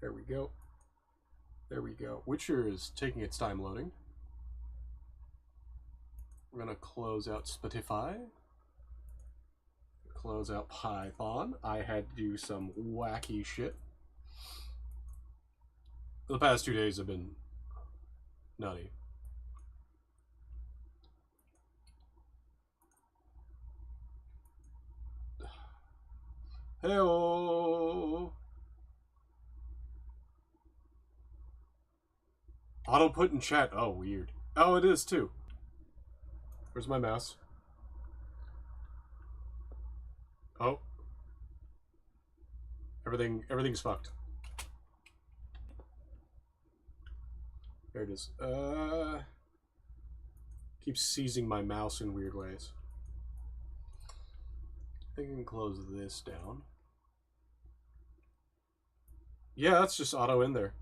There we go. There we go. Witcher is taking its time loading. We're gonna close out Spotify. Close out Python. I had to do some wacky shit. The past 2 days have been nutty. Hey-oh! Auto put in chat. Oh, weird. Oh, it is too. Where's my mouse? Oh. Everything's fucked. There it is. Keeps seizing my mouse in weird ways. I think I can close this down. Yeah, that's just auto in there.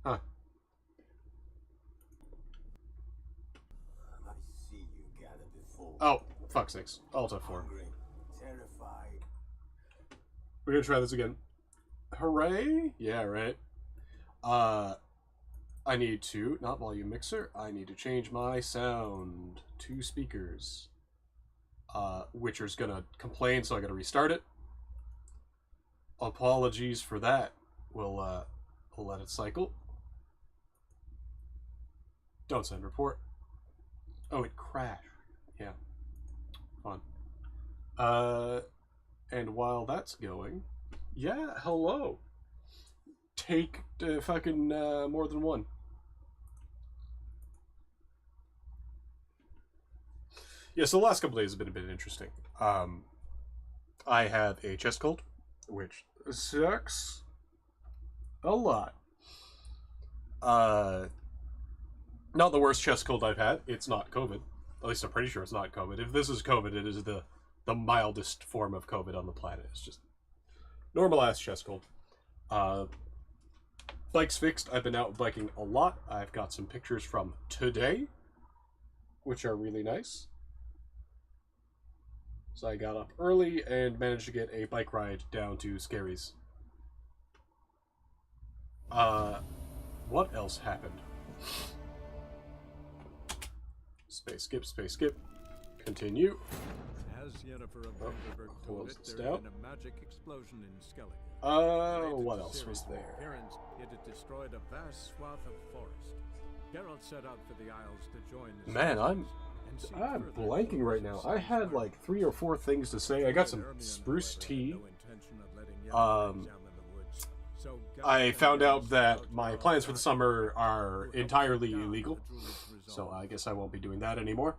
Huh. I see you gathered before. Oh, fuck's sakes. Alt F4. Hungry, terrified. We're gonna try this again. Hooray! Yeah, right. I need to, not volume mixer, I need to change my sound to speakers. Witcher's gonna complain, so I gotta restart it. Apologies for that. We'll let it cycle. Don't send report. Oh, it crashed. Yeah. Fun. And while that's going, yeah, hello. Take fucking more than one. Yeah, so the last couple days have been a bit interesting. I have a chest cold, which sucks a lot. Not the worst chest cold I've had. It's not COVID. At least I'm pretty sure it's not COVID. If this is COVID, it is the mildest form of COVID on the planet. It's just normal ass chest cold. Bike's fixed. I've been out biking a lot. I've got some pictures from today, which are really nice. So I got up early and managed to get a bike ride down to Scary's. What else happened? Space skip. Continue. As Yennefer of Vanderburg told close it, this there down. had been a magic explosion in Skellige. What else was there? Appearance, it had destroyed a vast swath of forest. Geralt set out for the Isles to join the Man, I'm I'm blanking right now. I had like 3 or 4 things to say. I got some spruce tea. I found out that my plans for the summer are entirely illegal, so I guess I won't be doing that anymore.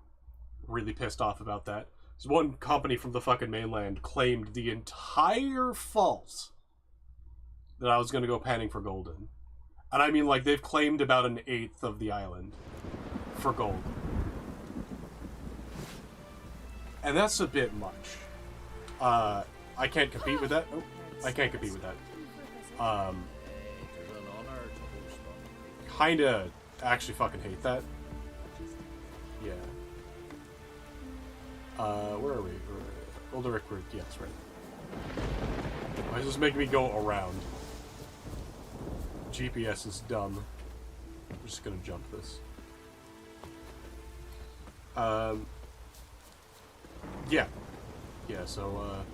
Really pissed off about that. This one company from the fucking mainland claimed the entire fault that I was going to go panning for gold in. And I mean, like, they've claimed about 1/8 of the island for gold. And that's a bit much. I can't compete with that. Oh, I can't compete with that. Kinda actually fucking hate that. Yeah. Where are we? Ulderic, yeah, that's right. Why is this making me go around? GPS is dumb. I'm just gonna jump this. Yeah. Yeah, so,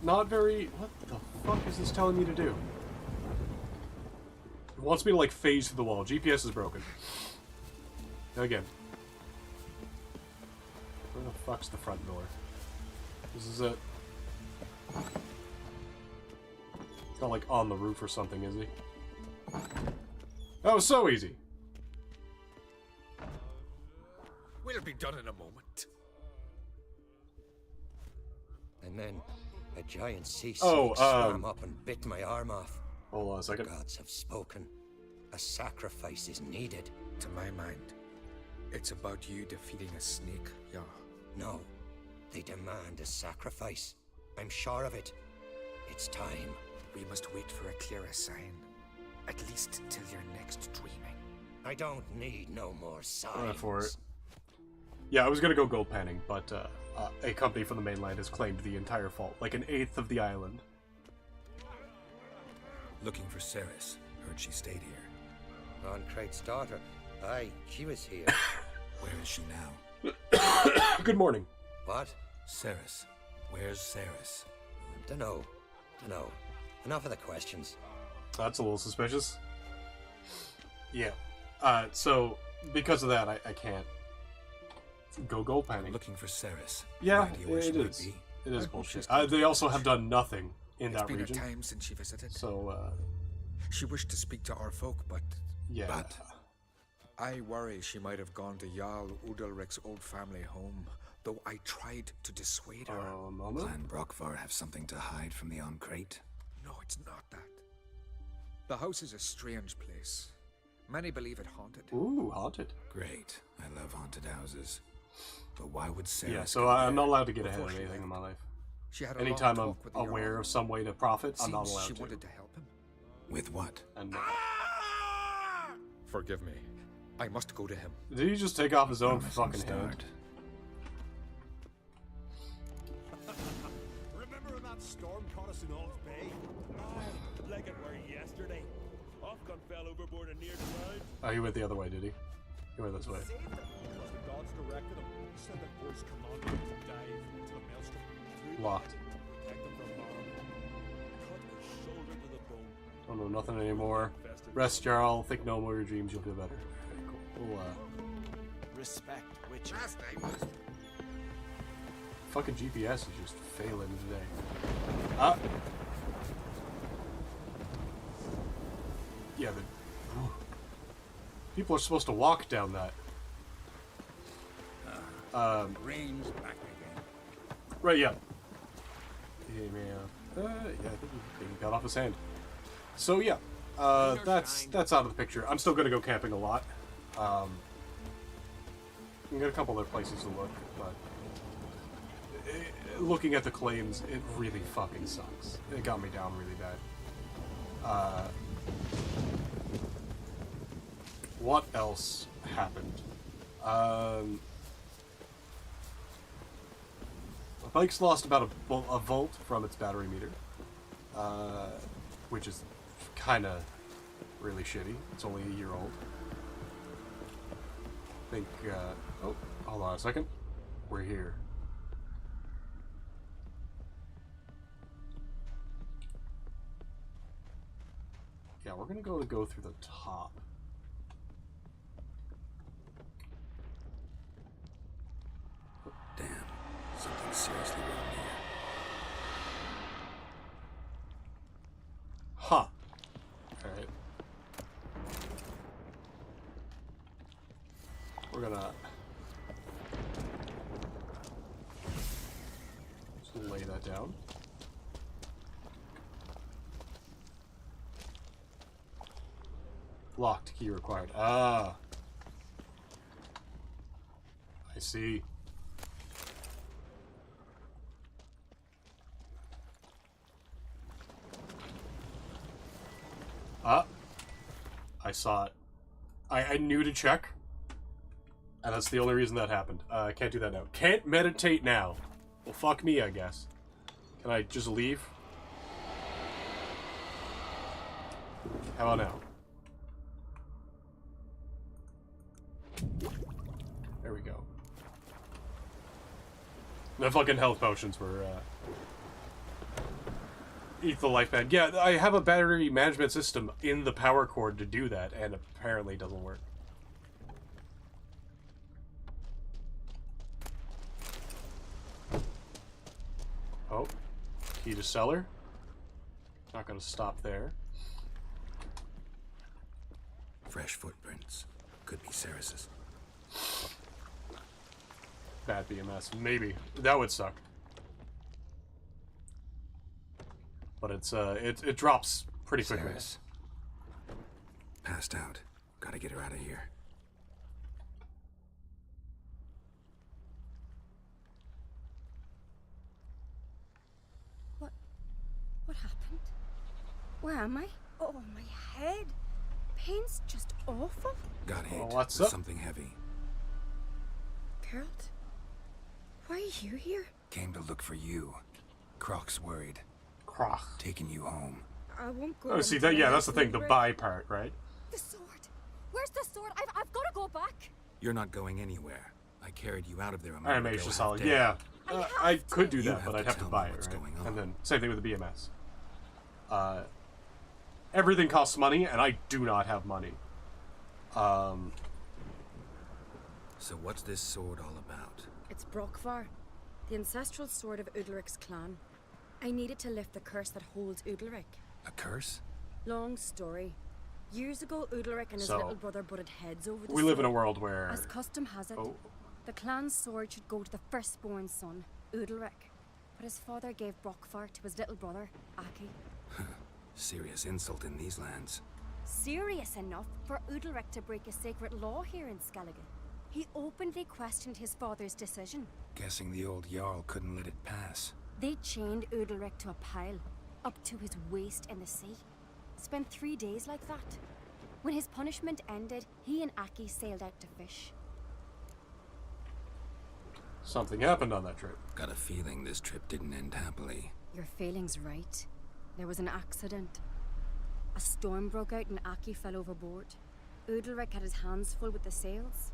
not very... What the fuck is this telling me to do? It wants me to, like, phase through the wall. GPS is broken. Again. Where the fuck's the front door? This is it. It's not, like, on the roof or something, is he? That was so easy! We'll be done in a moment. And then a giant sea Oh, snake swam up and bit my arm off. Hold on a second. Gods have spoken. A sacrifice is needed. To my mind, it's about you defeating a snake, yeah. No, they demand a sacrifice. I'm sure of it. It's time. We must wait for a clearer sign. At least till your next dreaming. I don't need no more signs. For it. Yeah, I was gonna go gold panning, but a company from the mainland has claimed the entire fault, like an eighth of the island. Looking for Ceres. Heard she stayed here. Ron Crate's daughter. Aye, she was here. Where is she now? Good morning. What? Ceres. Where's Ceres? Dunno. Enough of the questions. That's a little suspicious. Yeah. So, because of that, I can't go gold panning. Looking for Ceres. Yeah, Any idea where she it might is. be? It is I hope bullshit. she's come They to also us. have done nothing in It's that been region. a time since she visited. So, She wished to speak to our folk, but yeah. I worry she might have gone to Jarl Udalric's old family home, though I tried to dissuade her. Moment. Clan Brockvar have something to hide from the Crate? No, it's not that. The house is a strange place. Many believe it haunted. Ooh, haunted. Great. I love haunted houses. But why would Ceres Yeah, so go I'm there? not allowed to get ahead Before of she anything in left. my life. She had a Anytime long I'm talk with the aware Jarl. of some way to profit, I'm not Seems allowed she to. wanted to help him. With what? And Forgive me. I must go to him. did he just take off his own Promising fucking start. hand? Remember when that storm caught us in Ald's Bay? Aye, like it were yesterday. Ofcon fell overboard and near drowned. Oh, he went the other way, did he? He went this way. Saved them. Because the gods directed him. He sent a voice commanding him to dive into the maelstrom. Through Locked. that, protect them from harm. Cut his shoulder to the bone. Don't know nothing anymore. Rest, Jarl. Think no more of your dreams. You'll do better. Okay, cool. We'll, Respect witches. Last night was fucking GPS is just failing today. Ah. Yeah, whew. People are supposed to walk down that. Rain's back again. Right, yeah. Hey, man. Yeah, I think he got off his hand. So, yeah. That's out of the picture. I'm still gonna go camping a lot. I got a couple other places to look, but looking at the claims, it really fucking sucks. It got me down really bad. What else happened? The bike's lost about a volt from its battery meter, which is kind of really shitty. It's only a year old. I think, oh, hold on a second. We're here. Yeah, we're gonna go through the top. Damn. Something seriously wrong here. Huh. Alright. We're gonna just lay that down. Locked key required. Ah. I see. Ah. I saw it. I knew to check. And that's the only reason that happened. I can't do that now. Can't meditate now. Well, fuck me, I guess. Can I just leave? How about now? There we go. The fucking health potions were, eat the life band. Yeah, I have a battery management system in the power cord to do that, and apparently it doesn't work. Oh, key to cellar. Not gonna stop there. Fresh footprints. Could be Ceres's. Bad BMS. Maybe. That would suck. But it's, it drops pretty quickly. Ceres. Passed out. Gotta get her out of here. What happened? Where am I? Oh, my head. Pain's just awful. Got hit. what's with up? something heavy. Harold? Why are you here? Came to look for you. Croc's worried. Croc. Taking you home. I won't go. Oh, see, until that, I yeah, have that's the thing, the Ulrich. buy part, right? The sword. Where's the sword? I've got to go back. You're not going anywhere. I carried you out of there a I moment made ago, you half solid. dead. Yeah, I have I to. could do You that, have but I'd to have to tell buy me it, what's right? going on. And then same thing with the BMS. Everything costs money, and I do not have money. So what's this sword all about? It's Brockvar, the ancestral sword of Udalric's clan. I needed to lift the curse that holds Udalric. A curse? Long story. Years ago, Udalric and his So, little brother butted heads over the we live in a sword. world where... As custom has it, Oh. the clan's sword should go to the firstborn son, Udalric. But his father gave Brockvar to his little brother, Aki. Serious insult in these lands. Serious enough for Udalric to break a sacred law here in Skellige. He openly questioned his father's decision. Guessing the old Jarl couldn't let it pass. They chained Udalric to a pile, up to his waist in the sea. Spent 3 days like that. When his punishment ended, he and Aki sailed out to fish. Something happened on that trip. Got a feeling this trip didn't end happily. Your feeling's right. There was an accident. A storm broke out and Aki fell overboard. Udalric had his hands full with the sails.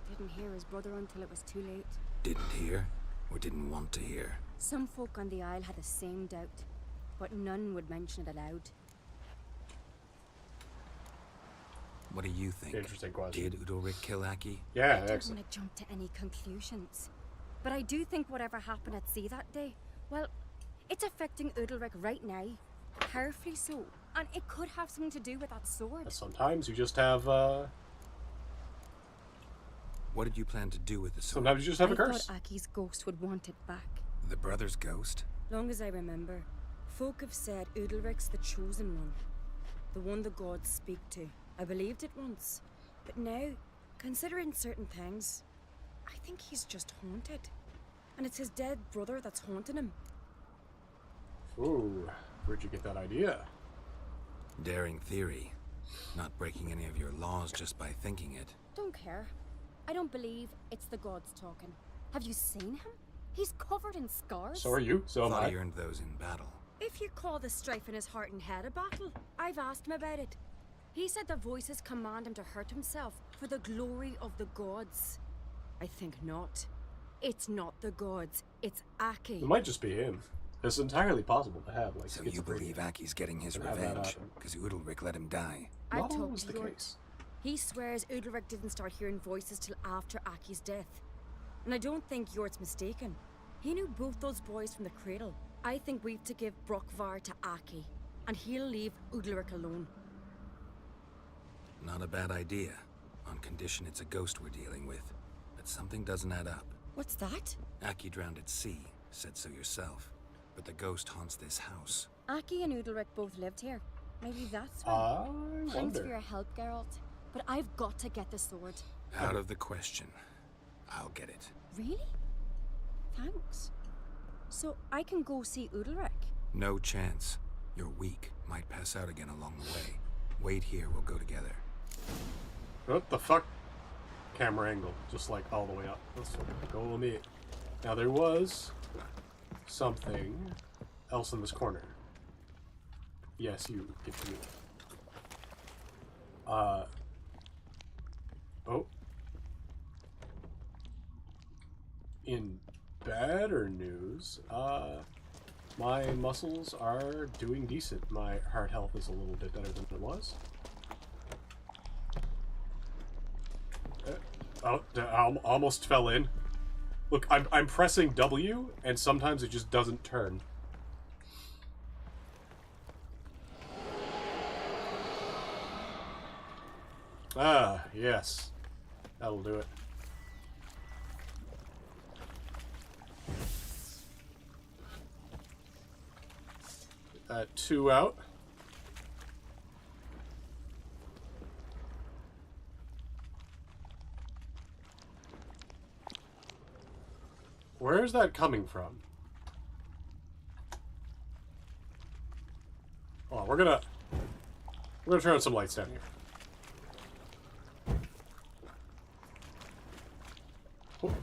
Didn't hear his brother until it was too late. Didn't hear, or didn't want to hear. Some folk on the Isle had the same doubt, but none would mention it aloud. What do you think? Interesting question. Did Udalric kill Aki? Yeah, I don't excellent. want to jump to any conclusions. But I do think whatever happened at sea that day, well, it's affecting Udalric right now. Powerfully so. And it could have something to do with that sword. Sometimes you just have, What did you plan to do with the sword? sometimes you just have I a curse. thought Aki's ghost would want it back. The brother's ghost? Long as I remember, folk have said Udalric's the chosen one. The one the gods speak to. I believed it once. But now, considering certain things, I think he's just haunted. And it's his dead brother that's haunting him. Ooh, where'd you get that idea? Daring theory. Not breaking any of your laws just by thinking it. Don't care. I don't believe it's the gods talking. Have you seen him? He's covered in scars. So are you, so am Thought I. he earned those in battle. If you call the strife in his heart and head a battle, I've asked him about it. He said the voices command him to hurt himself for the glory of the gods. I think not. It's not the gods, it's Aki. It might just be him. It's entirely possible to have, like, So you schizophrenia. believe Aki's getting his Could have that revenge? happen. Because Udalric let him die. I've Not talked always to the Jord. case. He swears Udalric didn't start hearing voices till after Aki's death. And I don't think Jort's mistaken. He knew both those boys from the cradle. I think we've to give Brockvar to Aki, and he'll leave Udalric alone. Not a bad idea. On condition it's a ghost we're dealing with. But something doesn't add up. What's that? Aki drowned at sea. Said so yourself. But the ghost haunts this house. Aki and Udalric both lived here. Maybe that's why. I Thanks for your wonder. help, Geralt. But I've got to get the sword. Out of the question. I'll get it. Really? Thanks. So I can go see Udalric? No chance. You're weak. Might pass out again along the way. Wait here, we'll go together. What the fuck? Camera angle, just like all the way up. Let's go with me. Now there was something else in this corner. Yes, you get to me. Oh. In better news, my muscles are doing decent. My heart health is a little bit better than it was. Oh, I almost fell in. Look, I'm pressing W, and sometimes it just doesn't turn. Ah, yes. That'll do it. Get 2 out. Where is that coming from? Oh, we're gonna turn on some lights down here. Oh,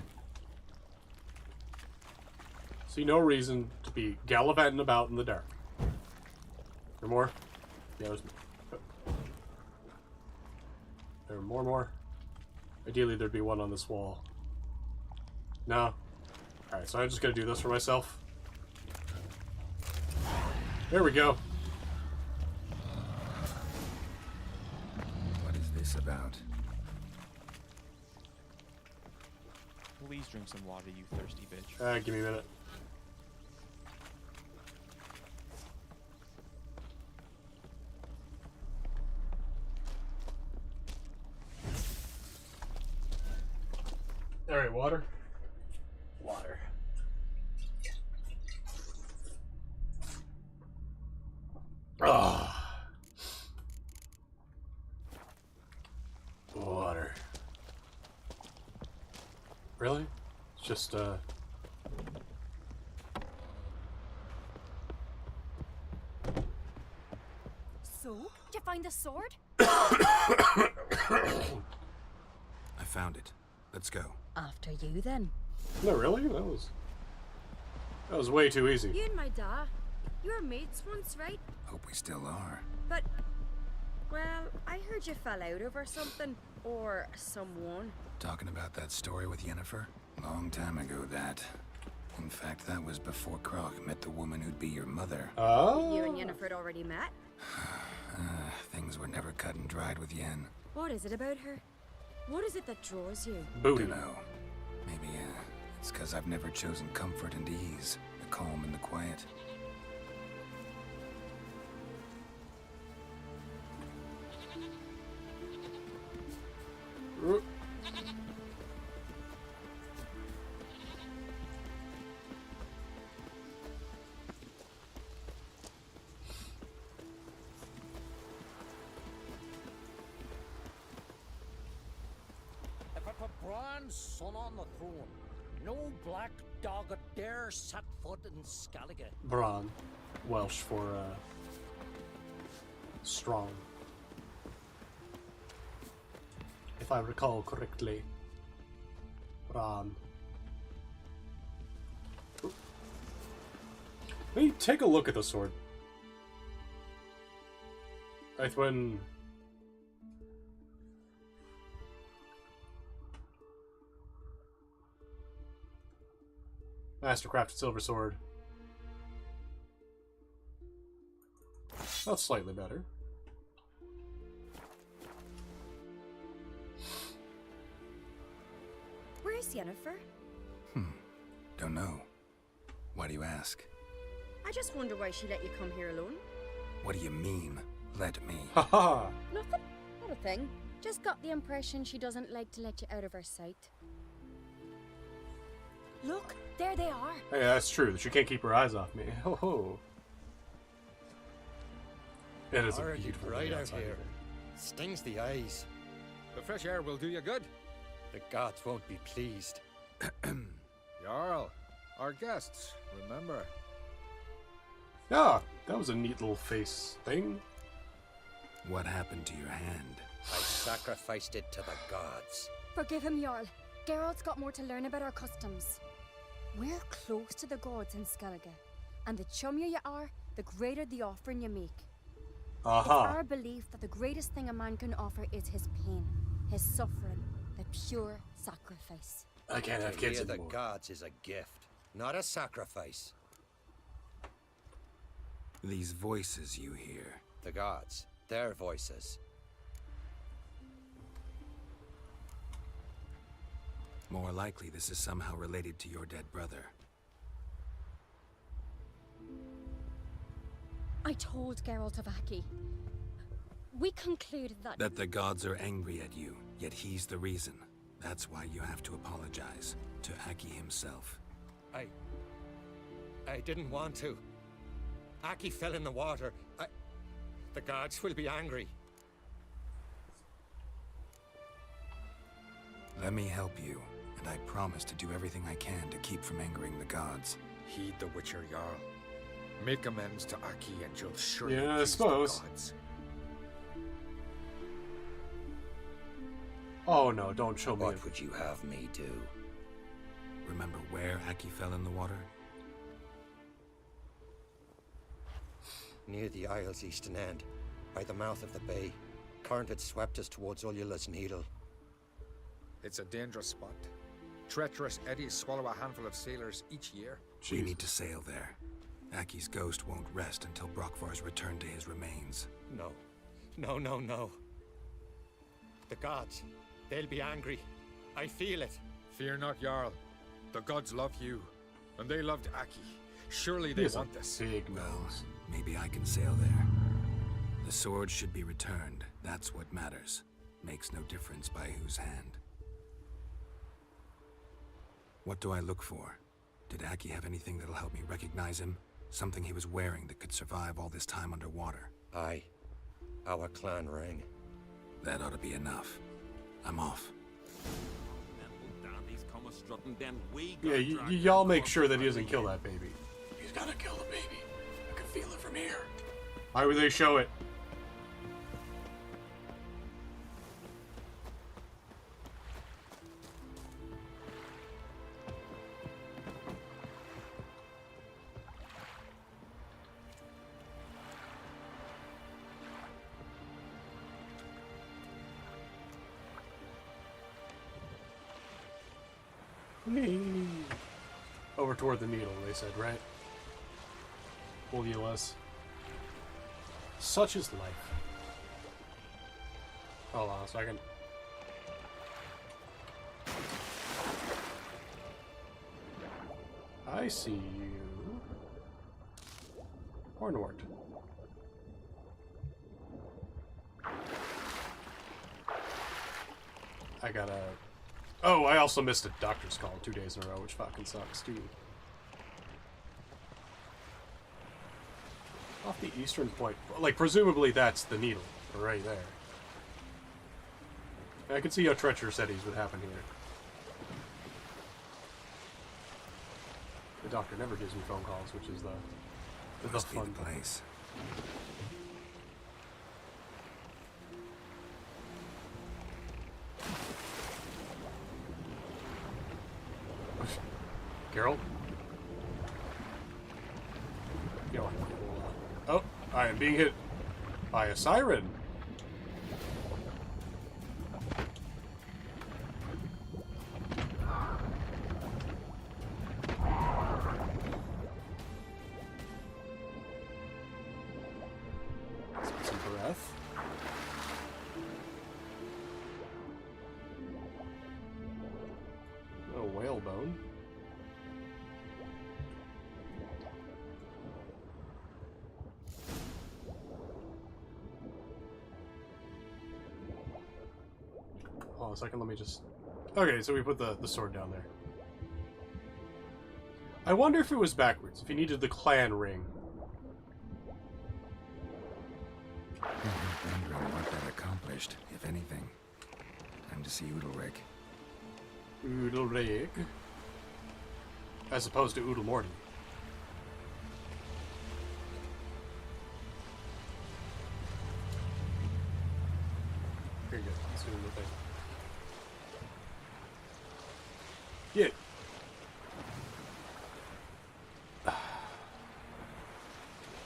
See no reason to be gallivanting about in the dark. There more? Yeah, there are more. Ideally, there'd be one on this wall. No. Alright, so I'm just gonna do this for myself. There we go. What is this about? Please drink some water, you thirsty bitch. Give me a minute. Alright, water. Water. Ah. Water. Really? It's just, So, did you find the sword? I found it. Let's go. After you, then. no, really? That was way too easy. You and my da, you were mates once, right? Hope we still are. But, well, I heard you fell out over something. Or someone. Talking about that story with Yennefer? Long time ago, that. In fact, that was before Croc met the woman who'd be your mother. Oh. You and Yennefer had already met? Things were never cut and dried with Yen. What is it about her? What is it that draws you? Booty. Dunno. Maybe, it's because I've never chosen comfort and ease, the calm and the quiet. If it were Bran's son on the throne, no black dog would dare set foot in Skellige. Bron. Welsh for, strong. If I recall correctly. Bron. Let me take a look at the sword. When Mastercrafted silver sword. That's slightly better. Where is Yennefer? Don't know. Why do you ask? I just wonder why she let you come here alone. What do you mean, let me? Haha! Nothing. Not a thing. Just got the impression she doesn't like to let you out of her sight. Look, there they are. Hey, that's true. She can't keep her eyes off me. Ho ho. It is a Already beautiful bright day out outside here. here. Stings the eyes. The fresh air will do you good. The gods won't be pleased. Jarl, our guests, remember. Ah, that was a neat little face thing. What happened to your hand? I sacrificed it to the gods. Forgive him, Jarl. Geralt's got more to learn about our customs. We're close to the gods in Skellige, and the chummier you are, the greater the offering you make. It's our belief that the greatest thing a man can offer is his pain, his suffering, the pure sacrifice. I can't have To kids hear the anymore. gods is a gift, not a sacrifice. These voices you hear. The gods, their voices. More likely this is somehow related to your dead brother. I told Geralt of Aki. We concluded that... That the gods are angry at you, yet he's the reason. That's why you have to apologize to Aki himself. I didn't want to. Aki fell in the water. The gods will be angry. Let me help you, and I promise to do everything I can to keep from angering the gods. Heed the Witcher, Jarl. Make amends to Aki and you'll surely Yeah, I please suppose. the gods. Oh no, don't show me. What would you have me do? Remember where Aki fell in the water? Near the Isle's eastern end, by the mouth of the bay. Current had swept us towards Ullula's Needle. It's a dangerous spot. Treacherous eddies swallow a handful of sailors each year. We need to sail there. Aki's ghost won't rest until Brokvar's returned to his remains. No. No, no, no. The gods, they'll be angry. I feel it. Fear not, Jarl. The gods love you, and they loved Aki. Surely they want this. Big Well, nose. maybe I can sail there. The sword should be returned. That's what matters. Makes no difference by whose hand. What do I look for? Did Aki have anything that'll help me recognize him? Something he was wearing that could survive all this time underwater? Aye. Our clan ring. That ought to be enough. I'm off. Yeah, y'all make sure that he doesn't kill that baby. He's gotta kill the baby. I can feel it from here. Why would they show it? Over toward the needle, they said, right? Ullula's. Such is life. Hold on a second. I see you. Hornwort. I gotta... Oh, I also missed a doctor's call 2 days in a row, which fucking sucks, too. Off the eastern point. Like, presumably that's the needle. Right there. I can see how treacherous eddies would happen here. The doctor never gives me phone calls, which is the Must be fun the place. Carol? Yo. Oh, I am being hit by a siren. Let's get some breath. Oh, whalebone. Hold on a second, let me just... Okay, so we put the sword down there. I wonder if it was backwards, if he needed the clan ring. I'm wondering what that accomplished, if anything. Time to see Udalric. Udalric. As opposed to Udalmorty. Very good. Let's do the thing. Yeah.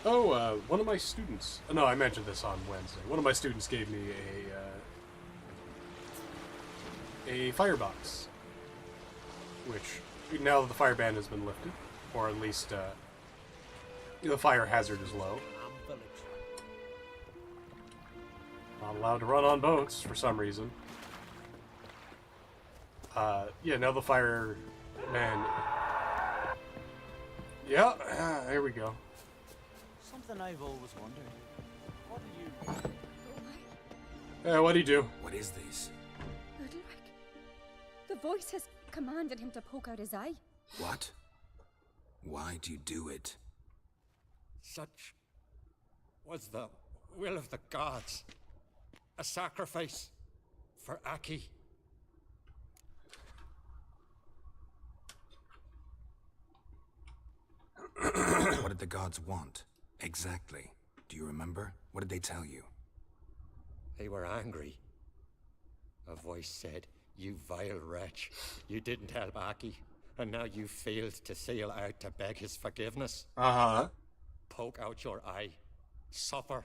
Oh, one of my students... No, I mentioned this on Wednesday. One of my students gave me a firebox. Which, now that the fire ban has been lifted, or at least the fire hazard is low. Not allowed to run on boats, for some reason. Yeah, now the fire man... Yeah, there we go. Something I've always wondered. What do you... Yeah, what'd he do? What is this? Udalric. The voice has commanded him to poke out his eye. What? Why do you do it? Such was the will of the gods. A sacrifice for Aki. What did the gods want? Exactly. Do you remember? What did they tell you? They were angry. A voice said, "You vile wretch, you didn't help Aki, and now you failed to sail out to beg his forgiveness. Uh-huh. Poke out your eye, Suffer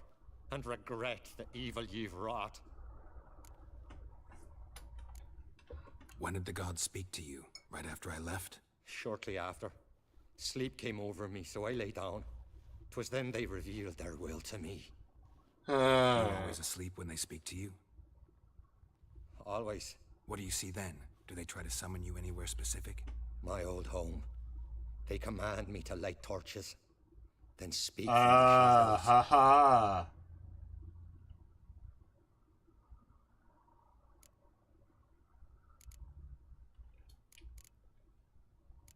and regret the evil you've wrought. When did the gods speak to you? Right after I left? Shortly after. Sleep came over me, so I lay down. 'Twas then they revealed their will to me. You're always asleep when they speak to you? Always. What do you see then? Do they try to summon you anywhere specific? My old home. They command me to light torches, then speak from the shadows. Ahaaaa.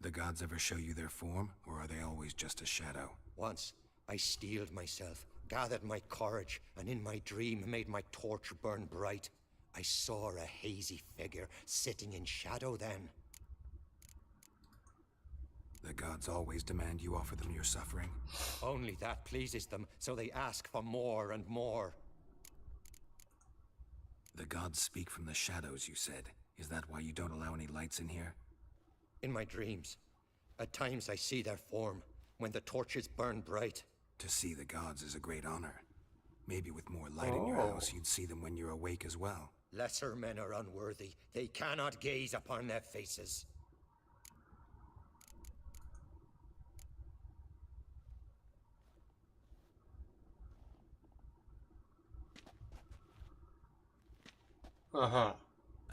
The gods ever show you their form, or are they always just a shadow? Once, I steeled myself, gathered my courage, and in my dream made my torch burn bright. I saw a hazy figure sitting in shadow then. The gods always demand you offer them your suffering? Only that pleases them, so they ask for more and more. The gods speak from the shadows, you said. Is that why you don't allow any lights in here? In my dreams, at times I see their form, when the torches burn bright. To see the gods is a great honor. Maybe with more light in your house, you'd see them when you're awake as well. Lesser men are unworthy. They cannot gaze upon their faces. Uh-huh.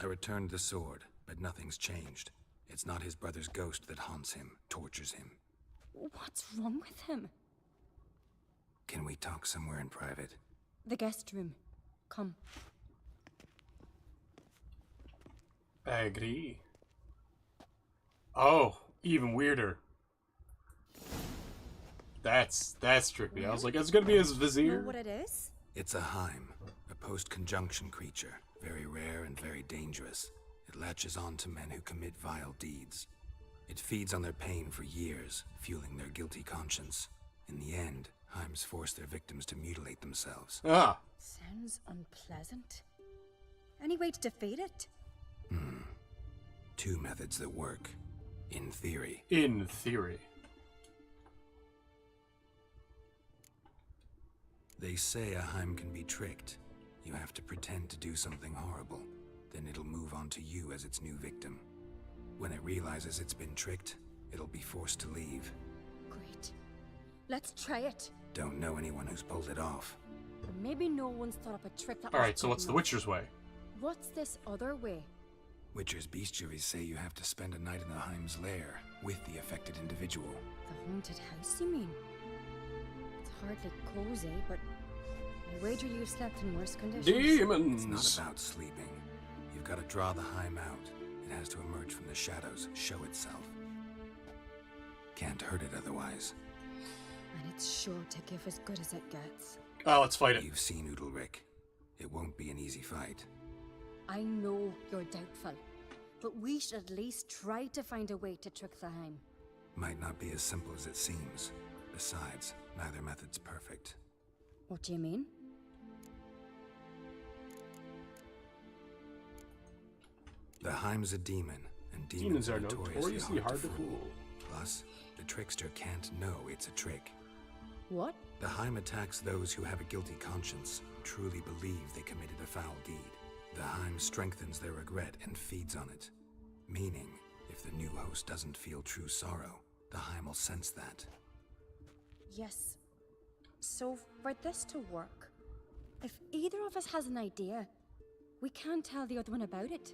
I returned the sword, but nothing's changed. It's not his brother's ghost that haunts him, tortures him. What's wrong with him? Can we talk somewhere in private? The guest room. Come. I agree. Oh, even weirder. That's trippy. I was like, it's gonna be his vizier. Know what it is? It's a Ahaaaa, a post-conjunction creature. Very rare and very dangerous. It latches on to men who commit vile deeds. It feeds on their pain for years, fueling their guilty conscience. In the end, Ahaaas force their victims to mutilate themselves. Ah. Sounds unpleasant. Any way to defeat it? Two methods that work. In theory. In theory. They say Ahaaaa can be tricked. You have to pretend to do something horrible. Then it'll move on to you as its new victim. When it realizes it's been tricked, it'll be forced to leave. Great. Let's try it. Don't know anyone who's pulled it off. Or maybe no one's thought up a trick that Alright, so what's the Witcher's way? What's this other way? Witcher's bestiaries say you have to spend a night in the Ahaaaa's lair with the affected individual. The haunted house, you mean? It's hardly cozy, but I wager you've slept in worse conditions. Demons! It's not about sleeping. You've got to draw the Ahaaaa out. It has to emerge from the shadows, show itself. Can't hurt it otherwise. And it's sure to give as good as it gets. Oh, let's fight it. You've seen Udalric. It won't be an easy fight. I know you're doubtful, but we should at least try to find a way to trick the Ahaaaa. Might not be as simple as it seems. Besides, neither method's perfect. What do you mean? The Ahaaaa's a demon, and Demons are notoriously notoriously hard to fool. Plus, the trickster can't know it's a trick. What? The Ahaaaa attacks those who have a guilty conscience, truly believe they committed a foul deed. The Ahaaaa strengthens their regret and feeds on it. Meaning, if the new host doesn't feel true sorrow, the Ahaaaa will sense that. Yes. So, for this to work, if either of us has an idea, we can't tell the other one about it.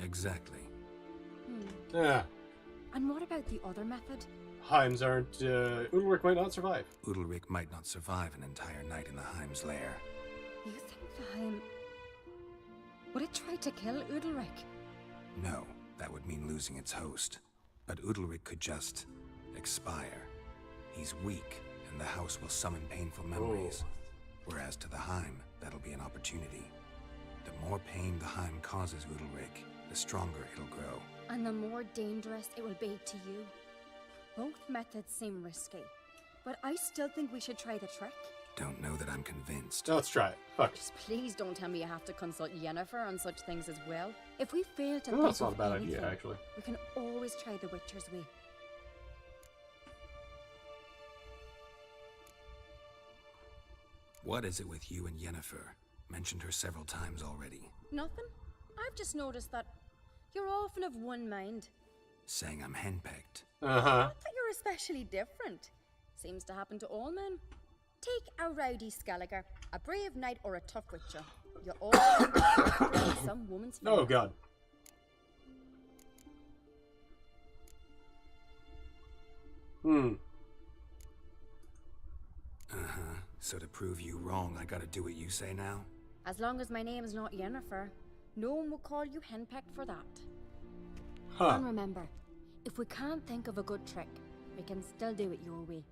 Exactly. Yeah. And what about the other method? Ahaaaa's aren't, Udalric might not survive. Udalric might not survive an entire night in the Ahaaaa's lair. You think the Ahaaaa... would it try to kill Udalric? No, that would mean losing its host. But Udalric could just expire. He's weak, and the house will summon painful memories. Whereas to the Ahaaaa, that'll be an opportunity. The more pain the Ahaaaa causes Udalric, the stronger it'll grow. And the more dangerous it will be to you. Both methods seem risky, but I still think we should try the trick. Don't know that I'm convinced. Let's try it. Fuck it. Just please don't tell me you have to consult Yennefer on such things as well. If we fail to Oh, think that's not a of bad anything, idea, actually. we can always try the Witcher's way. What is it with you and Yennefer? Mentioned her several times already. Nothing. I've just noticed that you're often of one mind. Saying I'm henpecked. Uh-huh. Not that you're especially different. Seems to happen to all men. Take a rowdy Skelliger, a brave knight, or a tough witcher. You all have some woman's favor. Oh, God. Uh-huh. So to prove you wrong, I gotta do what you say now? As long as my name is not Yennefer, no one will call you henpecked for that. Huh. And remember, if we can't think of a good trick, we can still do it your way.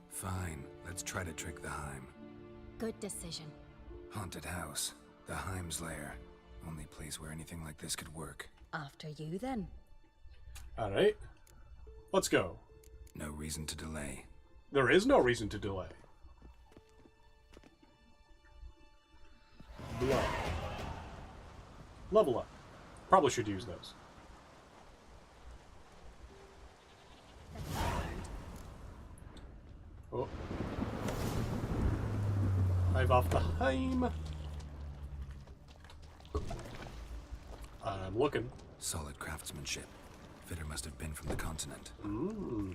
Fine, let's try to trick the Heim. Good decision. Haunted house. The Heim's lair. Only place where anything like this could work. After you, then. Alright. Let's go. No reason to delay. There is no reason to delay. Blood. Level up. Probably should use those. Oh. Dive off the Heim. I'm looking. Solid craftsmanship. Fitter must have been from the continent. Mmm.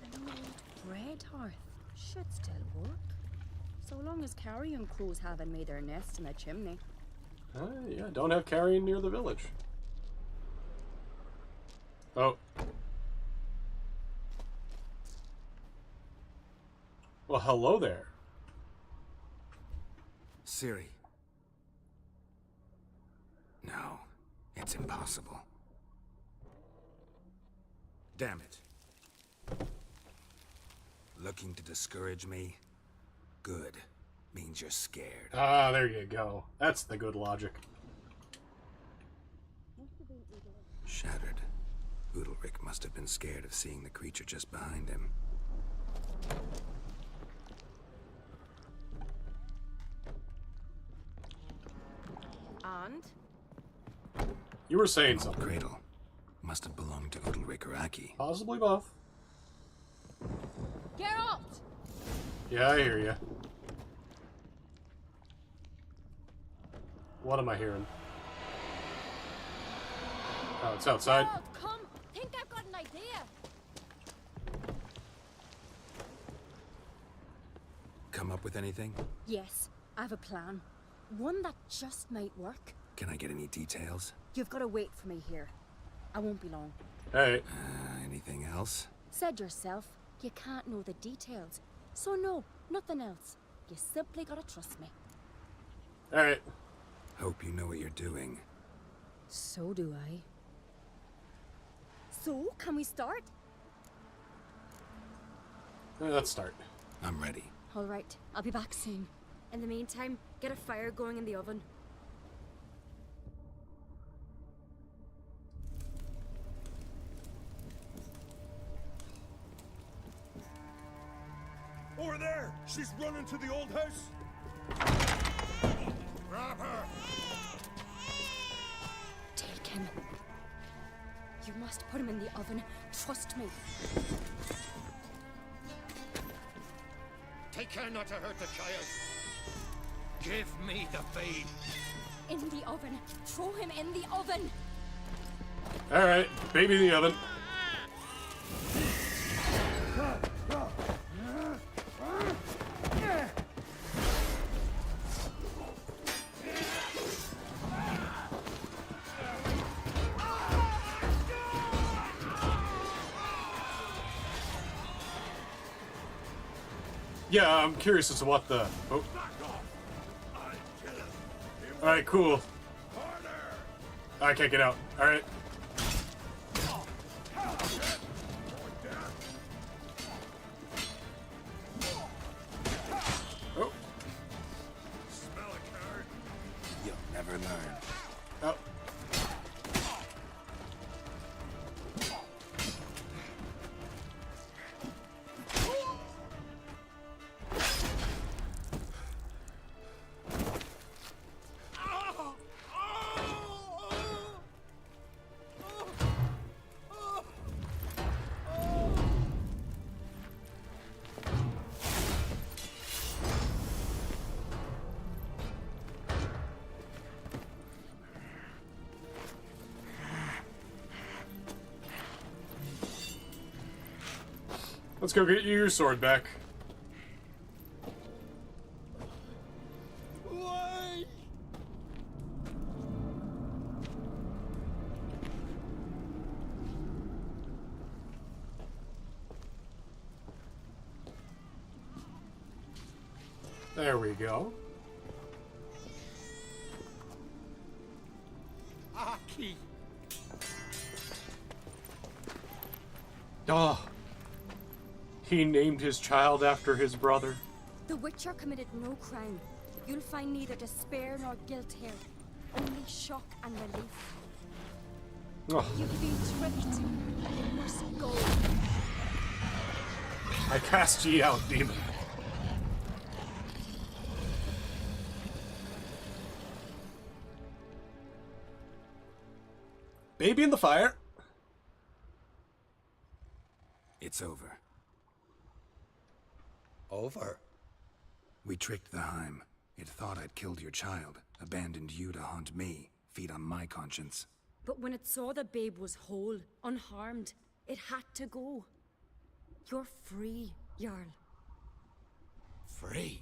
An old bread hearth should still work. So long as carrion crows haven't made their nests in the chimney. Yeah, don't have carrion near the village. Oh. Well, hello there. Ciri. No, it's impossible. Damn it. Looking to discourage me? Good. Means you're scared. Ah, there you go. That's the good logic. Shattered. Udalric must have been scared of seeing the creature just behind him. And? You were saying Old something. cradle. Must have belonged to Udalric or Aki. Possibly both. Geralt! Yeah, I hear you. What am I hearing? Oh, it's outside. Geralt, come! Think I've got an idea! Come up with anything? Yes, I have a plan. One that just might work. Can I get any details? You've got to wait for me here. I won't be long. Hey. Anything else? Said yourself, you can't know the details. So no, nothing else. You simply gotta trust me. Alright. Hope you know what you're doing. So do I. So, can we start? Let's start. I'm ready. Alright, I'll be back soon. In the meantime, get a fire going in the oven. Over there! She's running to the old house! Grab her! Take him. You must put him in the oven. Trust me. Take care not to hurt the child. Give me the babe. In the oven. Throw him in the oven. Alright, baby in the oven. Yeah, I'm curious as to what the... Oh. Alright, cool. I can't get out. Alright. Oh. You'll never learn. Oh. Let's go get your sword back. Why? There we go. Aki. Oh. He named his child after his brother. The Witcher committed no crime. You'll find neither despair nor guilt here. Only shock and relief. Oh. You've been tricked. You must go. I cast ye out, demon. Baby in the fire. It's over. Over? We tricked the Heim. It thought I'd killed your child, abandoned you to haunt me, feed on my conscience. But when it saw the babe was whole, unharmed, it had to go. You're free, Jarl. Free?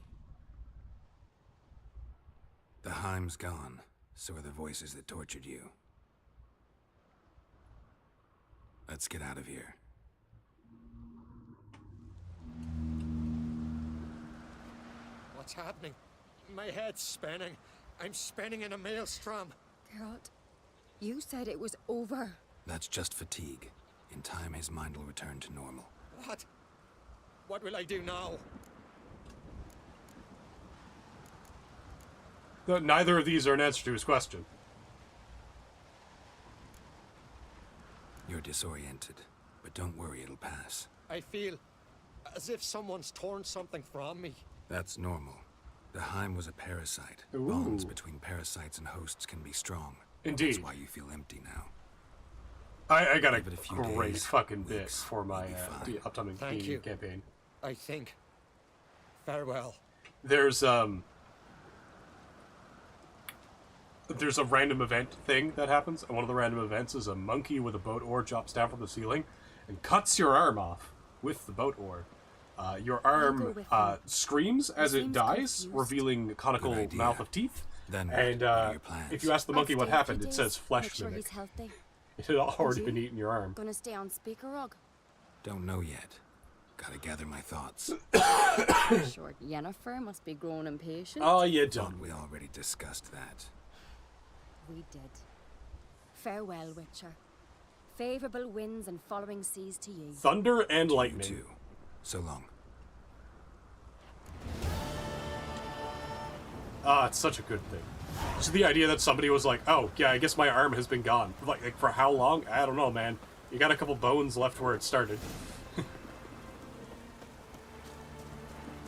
The Heim's gone, so are the voices that tortured you. Let's get out of here. What's happening? My head's spinning. I'm spinning in a maelstrom. Geralt, you said it was over. That's just fatigue. In time, his mind will return to normal. What? What will I do now? Neither of these are an answer to his question. You're disoriented, but don't worry, it'll pass. I feel as if someone's torn something from me. That's normal. The Heim was a parasite. Ooh. Bonds between parasites and hosts can be strong. Indeed. That's why you feel empty now. I got a Give it a few great days, fucking bit weeks, for my you'll be fine. upcoming Thank you. campaign. I think. Farewell. There's a random event thing that happens, and one of the random events is a monkey with a boat oar drops down from the ceiling and cuts your arm off with the boat oar. Your arm screams as it dies, revealing a conical Good idea. mouth of teeth. Then And what are your plans? if you ask the monkey what I'll stay a happened, few it says days, flesh make sure mimic. he's healthy. It had already you? been eating your arm. Gonna stay on speaker rug. Don't know yet. Gotta gather my thoughts. Short Yennefer must be grown impatient. Oh, you Thought don't. we already discussed that. We did. Farewell, Witcher. Favorable winds and following seas to you. Thunder and You lightning. too. So long. Ah, it's such a good thing. So the idea that somebody was like, oh, yeah, I guess my arm has been gone. Like for how long? I don't know, man. You got a couple bones left where it started.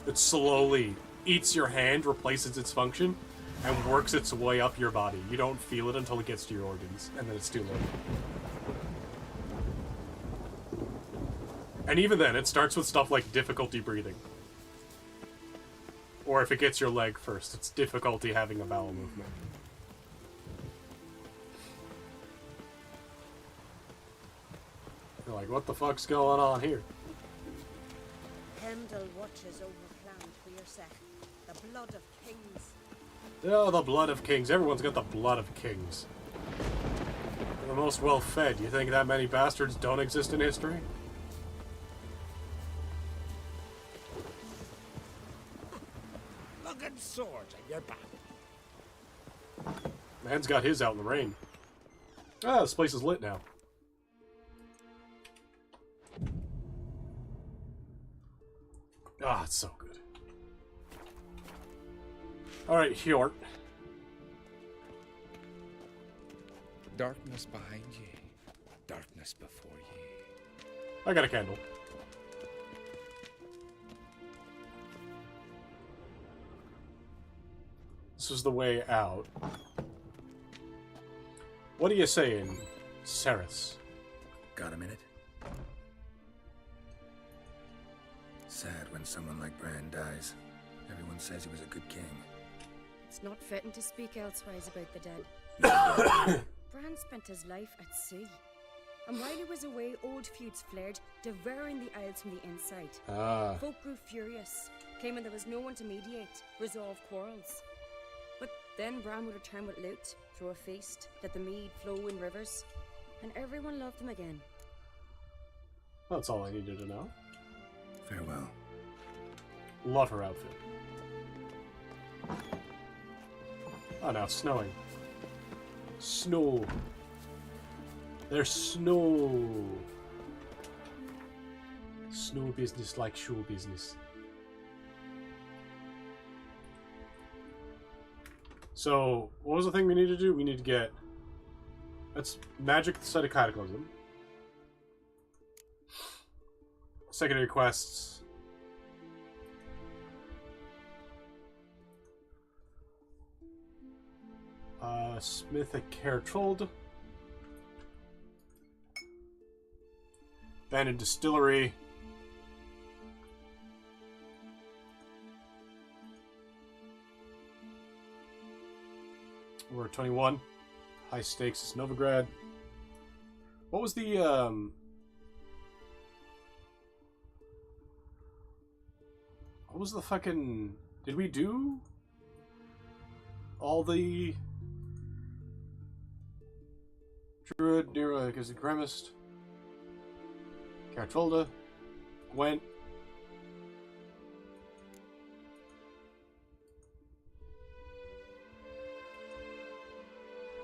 It slowly eats your hand, replaces its function, and works its way up your body. You don't feel it until it gets to your organs, and then it's too late. And even then, it starts with stuff like difficulty breathing. Or if it gets your leg first, it's difficulty having a bowel movement. You're like, what the fuck's going on here? Heimdall watches over plans for your set. The blood of kings. Oh, the blood of kings. Everyone's got the blood of kings. They're the most well-fed. You think that many bastards don't exist in history? Looking swords at your back. Man's got his out in the rain. Ah, this place is lit now. Ah, it's so good. Alright, Hjort. Darkness behind ye, darkness before ye. I got a candle. This is the way out. What are you saying, Ceres? Got a minute? Sad when someone like Bran dies. Everyone says he was a good king. It's not fitting to speak elsewise about the dead. Bran spent his life at sea. And while he was away, old feuds flared, devouring the Isles from the inside. Ah. Folk grew furious, claiming there was no one to mediate, resolve quarrels. But then Bran would return with loot, throw a feast, let the mead flow in rivers, and everyone loved him again. That's all I needed to know. Farewell. Love her outfit. Oh, now it's snowing. Snow. There's snow. Snow business like show business. So, what was the thing we need to do? We need to get... That's magic site of Cataclysm. Secondary quests. Smith at Kertrold. Abandoned Distillery. We're at 21. High stakes is Novigrad. What was the what was the fucking... Did we do all the Druid, Nero, is it Gremist? Cartolda, Gwent.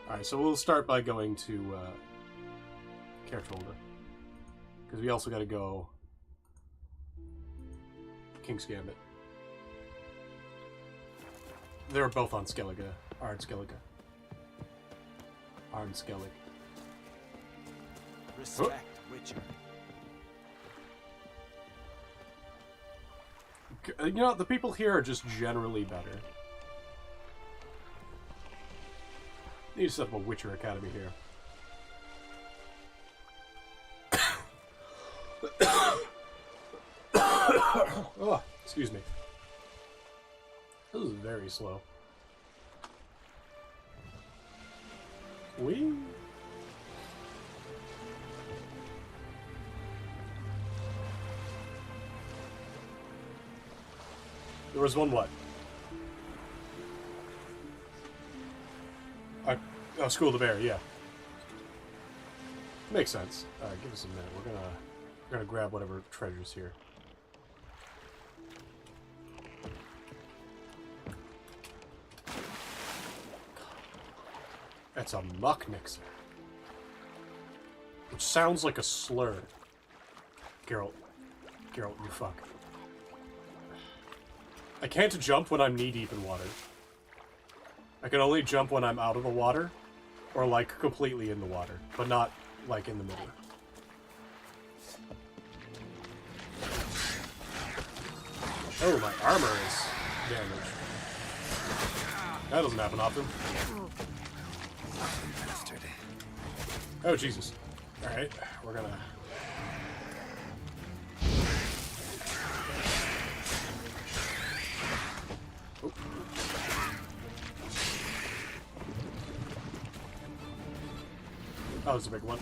Alright, so we'll start by going to Cartolda. Because we also gotta go King's Gambit. They're both on Skellige. Arn Skellige. Arn Skellig. Respect, Witcher. You know, the people here are just generally better. Need to set up a Witcher Academy here. Oh, excuse me. This is very slow. Whee! There was one what? Oh, School of the Bear, yeah. Makes sense. Alright, give us a minute. We're gonna grab whatever treasure's here. That's a muck mixer. Which sounds like a slur. Geralt, you fuck. I can't jump when I'm knee-deep in water. I can only jump when I'm out of the water, or like completely in the water, but not like in the middle. Oh, my armor is damaged. That doesn't happen often. Bastard. Oh, Jesus. Alright, we're gonna... Oh. That was a big one.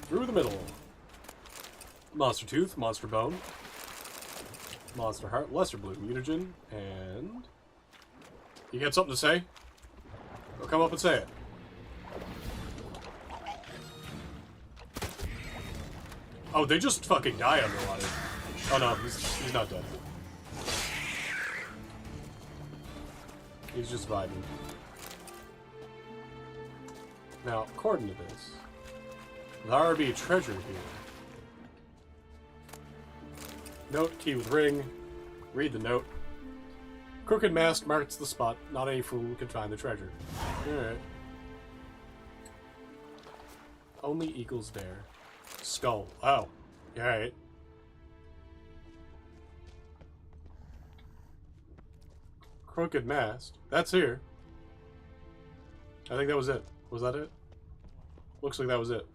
Through the middle. Monster Tooth, Monster Bone, Monster Heart, Lesser Blue, Mutagen, and... You got something to say? Go come up and say it. Oh, they just fucking die underwater. Oh no, he's not dead. He's just vibing. Now, according to this, there be a treasure here. Note, key with ring. Read the note. Crooked Mast marks the spot. Not any fool can find the treasure. Alright. Only eagles dare. Skull. Oh. Alright. Crooked Mast. That's here. I think that was it. Was that it? Looks like that was it.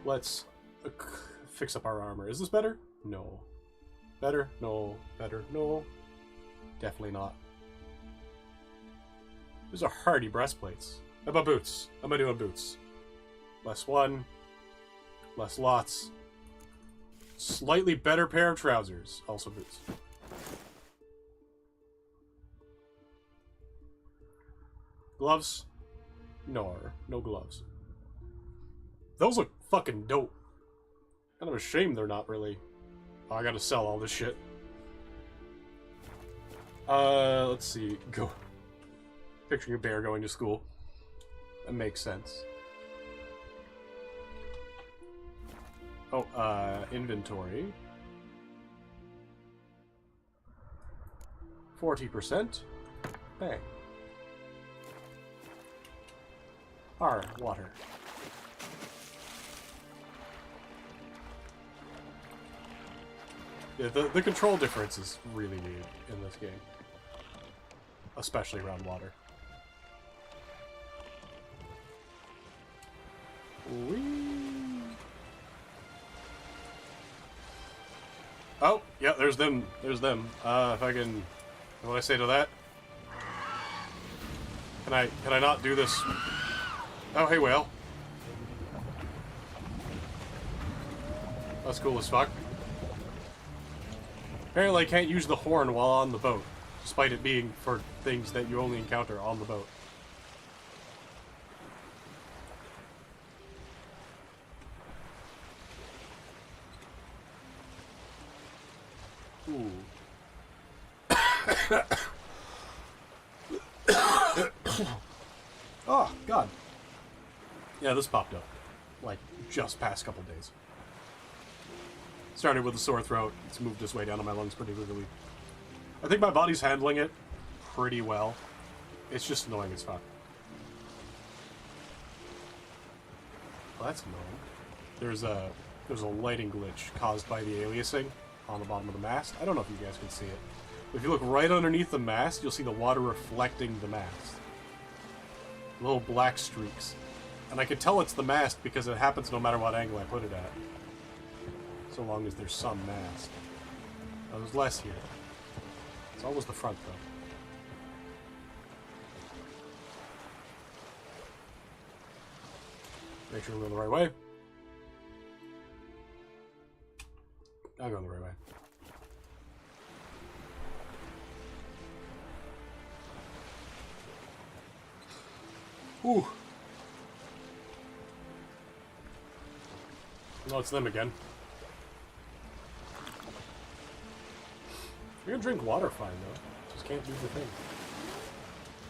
Let's fix up our armor. Is this better? No. Better? No. Better? No. Definitely not. These are hardy breastplates. How about boots? How am I doing boots? Less one. Less lots. Slightly better pair of trousers. Also boots. Gloves? No gloves. Those look fucking dope. Kind of a shame they're not really. Oh, I gotta sell all this shit. Let's see. Go. Picturing a bear going to school. That makes sense. Oh, inventory. 40%. Bang. Water. Yeah, the control difference is really weird in this game. Especially around water. Whee! Oh, yeah, there's them. There's them. If I can... What do I say to that? Can I not do this? Oh, hey, whale. That's cool as fuck. Apparently I can't use the horn while on the boat, despite it being for things that you only encounter on the boat. Ooh. Oh, God. Yeah, this popped up. Like, just past couple days. Started with a sore throat. It's moved its way down to my lungs pretty quickly. I think my body's handling it pretty well. It's just annoying as fuck. Well, that's annoying. There's a lighting glitch caused by the aliasing on the bottom of the mast. I don't know if you guys can see it. But if you look right underneath the mast, you'll see the water reflecting the mast. Little black streaks. And I can tell it's the mast because it happens no matter what angle I put it at. So long as there's some mast. Now, there's less here. It's always the front, though. Make sure we're going the right way. I'm going the right way. Ooh. No, it's them again. You're gonna drink water fine, though. Just can't do the thing.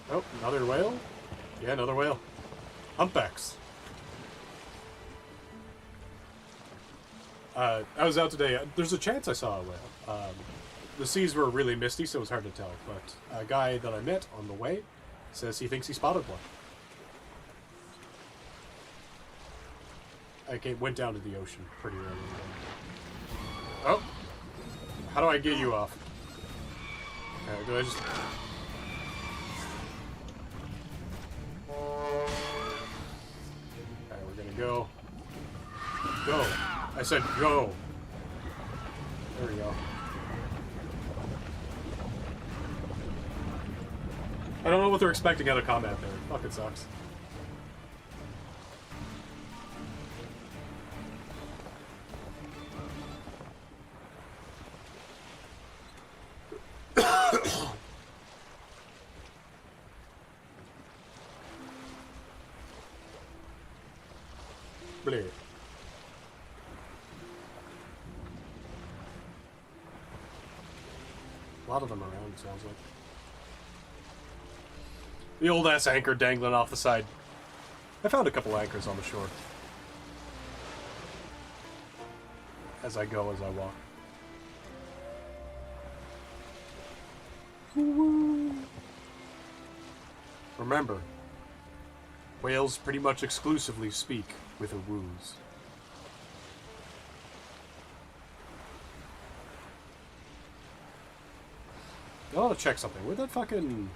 Oh, another whale? Yeah, another whale. Humpbacks. I was out today. There's a chance I saw a whale. The seas were really misty, so it was hard to tell. But a guy that I met on the way says he thinks he spotted one. I went down to the ocean pretty early. Oh! How do I get you off? Do I just... Alright, we're gonna go. Go! I said go! There we go. I don't know what they're expecting out of combat there. Fucking sucks. Bleh. A lot of them around, sounds like. The old ass anchor dangling off the side. I found a couple anchors on the shore. As I go, as I walk. Woo-woo. Remember, whales pretty much exclusively speak with a wooze. I want to check something. Where'd that fucking...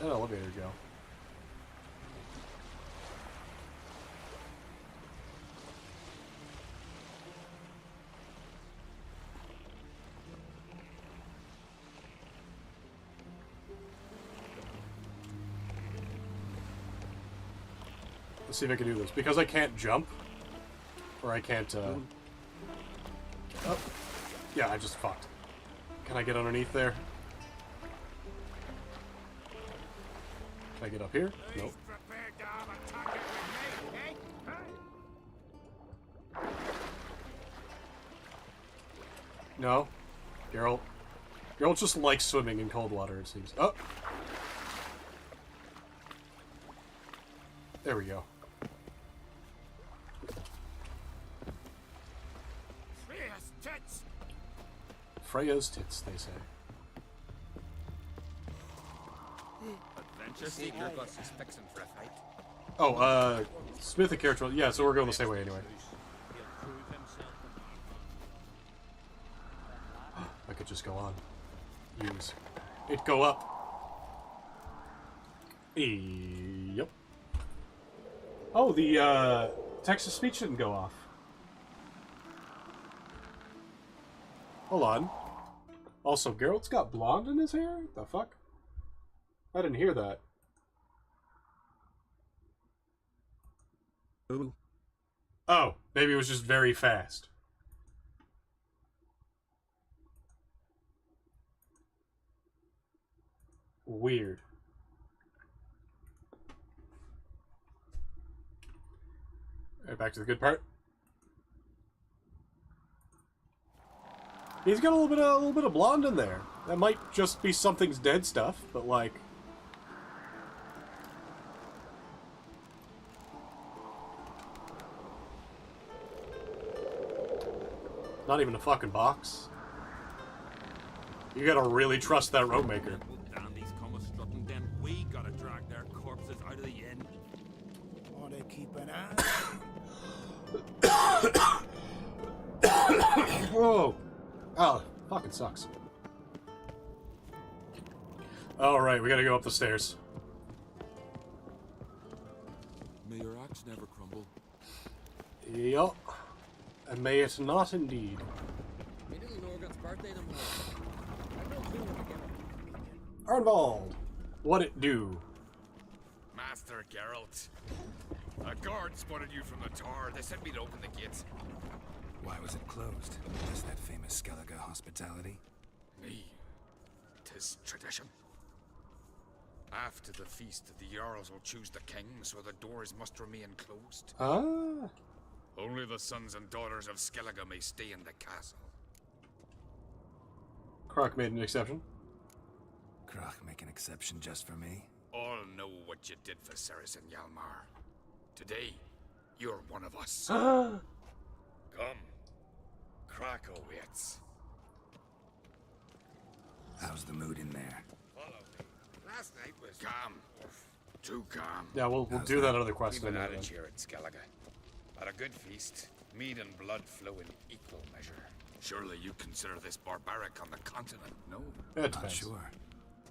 that elevator go? Let's see if I can do this. Because I can't jump. Or I can't, Oh. Yeah, I just fucked. Can I get underneath there? Can I get up here? Nope. No. Geralt. Geralt just likes swimming in cold water, it seems. Oh! There we go. Freya's tits! Freya's tits, they say. Adventure seeker got his fixing for a fight. Oh, Smith and Carrot. Yeah, so we're going the same way anyway. I could just go on. Use. It go up. Yep. Oh, the, text-to-speech didn't go off. Hold on. Also, Geralt's got blonde in his hair? The fuck? I didn't hear that. Ooh. Oh, maybe it was just very fast. Weird. Alright, back to the good part. He's got a little bit of blonde in there. That might just be something's dead stuff, but like. Not even a fucking box. You gotta really trust that rope maker. Dandies come a strutting, then we gotta drag their corpses out of the inn. Want to keep an eye? Whoa! Oh, fucking sucks. Alright, we gotta go up the stairs. May your axe never crumble. Yup. And may it not indeed. My little Norgan's birthday tomorrow. I've no clue where to get it. Arnvald! What it do? Master Geralt. A guard spotted you from the tower. They said we'd open the gates. Why was it closed? Is that famous Skellige hospitality? Me. 'Tis tradition. After the feast, the Jarls will choose the king, so the doors must remain closed. Ah. Only the sons and daughters of Skellige may stay in the castle. Croc made an exception. Krach make an exception just for me? All know what you did for Ceres and Hjalmar. Today, you're one of us. Ah. Come. Krakow waits. How's the mood in there? Follow me. Last night was calm. Too calm. Yeah, we'll do that other quest. We've been then. at it here at Skellige. At a good feast, mead and blood flow in equal measure. Surely you consider this barbaric on the continent, no? Yeah, it Not depends. sure.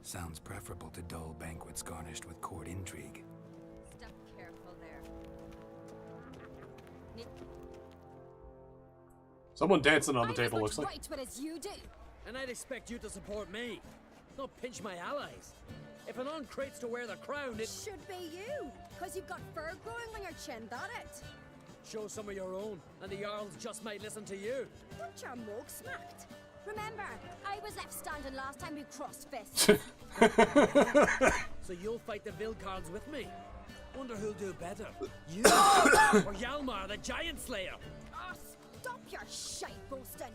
Sounds preferable to dull banquets garnished with court intrigue. Step careful there. Someone dancing on the table I looks like. right, but as you do. And I'd expect you to support me, not pinch my allies. If an on crates to wear the crown, it Should be you, because you've got fur growing on your chin, that it? show some of your own, and the Jarls just might listen to you. Don't your mug smacked? Remember, I was left standing last time we crossed fists. So you'll fight the Vilcards with me. Wonder who'll do better, you or Hjalmar, the Giant Slayer. Oh, stop your shite boasting.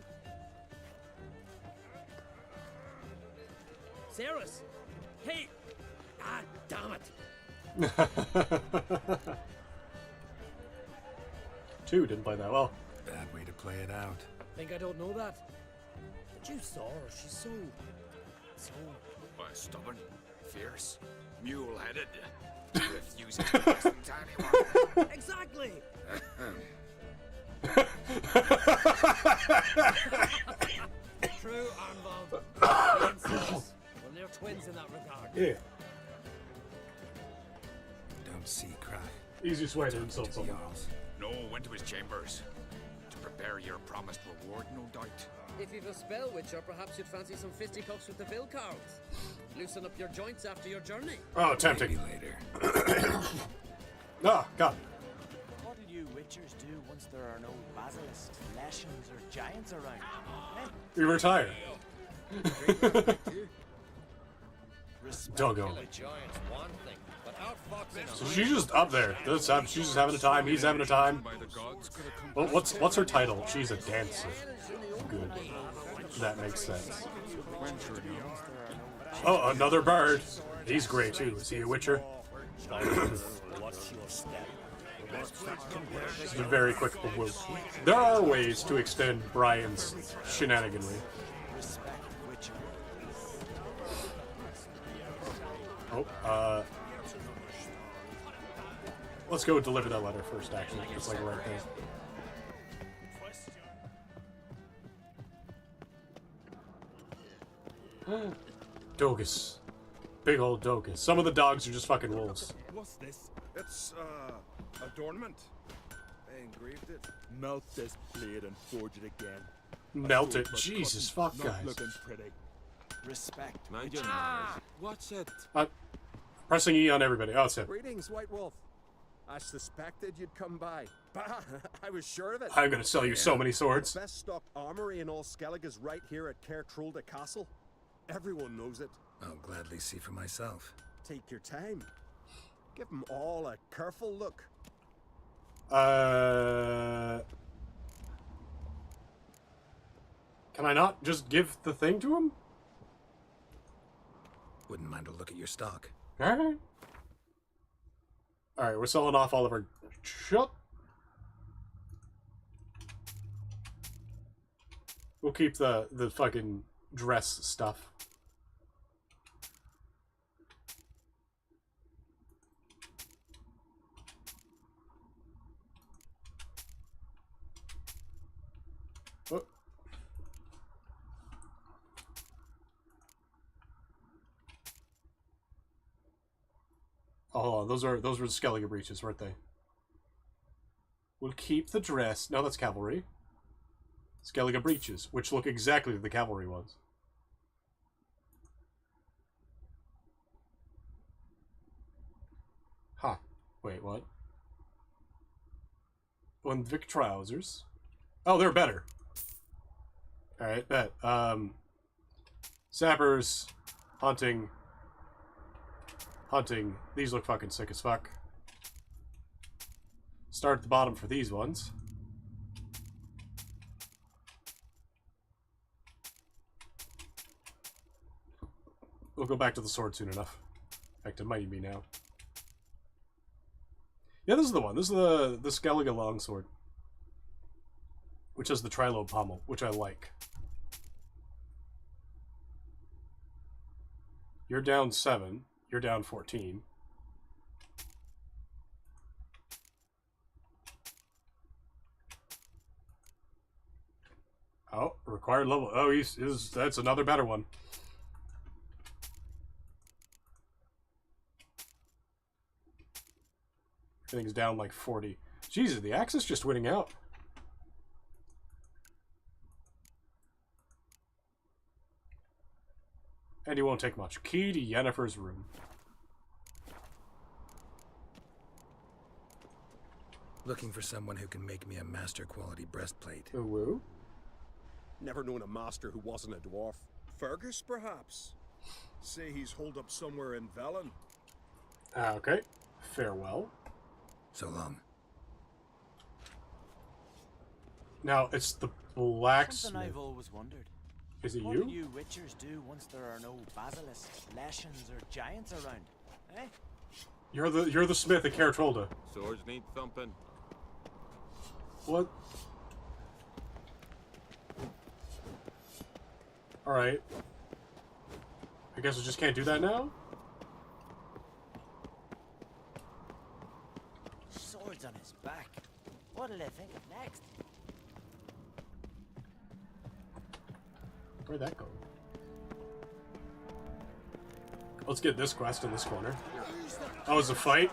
Ceres, hey, ah, damn it. Two didn't play that well. Bad way to play it out. Think I don't know that? But you saw her. She's so. Why, stubborn, fierce, mule-headed. Refusing to listen to anyone. Exactly. True, Arnvald. Me and Ceres. Well, they're twins in that regard. Yeah. Don't see Krach. Easiest way to insult To the someone. Jarls. No, went to his chambers. To prepare your promised reward, no doubt. If you've a spell witcher, perhaps you'd fancy some fisticuffs with the Vilcards. Loosen up your joints after your journey. Oh, tempting. Maybe later. Ah, God. What'll you witchers do once there are no basilisks, lashings, or giants around? Eh? We retire. Doggo. So she's just up there. She's just having a time. He's having a time. Well, what's her title? She's a dancer. Good. That makes sense. Oh, another bird. He's great too. Is he a witcher? This is a very quick whoop. There are ways to extend Brian's shenaniganry. Oh, let's go deliver that letter first, actually. It's like right there. Dogus. Big old Dogus. Some of the dogs are just fucking wolves. What's this? It's, adornment. They engraved it. Melt this blade and forge it again. Melt it. Jesus, fuck, guys. Looking pretty. Respect. What's it? Pressing E on everybody. Oh, it's him. Greetings, White Wolf. I suspected you'd come by. Bah, I was sure of it. I'm gonna sell you so many swords. The best stocked armory in all Skellig is right here at Caer Trolda Castle. Everyone knows it. I'll gladly see for myself. Take your time. Give them all a careful look. Can I not just give the thing to him? Wouldn't mind a look at your stock. Alright. Alright, we're selling off all of our... Shut. We'll keep the fucking dress stuff. Oh. Oh, those were the Skellige breeches, weren't they? We'll keep the dress. No, that's cavalry. Skellige breeches, which look exactly like the cavalry ones. Huh. Wait, what? One Vic trousers. Oh, they're better. Alright, bet. Sappers, hunting. Hunting. These look fucking sick as fuck. Start at the bottom for these ones. We'll go back to the sword soon enough. In fact, it might be now. Yeah, this is the one. This is the Skellige longsword. Which has the trilobe pommel, which I like. You're down 7. You're down 14. Oh, required level. Oh, that's another better one. Everything's down like 40. Jesus, the axe is just winning out. And he won't take much. Key to Yennefer's room. Looking for someone who can make me a master quality breastplate. Ooh, woo. Never known a master who wasn't a dwarf. Fergus, perhaps? Say he's holed up somewhere in Velen. Okay. Farewell. So long. Now, it's the blacksmith. Something I've always wondered. Is it what you? What do you witchers do once there are no basilisks, lashings, or giants around? Eh? You're the smith at Caer Trolda. Swords need thumping. What? Alright. I guess I just can't do that now? Swords on his back. What'll they think of next? Where'd that go? Let's get this quest in this corner. Oh, it's a fight?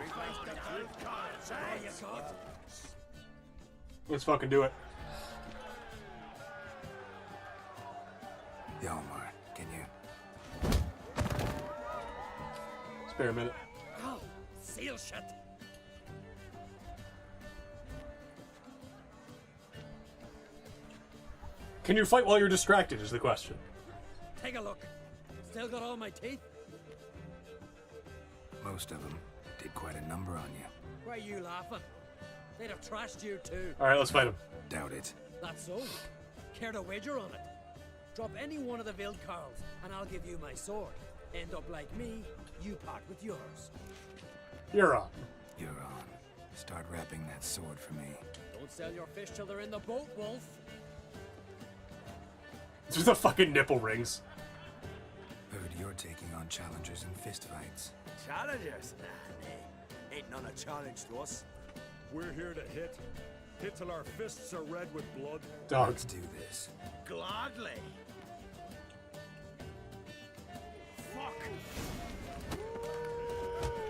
Let's fucking do it. Yalmar, can you? Spare a minute. Oh, seal shut. Can you fight while you're distracted is the question. Take a look. Still got all my teeth? Most of them did quite a number on you. Why are you laughing? They'd have trashed you too. Alright, let's fight him. Doubt it. That's so. Care to wager on it? Drop any one of the Wildkarls, and I'll give you my sword. End up like me, you part with yours. You're on. You're on. Start wrapping that sword for me. Don't sell your fish till they're in the boat, Wolf. Through the fucking nipple rings. Heard you're taking on challengers in fistfights. Challengers? Nah, ain't none a challenge to us. We're here to hit. Hit till our fists are red with blood. Dog. Let's do this. Gladly. Fuck.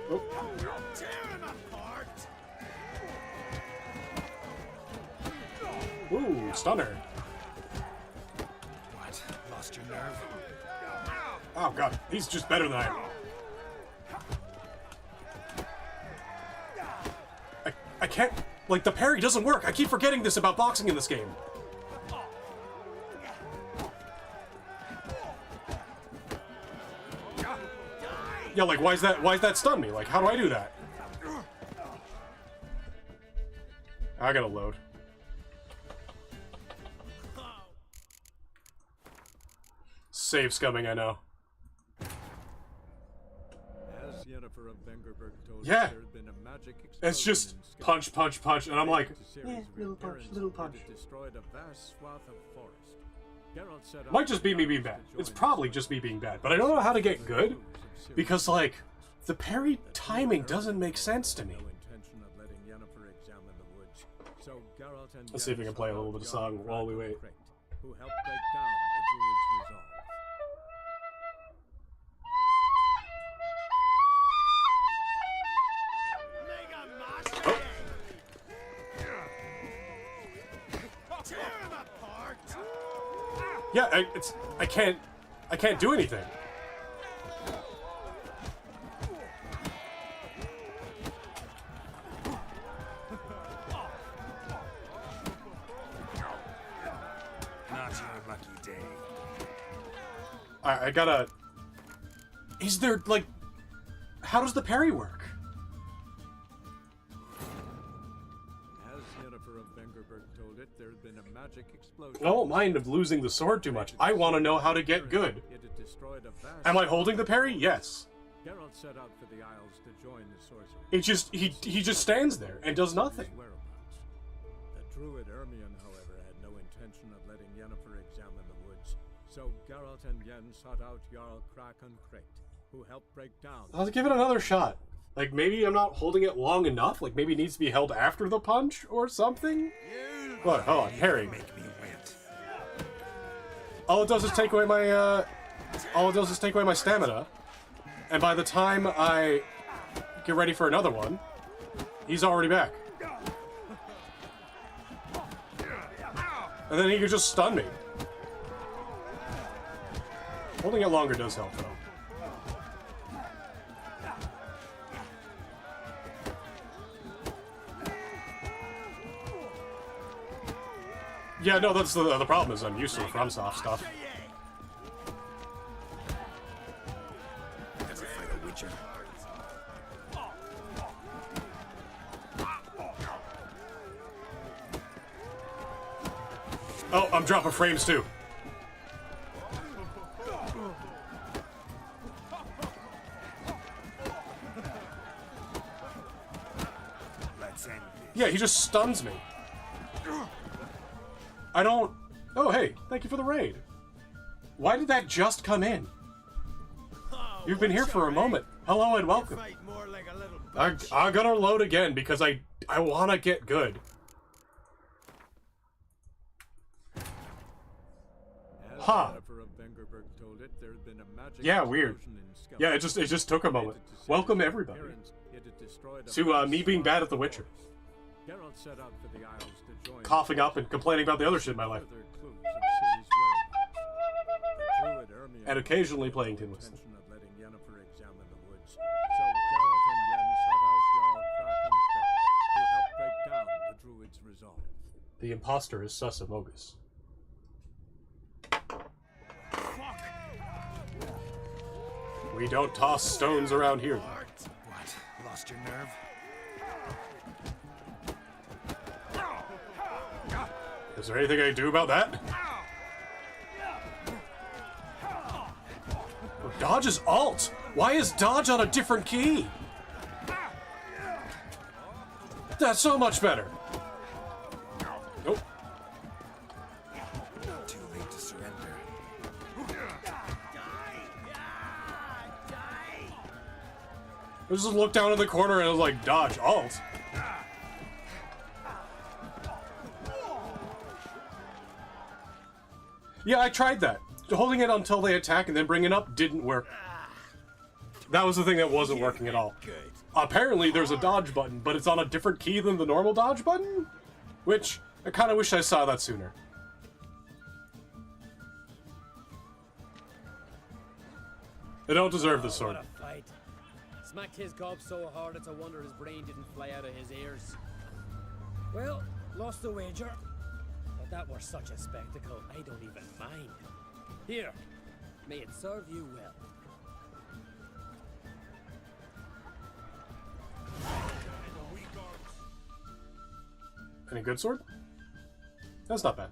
Oh. Tear him apart. Ooh, stunner. What? Lost your nerve? Oh god, he's just better than I am. I can't, like, the parry doesn't work. I keep forgetting this about boxing in this game. Yeah, like, why's that stun me? Like, how do I do that? I gotta load. Save's coming, I know. As Yennefer of Vengerberg told us, Yeah. there had been a magic It's just explosion in punch, punch, punch, and I'm like, Scotland. yeah, little punch, little punch. It destroyed a vast swath of forest. Geralt set out Might just be me to being bad. join It's the probably force. just me being bad, but I don't know how to get good because, like, the parry timing doesn't make sense to me. No intention of letting Yennefer examine the woods. So Geralt and Let's see if we can play a little bit of song while we wait. Who helped break down the druid's resolve. Mega Master! Tear him apart. Yeah, I can't do anything. Not your lucky day. I gotta. Is there, like, how does the parry work? As Yennefer of Vengerberg told it, there had been a magic explosion. I don't mind of losing the sword too much. I want to know how to get good. It had destroyed a vast Am I holding the parry? Yes. Geralt set out for the Isles to join the sorcerer. It just he just stands there and does nothing. His whereabouts. The druid Ermion, however, had no intention of letting Yennefer examine the woods. So Geralt and Yen sought out Jarl Kraken Crate, who helped break down. I'll give it another shot. Like, maybe I'm not holding it long enough. Like, maybe it needs to be held after the punch or something. What? Hold on, parry. Make me wet. All it does is take away my stamina. And by the time I get ready for another one, he's already back. And then he can just stun me. Holding it longer does help, though. Yeah, no, that's the problem is I'm used to the FromSoft stuff. Ever fight a witcher? Oh, I'm dropping frames too. Let's end this. Yeah, he just stuns me. I don't... Oh, hey, thank you for the raid. Why did that just come in? You've been here for a moment. Hello and welcome. Fight more like a little I'm gonna load again because I want to get good. As Huh. Yennefer of Vengerberg told it, there had been a magic Yeah, weird. explosion in Scotland. Yeah, it just took a moment. Welcome everybody It had destroyed a to vast me being swath bad at of The Witcher. forest. Geralt set out for the Isles to join Coughing up and complaining about the other shit in my life. further clues of Ciri's whereabouts. The druid Ermion And occasionally had playing no Tin Whistle. intention of letting Yennefer examine the woods. So Geralt and Yen sought out Jarl Kraken Crate, who helped break down the druid's resolve. The imposter is Sus Amogus. We don't toss stones around here. What? Lost your nerve? Is there anything I can do about that? Oh, dodge is alt. Why is dodge on a different key? That's so much better. Nope. Too late to surrender. I just looked down in the corner and I was like, dodge, alt. Yeah, I tried that. Holding it until they attack and then bringing it up didn't work. That was the thing that wasn't working at all. Apparently there's a dodge button, but it's on a different key than the normal dodge button? Which, I kind of wish I saw that sooner. I don't deserve this sword. What a fight. Smacked his gob so hard it's a wonder his brain didn't fly out of his ears. Well, lost the wager. But that were such a spectacle, I don't even mind. Here, may it serve you well. Any good sword? That's not bad.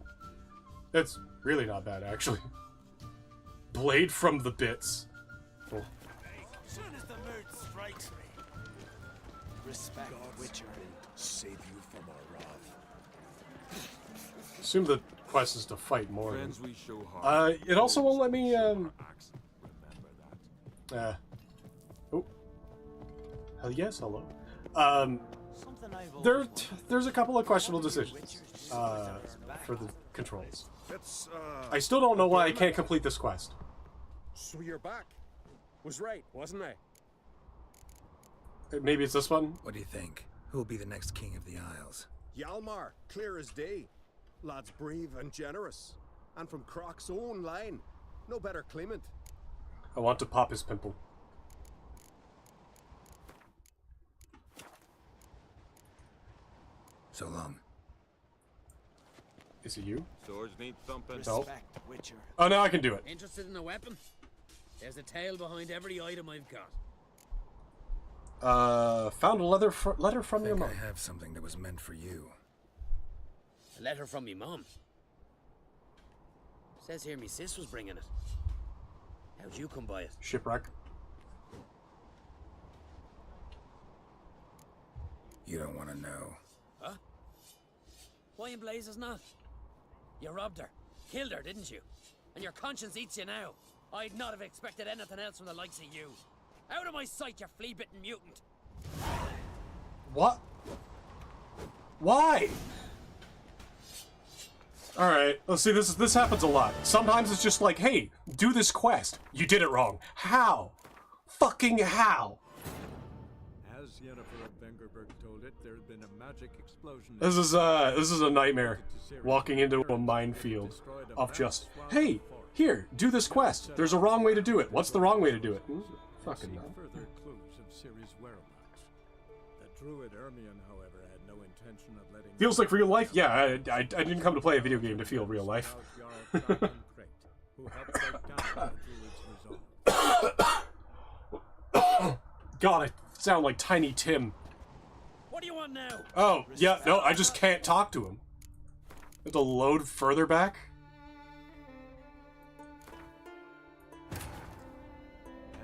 It's really not bad, actually. Blade from the bits. Oh. Soon as the mood strikes me. Respect, Witcher. Save you from our wrath. Assume the quest is to fight more. Friends we show hard. It also won't let me, Remember that. Oh. Hell yes, hello. Something There's a couple of questionable decisions, for the controls. I still don't know why I can't complete this quest. So you're back. Was right, wasn't I? Maybe it's this one? What do you think? Who will be the next king of the Isles? Hjalmar, clear as day. Lad's brave and generous. And from Croc's own line. No better claimant. I want to pop his pimple. So long. Is it you? Swords need thumping. Respect, Witcher. Oh, now I can do it. Interested in a weapon? There's a tale behind every item I've got. Found a letter from I your think mom. I have something that was meant for you. A letter from me mum. Says here me sis was bringing it. How'd you come by it? Shipwreck. You don't want to know. Huh? Why in blazes not? You robbed her. Killed her, didn't you? And your conscience eats you now. I'd not have expected anything else from the likes of you. Out of my sight, you flea-bitten mutant. What? Why? Alright, let's see, this happens a lot. Sometimes it's just like, hey, do this quest. You did it wrong. How? Fucking how? As Yennefer of Vengerberg told it, there had been a magic explosion. This is a nightmare. Walking into a minefield of just, hey, here, do this quest. There's a wrong way to do it. What's the wrong way to do it? Fucking no. Further clues of Ciri's whereabouts. The druid Ermion, however, had no intention of letting. Feels like real life? Yeah, I didn't come to play a video game to feel real life. Who helped break down the druid's resolve. God, I sound like Tiny Tim. What do you want now? Oh, yeah, no, I just can't talk to him. I have to load further back?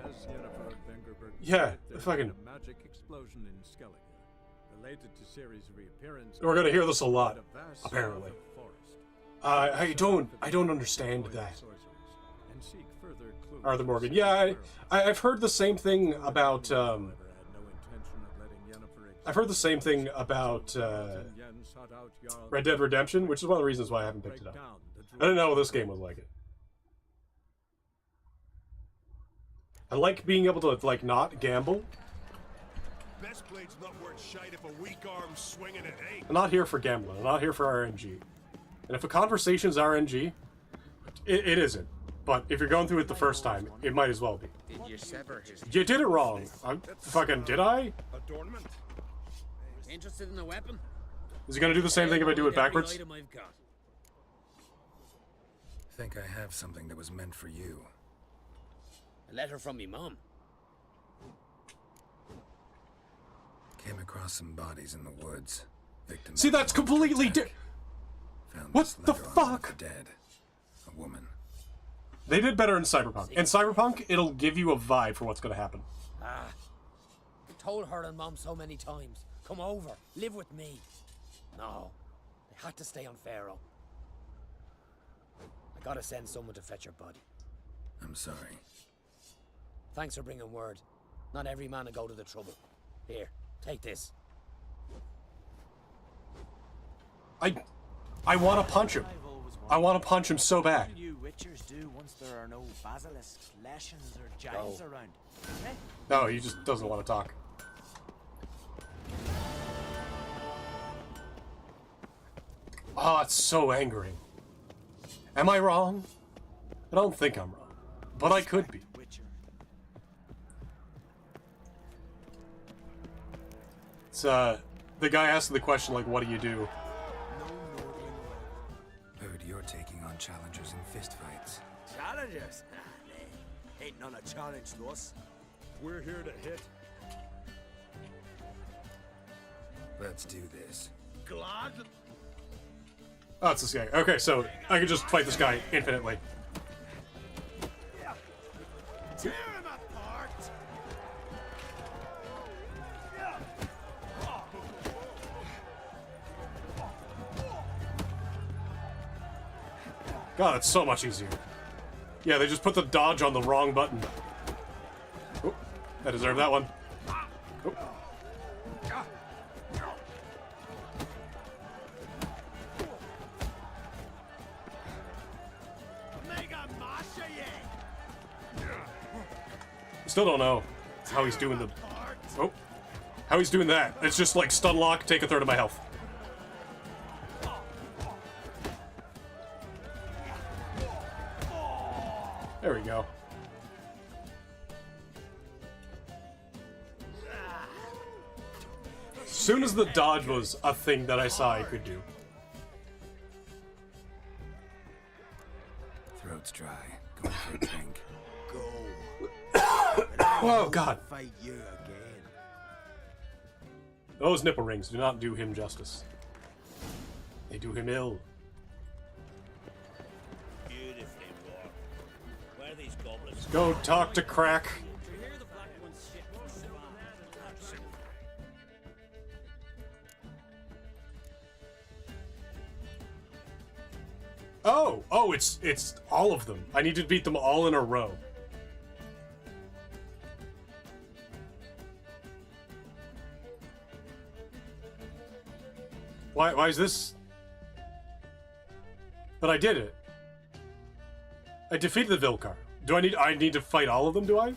As Yennefer of Vengerberg Yeah, told it, there had fucking- been a magic explosion in Skellige, related to Ciri's reappearance. We're gonna hear this a lot, in a vast apparently. swath of forest. I don't understand that. And seek further clues Arthur of Morgan. Ciri's Yeah, whereabouts. I've heard the same thing about, However, had no intention of letting Yennefer I've heard the same thing about, exist. Yen sought out Jarl Red Dead Redemption, which is one of the reasons why I haven't picked it break up. down the I didn't know druid's this game was like it. I like being able to, like, not gamble. Best blade's not worth shite if a weak arm's swinging it, eh? I'm not here for gambling. I'm not here for RNG. And if a conversation's RNG, it isn't. But if you're going through it the first time, it might as well be. Did you sever his... You did it wrong. Fucking did I? Adornment. Interested in a weapon? Is he gonna do the same thing if I do it Every backwards? item I've got. Think I have something that was meant for you. A letter from me mum. Came across some bodies in the woods. Victims. See, that's completely different. What the fuck? Dead. A woman. They did better in Cyberpunk. In Cyberpunk, it'll give you a vibe for what's gonna happen. I told her and Mom so many times. Come over, live with me. No, they had to stay on Pharaoh. I gotta send someone to fetch her body. I'm sorry. Thanks for bringing word. Not every man will go to the trouble. Here, take this. I want to punch him. I want to punch him so bad. What do you witchers do once there are no basilisks, leshens, or giants around? Eh? No, he just doesn't want to talk. Oh, it's so angering. Am I wrong? I don't think I'm wrong. But I could be. It's, the guy asking the question, like, what do you do? Heard you're taking on challengers in fistfights. Challengers? Nah, ain't none a challenge to us. We're here to hit. Let's do this. Glad? Oh, it's this guy. Okay, so I can just fight this guy infinitely. Tear him apart! God, it's so much easier. Yeah, they just put the dodge on the wrong button. Oh, I deserve that one. Oh. Still don't know how he's doing the... Oh. How he's doing that. It's just like stun lock, take a third of my health. There we go. As soon as the dodge was a thing that I saw I could do. Throat's dry. Going for a drink. Oh, God. Fight you again. Those nipple rings do not do him justice. They do him ill. Beautifully wrought. Where are these goblins? Go talk to Crack. Oh, it's all of them. I need to beat them all in a row. Why is this? But I did it. I defeated the Vilkar. Do I need to fight all of them, do I?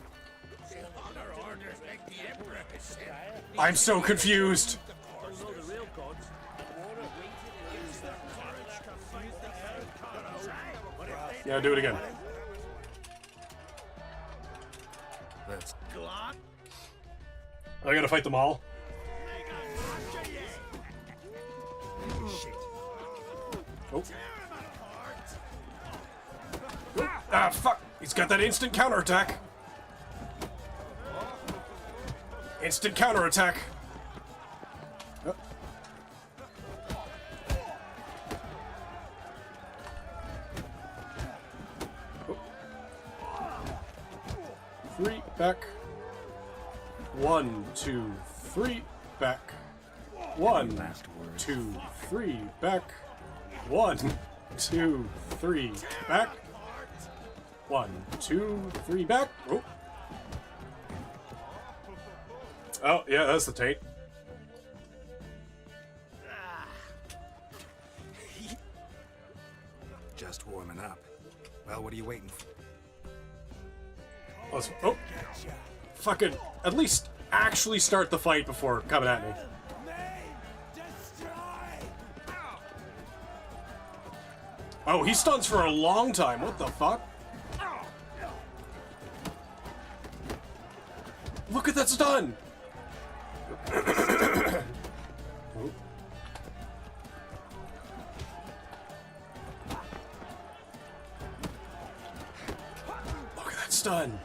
I'm so confused. Yeah, do it again. Let's I gotta fight them all. Oh. Ah, fuck! He's got that instant counterattack. Instant counterattack. Oh. Oh. 3, back. 1, 2, 3, back. 1, 2, 3, back. 1, 2, 3, back. 1, 2, 3, back. Oh. Oh, yeah, that's the taint. just warming up. Well, what are you waiting for? Let's, oh. Fucking, at least actually start the fight before coming at me. Oh, he stuns for a long time. What the fuck? Look at that stun! Look at that stun!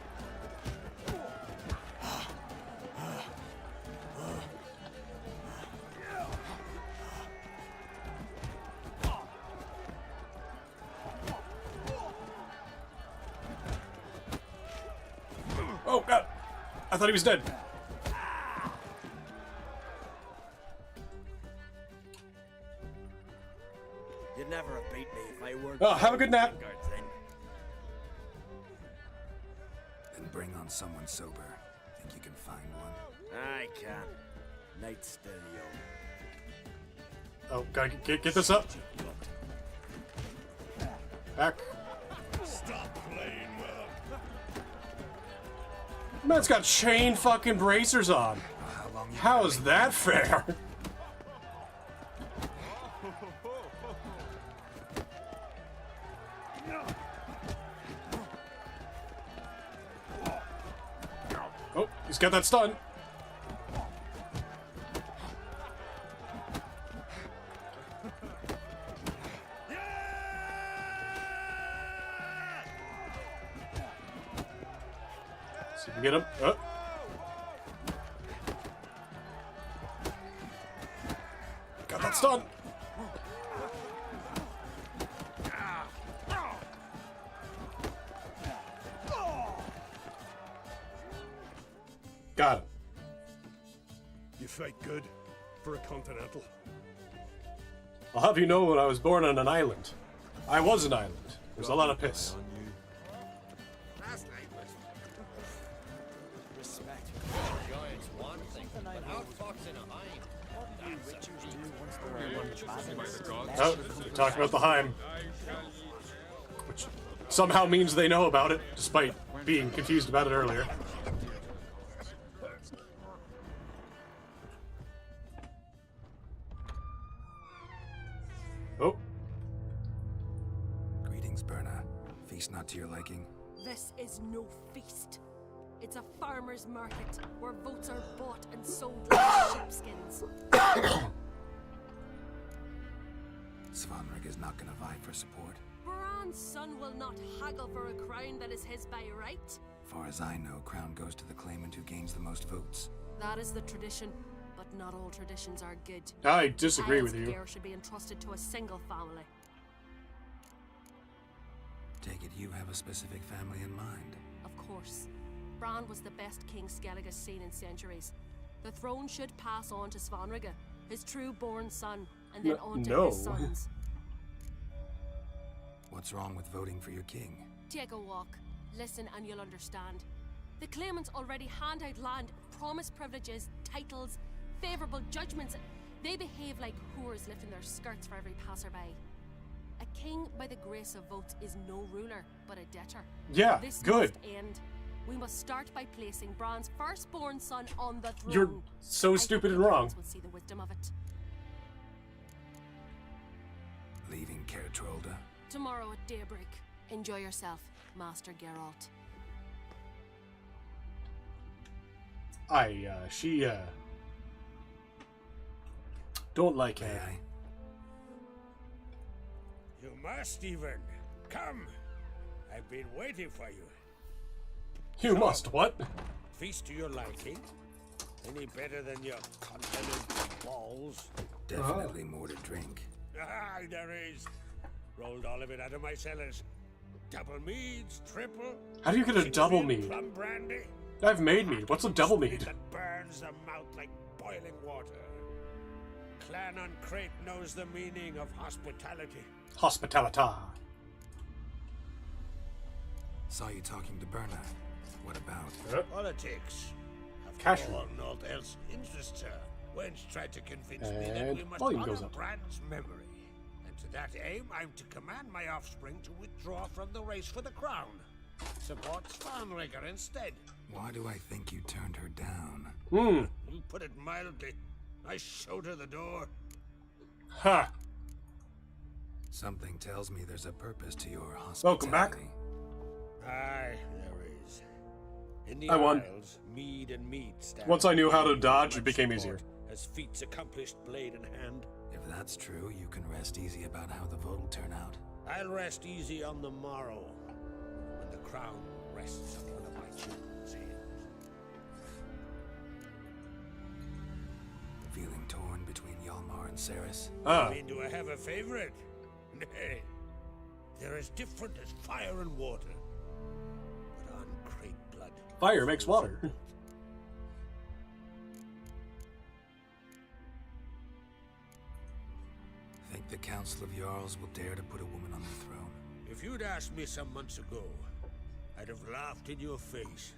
thought he was dead. You'd never have beat me if I weren't. Oh, have a good nap. Then bring on someone sober. Think you can find one? I can. Night's still young. Oh, gotta get this up. Back. Stop playing with him. Man's got chain fucking bracers on. How is that fair? Oh, he's got that stun. See if we can get him. Oh. Got that stun. Got him. You fight good for a continental. I'll have you know, when I was born on an island. I was an island. There's a lot of piss. Respect. Giants one thing, but outfox in a hind. What do you witchers do once there are no basilisk? Oh, you talk about the Heim. Which somehow means they know about it, despite being confused about it earlier. Oh. Greetings, Berna. Feast not to your liking? This is no feast. It's a farmer's market where votes are bought and sold like sheepskins. Svanrig is not gonna vie for support. Bran's son will not haggle for a crown that is his by right. Far as I know, crown goes to the claimant who gains the most votes. That is the tradition, but not all traditions are good. I disagree with you. Care should be entrusted to a single family. Take it you have a specific family in mind. Of course. Bran was the best king Skellig has seen in centuries. The throne should pass on to Svanrige, his true-born son, and then on to his sons. What's wrong with voting for your king? Take a walk, listen, and you'll understand. The claimants already hand out land, promise privileges, titles, favourable judgments. They behave like whores lifting their skirts for every passerby. A king by the grace of votes is no ruler, but a debtor. Yeah, this good. Must end. We must start by placing Bran's firstborn son on the throne. You're so stupid and wrong. Will see the wisdom of it. Leaving Caer Trolda? Tomorrow at daybreak. Enjoy yourself, Master Geralt. She don't like her. May I? You must even. Come. I've been waiting for you. You must, what? Feast to your liking. Any better than your continent balls? Definitely more to drink. Ah, there is. Rolled all of it out of my cellars. Double meads, triple. How do you get a double mead? Plum brandy. I've made mead. What's a double mead? That burns the mouth like boiling water. Clan on Crate knows the meaning of hospitality. Hospitalita. Saw you talking to Berna. What about? Politics. After Casual. all, naught else interests her. Wench tried to convince me that And we must volume honor goes up. Bran's memory. And to that aim, I'm to command my offspring to withdraw from the race for the crown. Support Svanrigger instead. Why do I think you turned her down? You put it mildly. I showed her the door. Ha! Something tells me there's a purpose to your hospitality. Welcome back. Aye, there is. In the I won. Isles, mead and mead stand. Once I knew how to dodge, it became easier. As feats accomplished blade in hand. If that's true, you can rest easy about how the vote will turn out. I'll rest easy on the morrow, when the crown rests on one of my children's heads. Feeling torn between Hjalmar and Ceres? I mean, do I have a favorite? Nay. They're as different as fire and water. But on Crate blood. Fire makes water. The Council of Jarls will dare to put a woman on the throne. If you'd asked me some months ago, I'd have laughed in your face.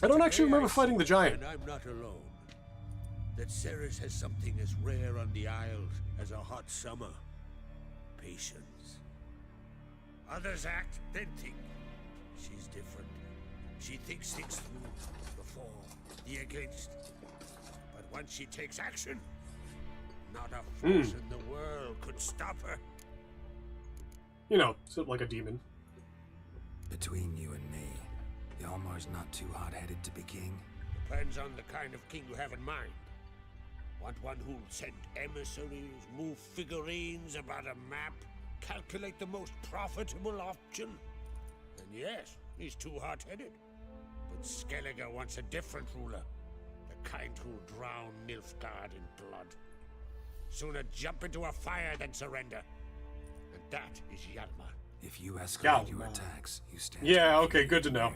I don't actually remember fighting the giant. And I'm not alone. That Ceres has something as rare on the Isles as a hot summer. Patience. Others act, then think. She's different. She thinks things through. The for, the against. But once she takes action, not a force in the world could stop her. You know, sort of like a demon. Between you and me, Hjalmar's not too hot-headed to be king. Depends on the kind of king you have in mind. Want one who'll send emissaries, move figurines about a map, calculate the most profitable option? And yes, he's too hot-headed. But Skellige wants a different ruler. The kind who'll drown Nilfgaard in blood. Sooner jump into a fire than surrender. And that is Hjalmar. If you escalate your attacks, you stand. Yeah, okay, good to know.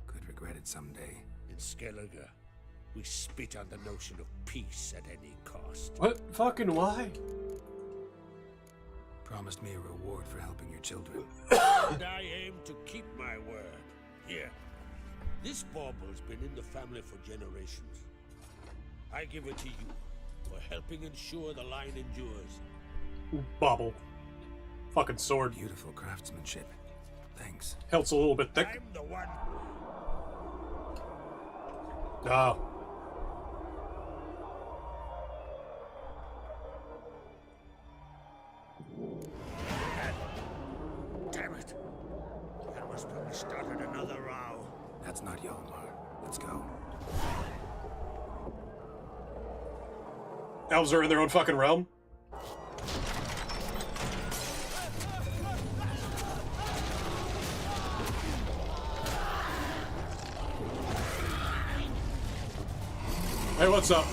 Could regret it someday. In Skellige, we spit on the notion of peace at any cost. What? Fucking why? Promised me a reward for helping your children. And I aim to keep my word. Here, this bauble's been in the family for generations. I give it to you for helping ensure the line endures. Bauble. Fucking sword. Beautiful craftsmanship. Thanks. Hilt's a little bit thick. I'm the one. Oh. Damn it. Hjalmar's probably started another row. That's not Hjalmar. Let's go. Elves are in their own fucking realm. Hey, what's up?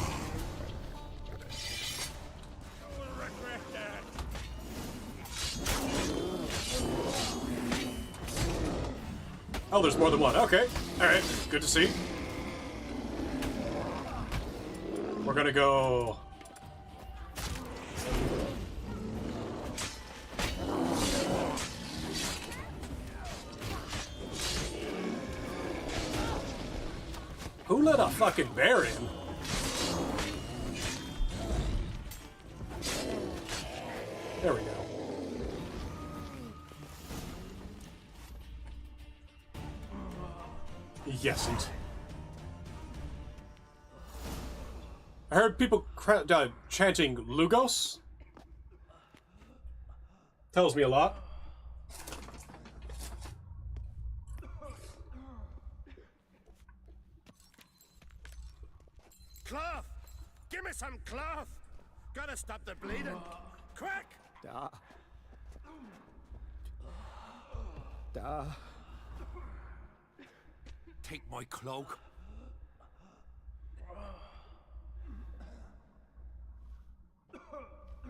Oh, there's more than one. Okay. Alright. Good to see. We're gonna go... Who let a fucking bear in? There we go. Yesn't. I heard people chanting Lugos. Tells me a lot. Cloth! Give me some cloth! Gotta stop the bleeding. Quick! Take my cloak.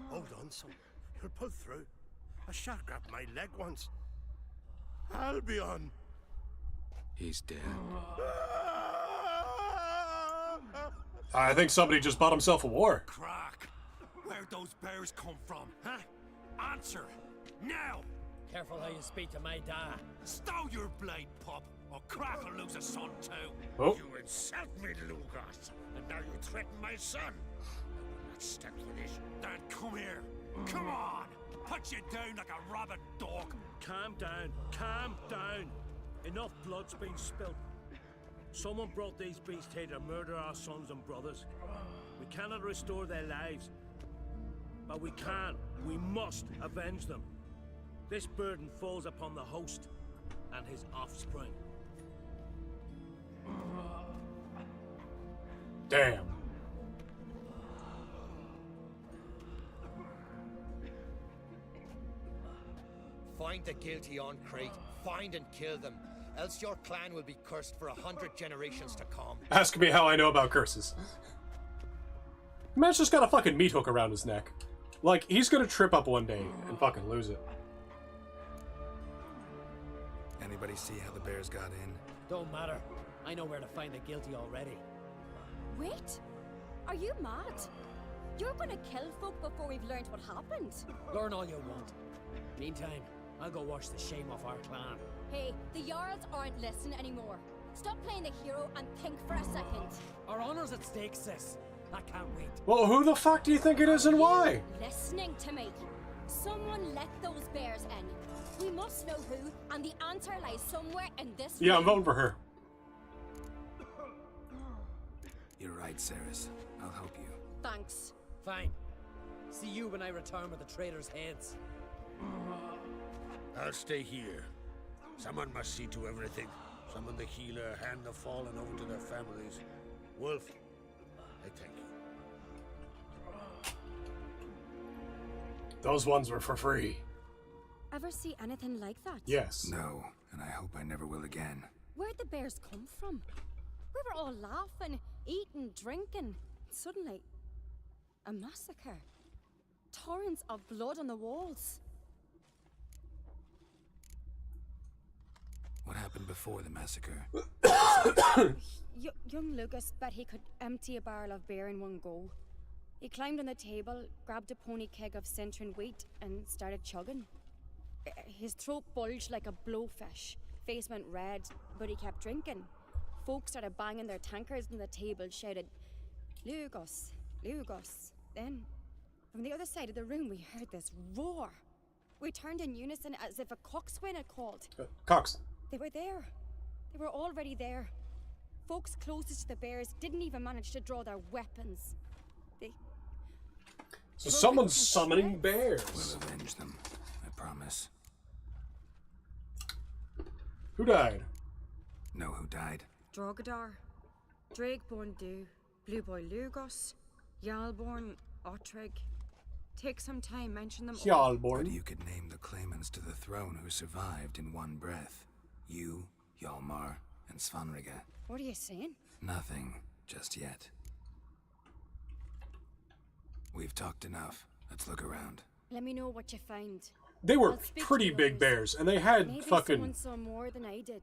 Hold on, son. You'll pull through. A shark grabbed my leg once. Albion! He's dead. I think somebody just bought himself a war. Crack! Where'd those bears come from, huh? Answer! Now! Careful how you speak to my dad. Stow your blade, pup, or Crack will lose a son too. Oh. You insult me, Lugas, and now you threaten my son. I will not stand for this. Dad, come here. Come on! Put you down like a rabid dog. Calm down. Calm down. Enough blood's been spilt. Someone brought these beasts here to murder our sons and brothers. We cannot restore their lives. But we can. We must avenge them. This burden falls upon the host and his offspring. Damn. Find the guilty on Crate. Find and kill them. Else your clan will be cursed for 100 generations to come. Ask me how I know about curses. Man's just got a fucking meat hook around his neck. Like, he's gonna trip up one day and fucking lose it. Anybody see how the bears got in? Don't matter. I know where to find the guilty already. Wait! Are you mad? You're gonna kill folk before we've learned what happened. Learn all you want. Meantime, I'll go wash the shame off our clan. Hey, the Jarls aren't listening anymore. Stop playing the hero and think for a second. Our honor's at stake, sis. I can't wait. Well, who the fuck do you think it is and why? Listening to me. Someone let those bears in. We must know who, and the answer lies somewhere in this Yeah, room. I'm voting for her. You're right, Ceres. I'll help you. Thanks. Fine. See you when I return with the traitors' heads. I'll stay here. Someone must see to everything. Summon the healer, hand the fallen over to their families. Wolf, I thank you. Those ones were for free. Ever see anything like that? Yes. No, and I hope I never will again. Where'd the bears come from? We were all laughing, eating, drinking. Suddenly, a massacre. Torrents of blood on the walls. What happened before the massacre? Young Lucas bet he could empty a barrel of beer in one go. He climbed on the table, grabbed a pony keg of Cintron wheat, and started chugging. His throat bulged like a blowfish. Face went red, but he kept drinking. Folks started banging their tankards on the table, shouted, "Lugos, Lugos." Then, from the other side of the room, we heard this roar. We turned in unison as if a coxswain had called. Cox. They were there. They were already there. Folks closest to the bears didn't even manage to draw their weapons. So someone's summoning bears. We'll avenge them, I promise. Who died? Know who died? Drogadar, Drakeborn Du, Blue Boy Lugos, Jarlborn, Ottrig. Take some time, mention them all. But you could name the claimants to the throne who survived in one breath. You, Hjalmar, and Svanrige. What are you saying? Nothing, just yet. We've talked enough. Let's look around. Let me know what you find. They were I'll speak to pretty the big others. bears, and they had Maybe fucking... someone saw more than I did.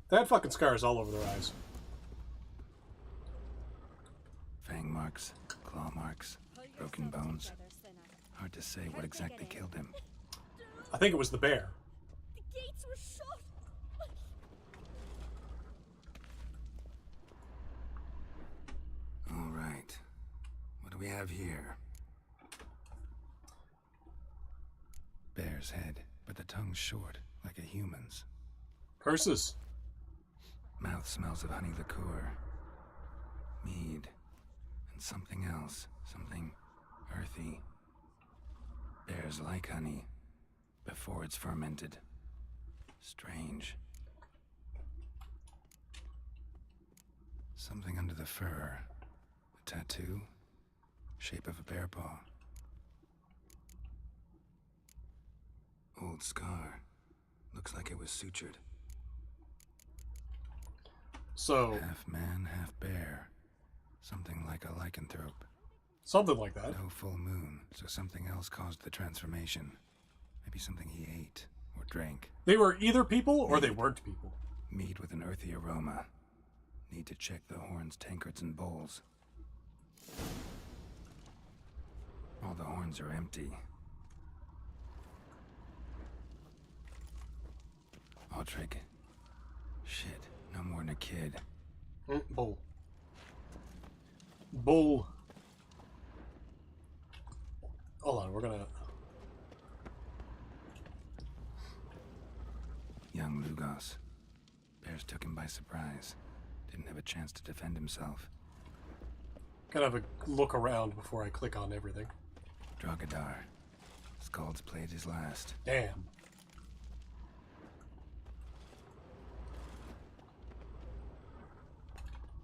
They had fucking scars all over their eyes. Fang marks, claw marks, broken bones. Hard to say what exactly killed him. I think it was the bear. The gates were shut. All right. What do we have here? Bear's head, but the tongue's short, like a human's. Curses. Mouth smells of honey liqueur, mead, and something else. Something earthy. Bears like honey before it's fermented. Strange. Something under the fur. A tattoo. Shape of a bear paw. Old scar. Looks like it was sutured. So... Half man, half bear. Something like a lycanthrope. Something like that. No full moon, so something else caused the transformation. Maybe something he ate or drank. They were either people or they weren't people. Mead with an earthy aroma. Need to check the horns, tankards, and bowls. All the horns are empty. Ottrig. Shit, no more than a kid. Bull. Bull. Hold on, we're gonna... Young Lugos. Bears took him by surprise. Didn't have a chance to defend himself. Gotta have a look around before I click on everything. Drogadar. Skald's played his last. Damn.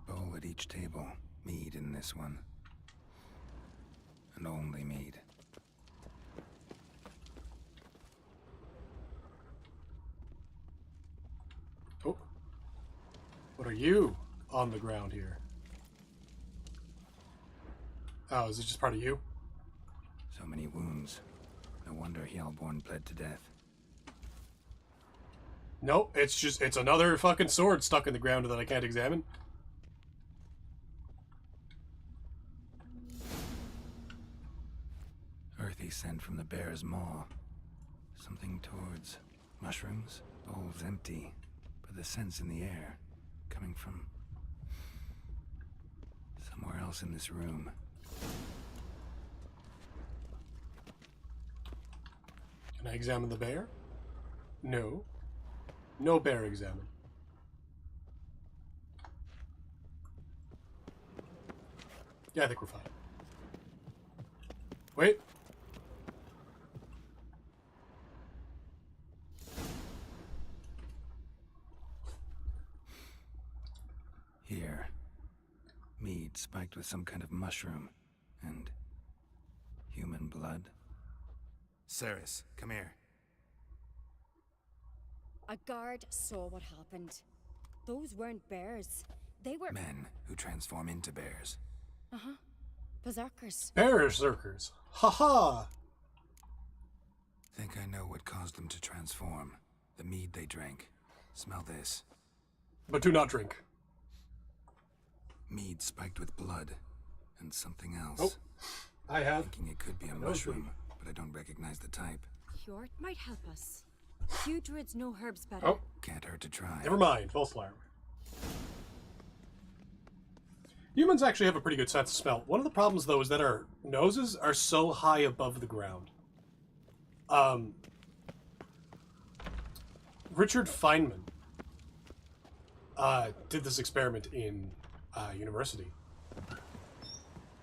Bowl at each table. Mead in this one. And only mead. Oh. What are you on the ground here? Oh, is it just part of you? So many wounds. No wonder Hjalborn bled to death. Nope, it's another fucking sword stuck in the ground that I can't examine. earthy scent from the bear's maw. Something towards mushrooms. Bowls empty, but the scent's in the air, coming from somewhere else in this room. Can I examine the bear? No. No bear examined. Yeah, I think we're fine. Wait. Here. Mead spiked with some kind of mushroom. And human blood. Ceres, come here. A guard saw what happened. Those weren't bears. They were... Men who transform into bears. Uh-huh. Berserkers. Berserkers. Ha-ha! Think I know what caused them to transform. The mead they drank. Smell this. But do not drink. Mead spiked with blood. And something else. Oh, I have. Thinking it could be a mushroom, but I don't recognize the type. Hjort might help us. Few druids know herbs better. Oh. Can't hurt to try. Never mind. False alarm. Humans actually have a pretty good sense of smell. One of the problems, though, is that our noses are so high above the ground. Richard Feynman did this experiment in university.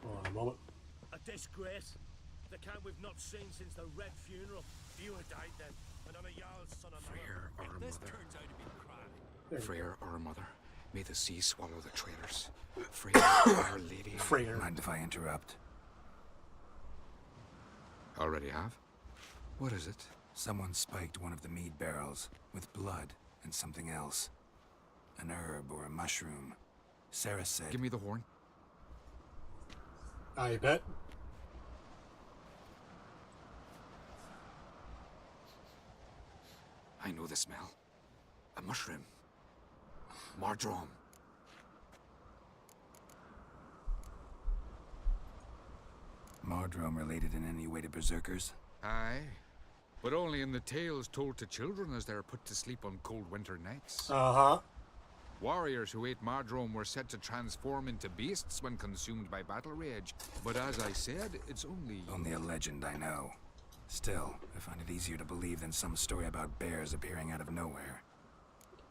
Hold on a moment. A disgrace. The kind we've not seen since the Red Funeral. You had died then, and I'm a Jarl's son of Freyr, our This mother. turns out to be crap. Freyr, our mother. May the sea swallow the traitors. Freyr, our lady. Freyr. Mind if I interrupt? Already have? What is it? Someone spiked one of the mead barrels with blood and something else. An herb or a mushroom. Sarah said... Give me the horn. I bet. I know the smell. A mushroom. Mardrome. Mardrome related in any way to berserkers? Aye. But only in the tales told to children as they're put to sleep on cold winter nights. Uh-huh. Warriors who ate Mardrome were said to transform into beasts when consumed by battle rage. But as I said, it's only... Only a legend, I know. Still, I find it easier to believe than some story about bears appearing out of nowhere.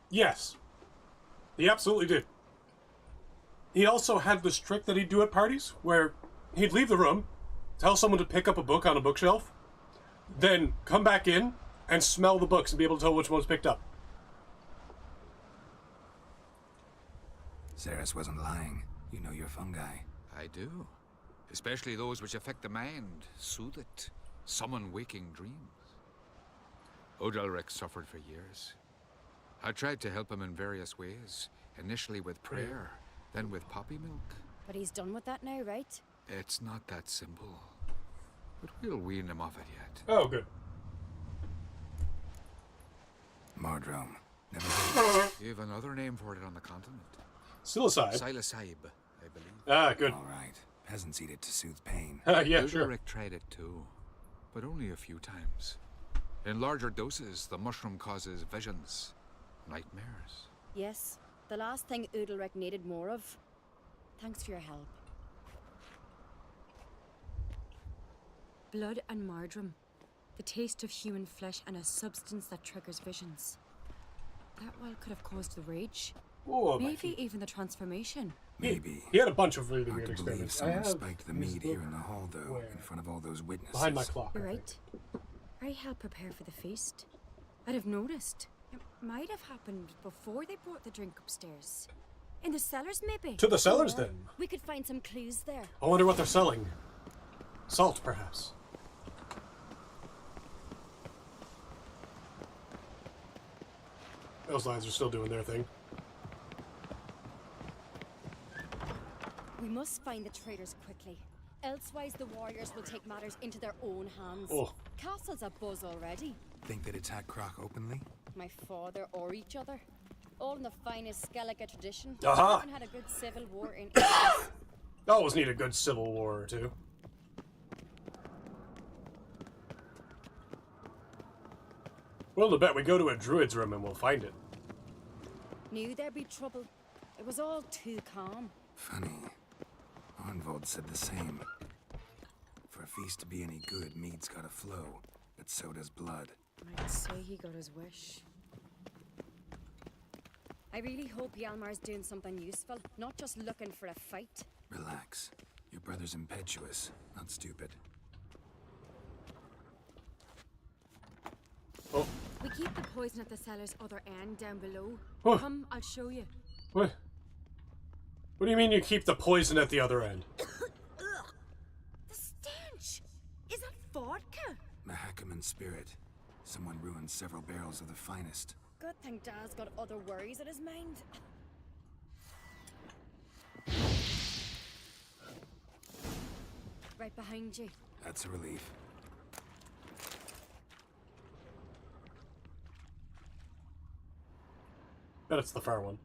Yes. He absolutely did. He also had this trick that he'd do at parties, where he'd leave the room, tell someone to pick up a book on a bookshelf, then come back in and smell the books and be able to tell which one's picked up. Ceres wasn't lying. You know your fungi. I do. Especially those which affect the mind, soothe it, summon waking dreams. Odalric suffered for years. I tried to help him in various ways, initially with prayer, then with poppy milk. But he's done with that now, right? It's not that simple. But we'll wean him off it yet. Oh, good. Mardrome. Never heard of it. You have another name for it on the continent. Psilocybe. Psilocybe, I believe. Ah, good. All right. Peasants eat it to soothe pain. Yeah, sure. Odalric tried it too, but only a few times. In larger doses, the mushroom causes visions, nightmares. Yes. The last thing Udalric needed more of. Thanks for your help. Blood and Mardrome. The taste of human flesh and a substance that triggers visions. That well could have caused the rage. Oh, maybe even the transformation. Maybe. He had a bunch of really Hard weird to believe experiments. someone spiked the mead here in the hall, though, Where? in front of all those witnesses. Behind my clock. You're right. I helped prepare for the feast. I'd have noticed. It might have happened before they brought the drink upstairs. In the cellars, maybe? To the cellars, Or then. We could find some clues there. I wonder what they're selling. Salt, perhaps. Those lines are still doing their thing. We must find the traitors quickly. Elsewise, the warriors will take matters into their own hands. Oh. Castle's abuzz already. Think they'd attack Croc openly? My father or each other. All in the finest Skellige tradition. Aha! We haven't had a good civil war in ages. Always need a good civil war or two. Well, I bet we go to a druid's room and we'll find it. Knew there'd be trouble. It was all too calm. Funny. Arnvold said the same. For a feast to be any good, mead's gotta flow, but so does blood. I'd say he got his wish. I really hope Hjalmar's doing something useful, not just looking for a fight. Relax. Your brother's impetuous, not stupid. Oh. We keep the poison at the cellar's other end down below. Oh. Come, I'll show you. What? What do you mean you keep the poison at the other end? The stench! Is that vodka? Mahakaman spirit. Someone ruined several barrels of the finest. Good thing Dad's got other worries in his mind. Right behind you. That's a relief. Bet it's the far one.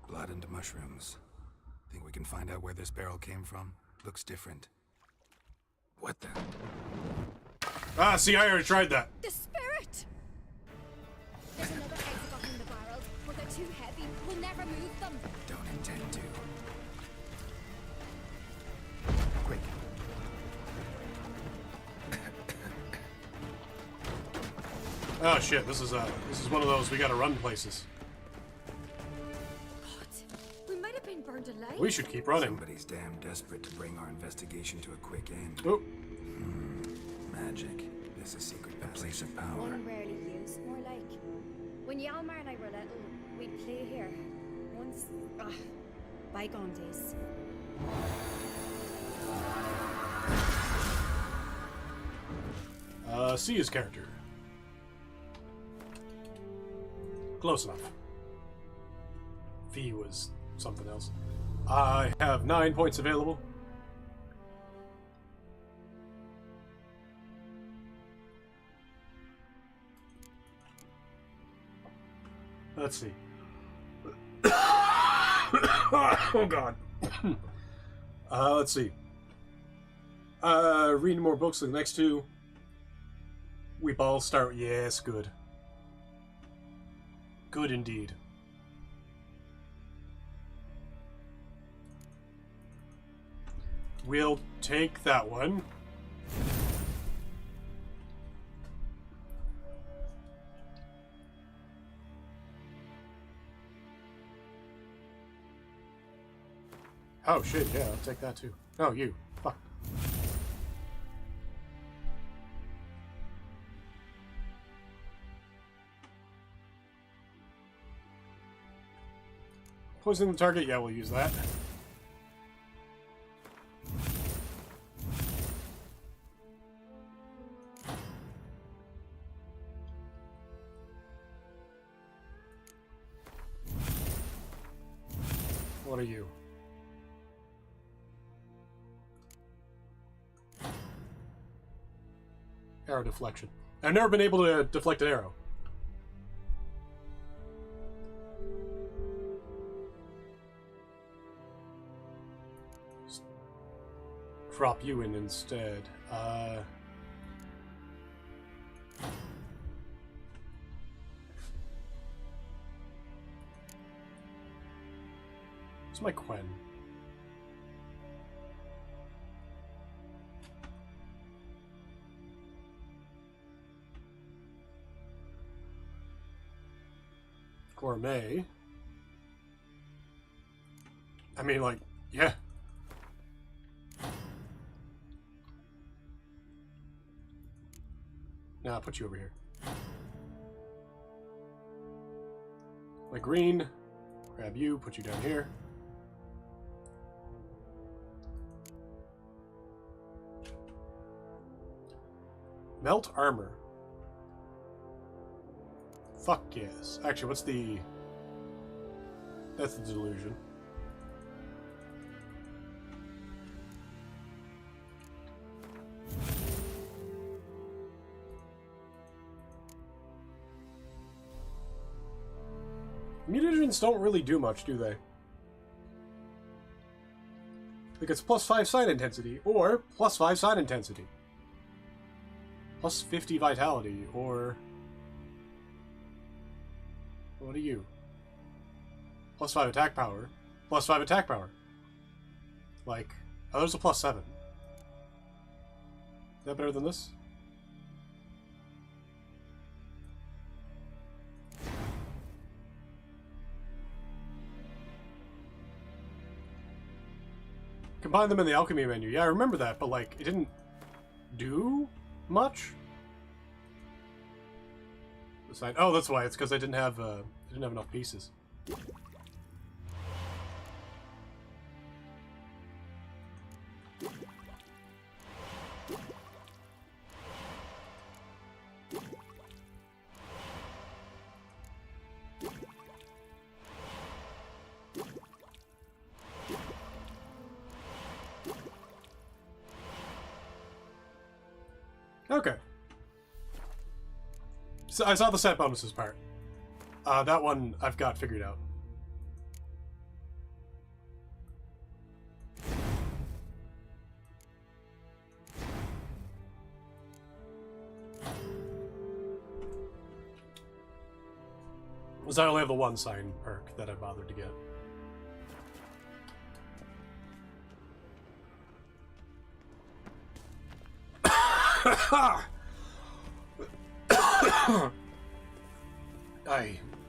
Blood and mushrooms. Think we can find out where this barrel came from? Looks different. What the? Ah, see, I already tried that. The spirit! There's another exit behind the barrels, but they're too heavy. We'll never move them. Don't intend to. Quick. Oh shit, this is one of those we gotta run places. God, we might have been burned alive. We should keep running. Somebody's damn desperate to bring our investigation to a quick end. Oh. Magic. This is a secret place of power. One rarely used, more like. When Hjalmar and I were little, we'd play here. Once, bygone days. See his character. Close enough. V was something else. I have 9 points available. Let's see. Oh god. Let's see. Reading more books than the next two. We all start. Yes, good. Good indeed. We'll take that one. Oh shit, yeah, I'll take that too. Oh, you. Fuck. Poisoning the target? Yeah, we'll use that. What are you? Arrow deflection. I've never been able to deflect an arrow. Just drop you in instead. Where's my Quen? Gourmet. I mean, like, yeah. Nah, I'll put you over here. My green. Grab you, put you down here. Melt armor. Fuck yes. Actually, what's the... That's the delusion. Mutagens don't really do much, do they? Like it's +5 side intensity, or +5 side intensity. +50 vitality, or What are you? +5 attack power. +5 attack power. Like, oh, there's a +7. Is that better than this? Combine them in the alchemy menu. Yeah, I remember that, but like, it didn't do much. Oh, that's why. It's because I didn't have enough pieces. Okay. So I saw the set bonuses part. That one I've got figured out. Because I only have the one sign perk that I bothered to get.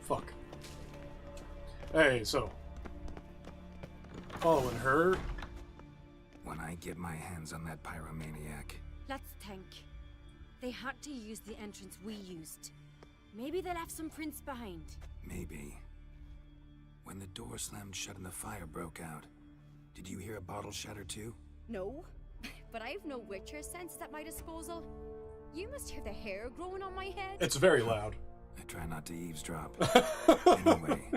Fuck. Hey, so. Following her. When I get my hands on that pyromaniac. Let's think. They had to use the entrance we used. Maybe they left some prints behind. Maybe. When the door slammed shut and the fire broke out, did you hear a bottle shatter too? No, but I've no Witcher sense at my disposal. You must hear the hair growing on my head. It's very loud. I try not to eavesdrop. Anyway,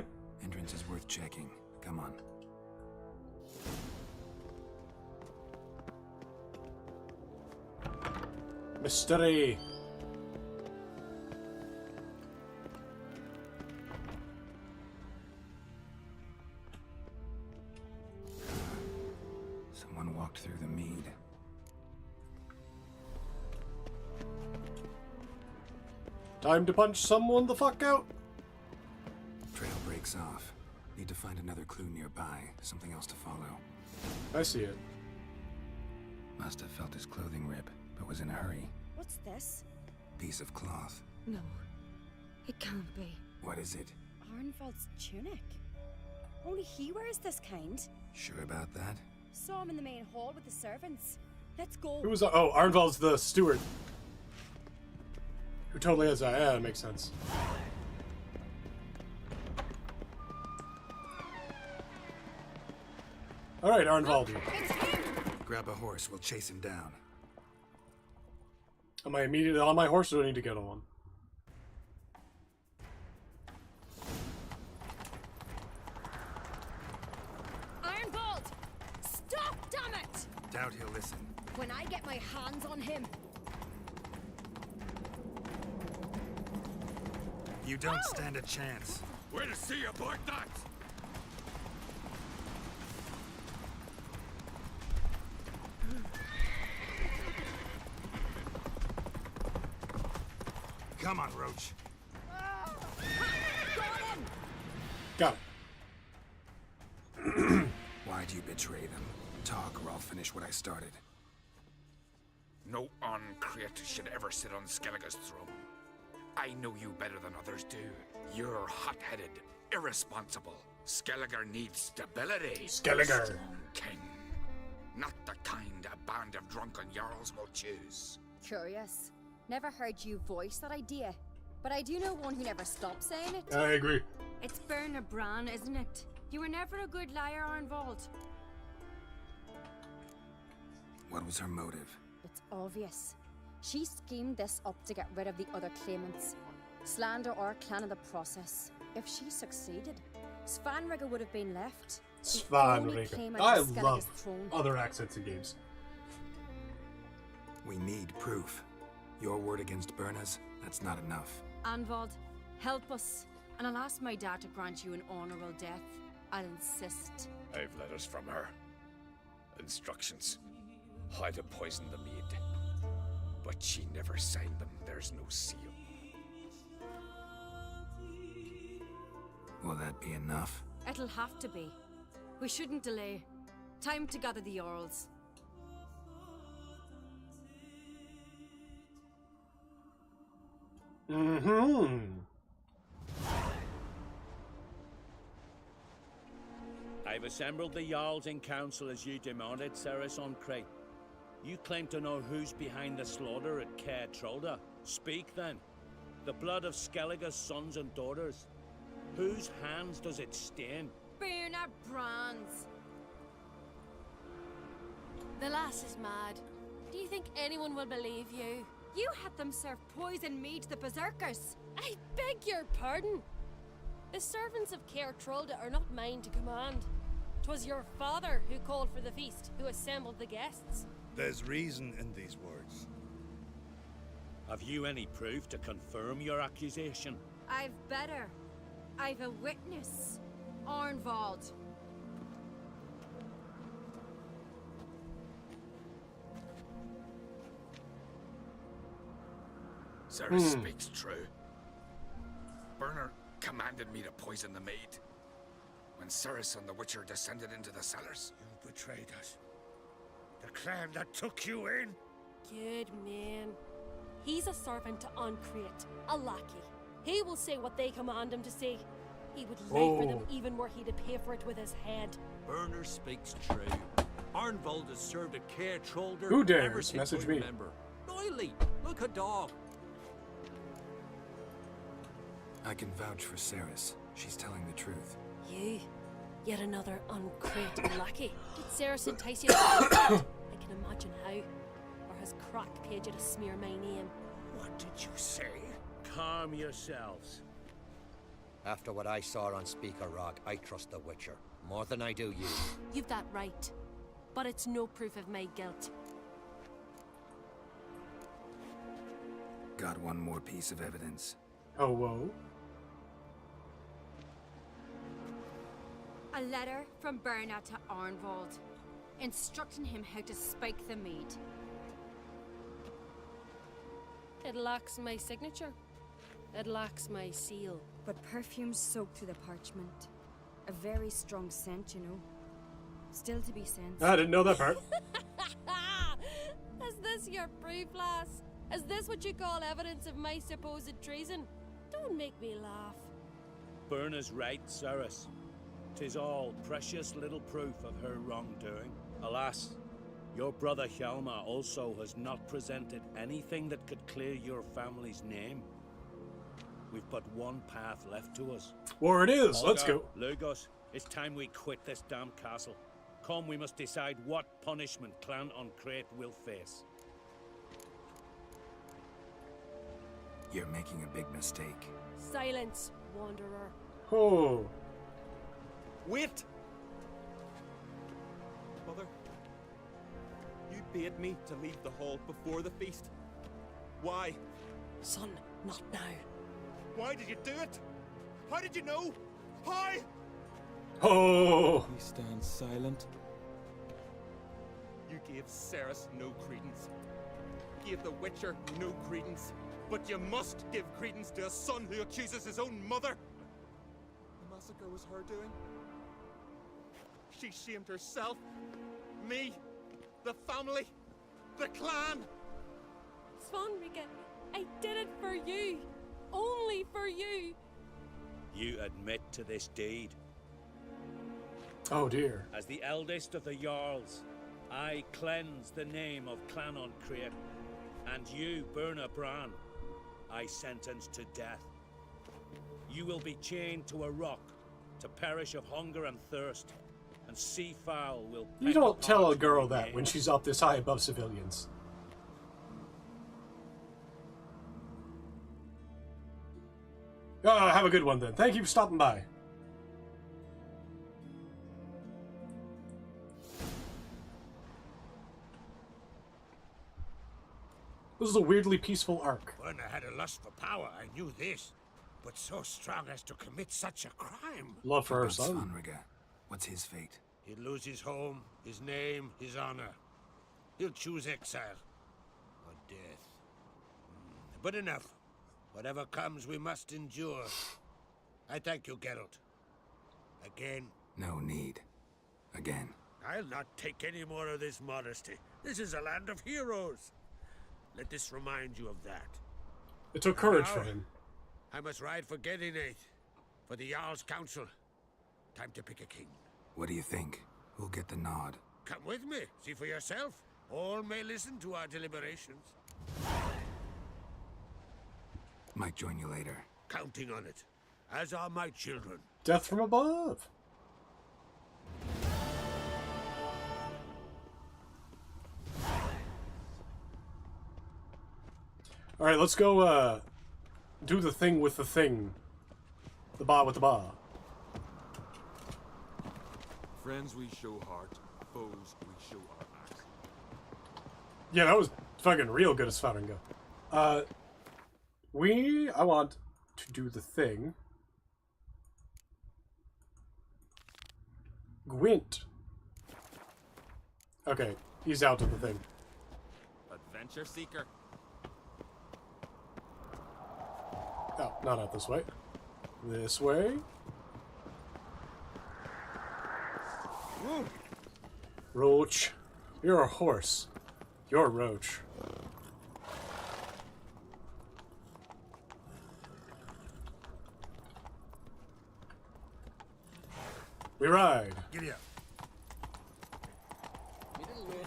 entrance is worth checking. Come on. Mystery. Someone walked through the mead. Time to punch someone the fuck out. Trail breaks off. Need to find another clue nearby. Something else to follow. I see it. Must have felt his clothing rip, but was in a hurry. What's this? Piece of cloth. No, it can't be. What is it? Arnvald's tunic. Only he wears this kind. Sure about that? Saw him in the main hall with the servants. Let's go. Who was? Oh, Arnvald's the steward. Who totally has that? Yeah, that makes sense. All right, Arnvaldi. Grab a horse. We'll chase him down. Am I immediately on my horse, or do I need to get on one? Arnvald! Stop, damn it! Doubt he'll listen. When I get my hands on him. You don't stand a chance. Way to see about that! Come on, Roach. Got it. Why'd you betray them? Talk, or I'll finish what I started. No uncreate should ever sit on Skellige's throne. I know you better than others do. You're hot-headed, irresponsible. Skellige needs stability. Skellige. Strong king. Not the kind a band of drunken jarls will choose. Curious. Never heard you voice that idea. But I do know one who never stops saying it. I agree. It's Berna Bran, isn't it? You were never a good liar, Arnvald. What was her motive? It's obvious. She schemed this up to get rid of the other claimants. Slander our clan in the process. If she succeeded, Svanrigga would have been left. Svanrigga. I love other accents in games. We need proof. Your word against Berna's, that's not enough. Arnvald, help us. And I'll ask my dad to grant you an honorable death. I'll insist. I've letters from her. Instructions. How to poison the mead. But she never signed them. There's no seal. Will that be enough? It'll have to be. We shouldn't delay. Time to gather the Jarls. I've assembled the Jarls in council as you demanded, Ceres on Crate. You claim to know who's behind the slaughter at Caer Trolda. Speak then. The blood of Skellige's sons and daughters. Whose hands does it stain? Berna Brands. The lass is mad. Do you think anyone will believe you? You had them serve poison mead to the berserkers. I beg your pardon. The servants of Caer Trolda are not mine to command. 'Twas your father who called for the feast, who assembled the guests. There's reason in these words. Have you any proof to confirm your accusation? I've better. I've a witness. Arnvald. Ceres speaks true. Burner commanded me to poison the maid. When Ceres and the Witcher descended into the cellars. You betrayed us. The clan that took you in. Good man. He's a servant to Ancrate, a lackey. He will say what they command him to say. He would lie for them even were he to pay for it with his head. Burner speaks true. Arnvald has served at Caer Trolder. Who dares message me? Noily, look a dog. I can vouch for Ceres. She's telling the truth. You? Yet another Ancrate lackey? Did Ceres entice you to I can imagine how. Or has Crack paid you to smear my name? What did you say? Calm yourselves. After what I saw on Speaker Rock, I trust the Witcher. More than I do you. You've that right. But it's no proof of my guilt. Got one more piece of evidence. Oh, whoa. A letter from Berna to Arnvald, instructing him how to spike the mead. It lacks my signature. It lacks my seal. But perfume soaked through the parchment. A very strong scent, you know. Still to be sensed. I didn't know that part. Is this your proof, lass? Is this what you call evidence of my supposed treason? Don't make me laugh. Berna's right, Ceres. 'Tis all precious little proof of her wrongdoing. Alas, your brother Hjalmar also has not presented anything that could clear your family's name. We've but one path left to us. War it is. Olga, Let's go. Lugos, it's time we quit this damn castle. Come, we must decide what punishment Clan Ancrate will face. You're making a big mistake. Silence, wanderer. Oh. Wait! Mother, you bade me to leave the hall before the feast. Why? Son, not now. Why did you do it? How did you know? How? Oh. He stands silent. You gave Ceres no credence. Gave the Witcher no credence. But you must give credence to a son who accuses his own mother. The massacre was her doing. She shamed herself, me, the family, the clan. Svanrika, I did it for you. Only for you. You admit to this deed. Oh dear. As the eldest of the Jarls, I cleanse the name of Clan Ancrate, and you, Berna Bran, I sentence to death. You will be chained to a rock to perish of hunger and thirst, and seafowl will... You don't tell a girl that when she's up this high above civilians. Have a good one then. Thank you for stopping by. This is a weirdly peaceful arc. Berna had a lust for power, I knew this. But so strong as to commit such a crime. Love for her About son. Svanrika, what's his fate? He'll lose his home, his name, his honor. He'll choose exile. Or death. But enough. Whatever comes, we must endure. I thank you, Geralt. Again? No need. Again. I'll not take any more of this modesty. This is a land of heroes. Let this remind you of that. It took courage for him. I must ride for Gedinate, for the Jarl's council. Time to pick a king. What do you think? Who'll get the nod? Come with me, see for yourself. All may listen to our deliberations. Might join you later. Counting on it, as are my children. Death from above. All right, let's go do the thing with the thing. The ba with the ba. Friends we show heart, foes we show our axe. Yeah, that was fucking real good as far and go. I want to do the thing. Gwent. Okay, he's out of the thing. Adventure seeker. Oh, not out this way. This way. Woo. Roach. You're a horse. You're Roach. We ride. Giddy up.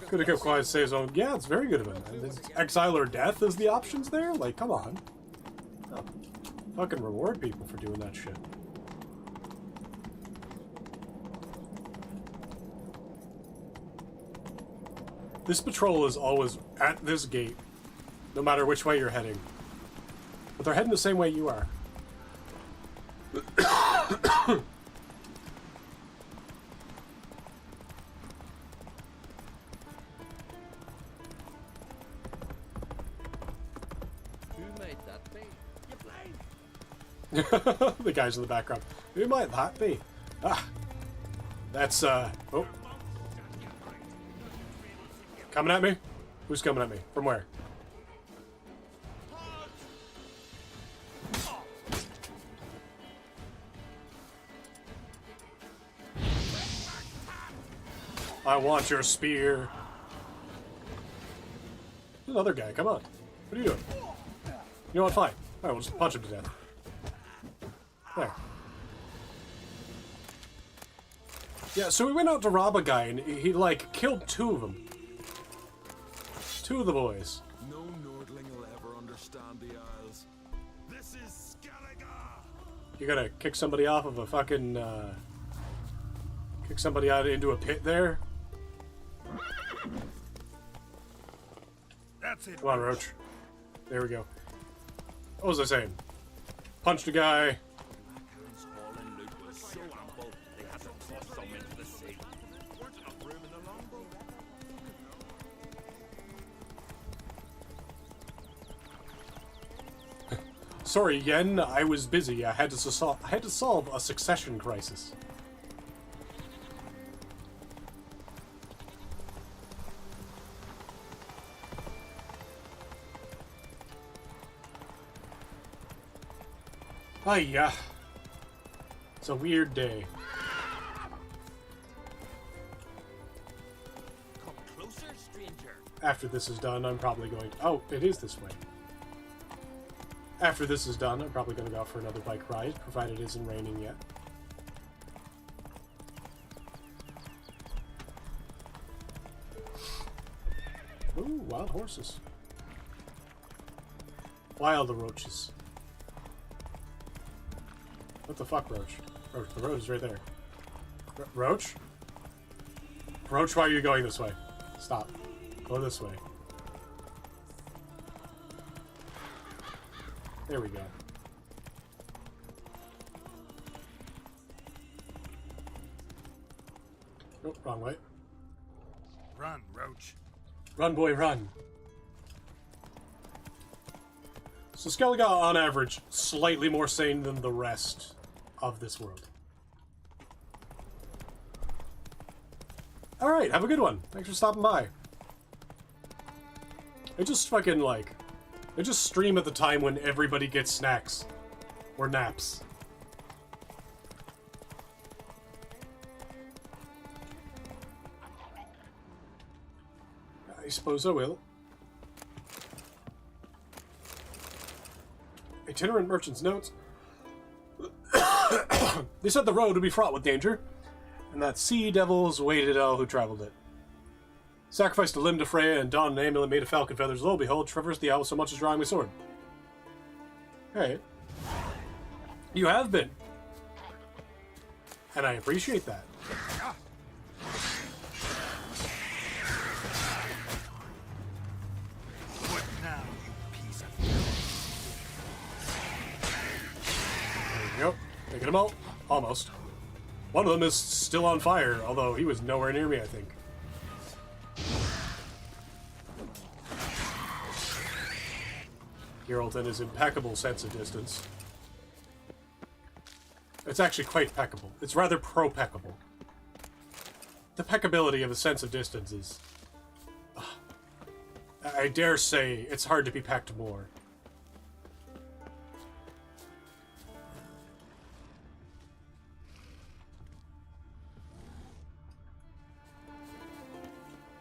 Could have kept quiet to save his own. Yeah, it's very good of him. And exile or death is the options there? Like, come on. Oh, fucking reward people for doing that shit. This patrol is always at this gate, no matter which way you're heading. But they're heading the same way you are. The guys in the background. Who might that be? Ah. That's, oh. Coming at me? Who's coming at me? From where? I want your spear. Another guy, come on. What are you doing? You know what, fine. Alright, we'll just punch him to death. There. Yeah, so we went out to rob a guy and he like killed two of them. Two of the boys. No Nordling will ever understand the Isles. This is Skellige! You gotta kick somebody off of a fucking kick somebody out into a pit there. That's it. Come on, Roach. There we go. What was I saying? Punched a guy. Sorry, Yen. I was busy. I had to solve a succession crisis. Yeah. It's a weird day. Come closer, stranger. After this is done, I'm probably going to... Oh, it is this way. After this is done, I'm probably going to go out for another bike ride, provided it isn't raining yet. Ooh, wild horses. Wild roaches. What the fuck, Roach? Roach, the road is right there. Roach? Roach, why are you going this way? Stop. Go this way. There we go. Oh, wrong way. Run, Roach. Run, boy, run. So Skellige, on average, slightly more sane than the rest of this world. Alright, have a good one. Thanks for stopping by. I just fucking, like... I just stream at the time when everybody gets snacks. Or naps. suppose I will. Itinerant merchant's notes. They said the road would be fraught with danger, and that sea devils waited all who traveled it. Sacrificed a limb to Freya and donned an amulet made of falcon feathers. Lo, behold, traversed the owl so much as drawing my sword. Hey. You have been. And I appreciate that. What now, you piece of... There you go. Taking them out. Almost. One of them is still on fire, although he was nowhere near me, I think. Geralt and his impeccable sense of distance. It's actually quite peccable. It's rather pro-peccable. The peccability of a sense of distance is... I dare say it's hard to be pecked more.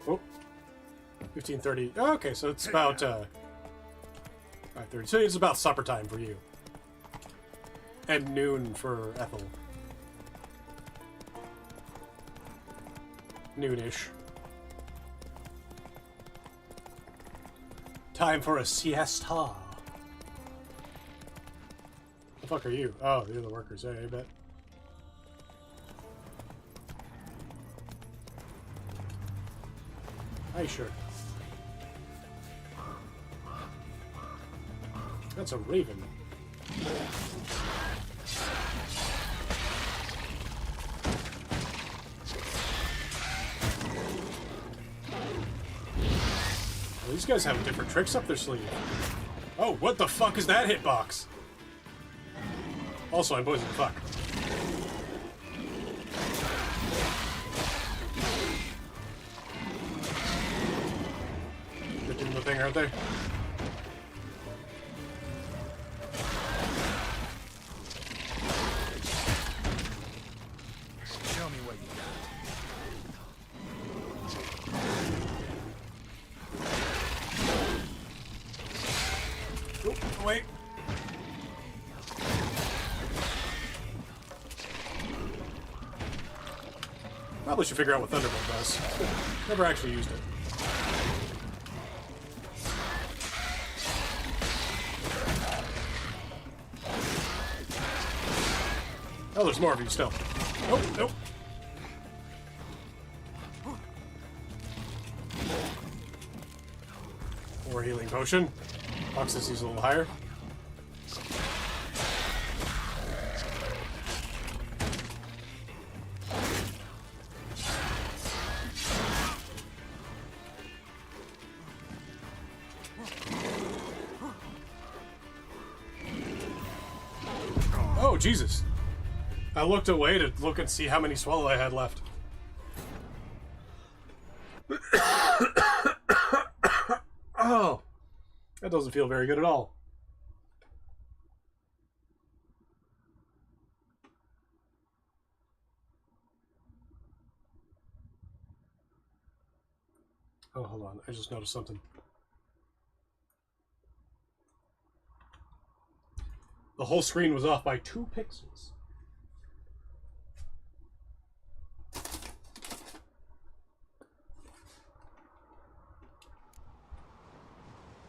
Oh. 15:30. Oh, okay, so it's about 5:30. So it's about supper time for you. And noon for Ethel. Noonish. Time for a siesta. The fuck are you? Oh, you're the workers. Hey, I bet. Hey, sure. That's a raven. Well, these guys have different tricks up their sleeve. Oh, what the fuck is that hitbox? Also, I'm poisoned. Fuck. They're doing the thing, aren't they? Show me what you got. Oh, wait. Probably should figure out what Thunderbolt does. Never actually used it. Oh, there's more of you still. Nope, nope. More healing potion. Toxicity's a little higher. Oh, Jesus. I looked away to look and see how many swallow I had left. Oh, that doesn't feel very good at all. Oh, hold on. I just noticed something. The whole screen was off by 2 pixels.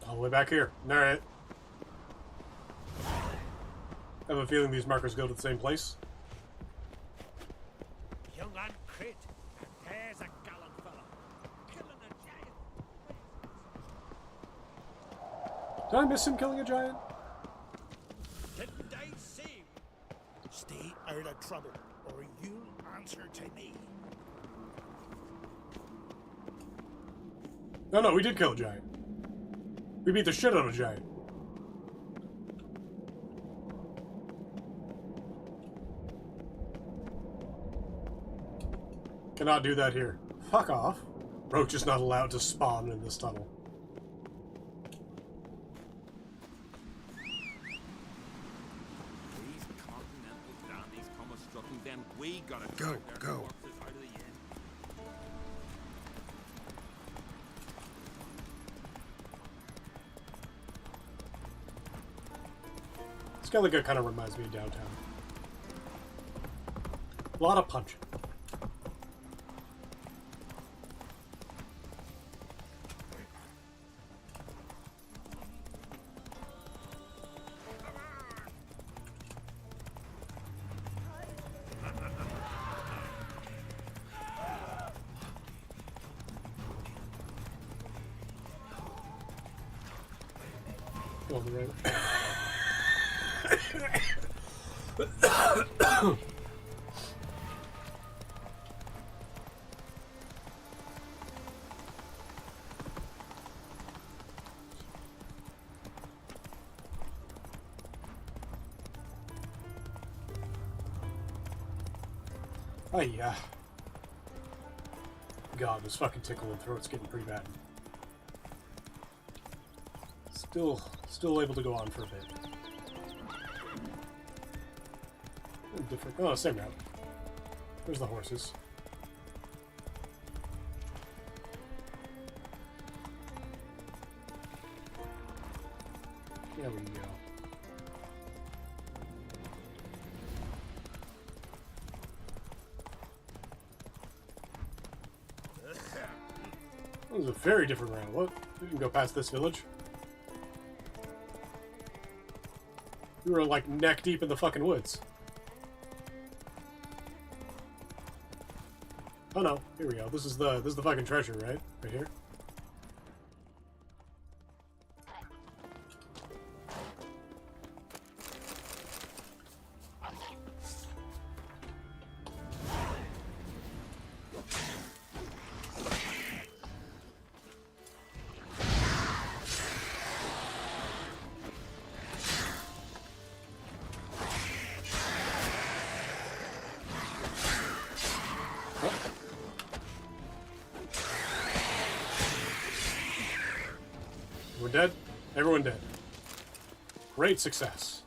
All the way back here. Alright. I have a feeling these markers go to the same place. Young and crit, and there's a gallant fella. Killing a giant. Did I miss him killing a giant? Didn't I see? Stay out of trouble, or you'll answer to me. No, we did kill a giant. We beat the shit out of a giant. Cannot do that here. Fuck off. Roach is not allowed to spawn in this tunnel. These continental dandies come a strutting, then we gotta Go, their go. corpses out of the inn. Skellige kind of reminds me of downtown. A lot of punching. Oh, the right. Oh yeah. God, this fucking tickle in the throat's getting pretty bad. Still able to go on for a bit. Different. Oh, same route. There's the horses. There we go. That was a very different route. What? We can go past this village. We were like neck deep in the fucking woods. Oh no, here we go. This is the fucking treasure, right? Right here. We're dead? Everyone dead. Great success.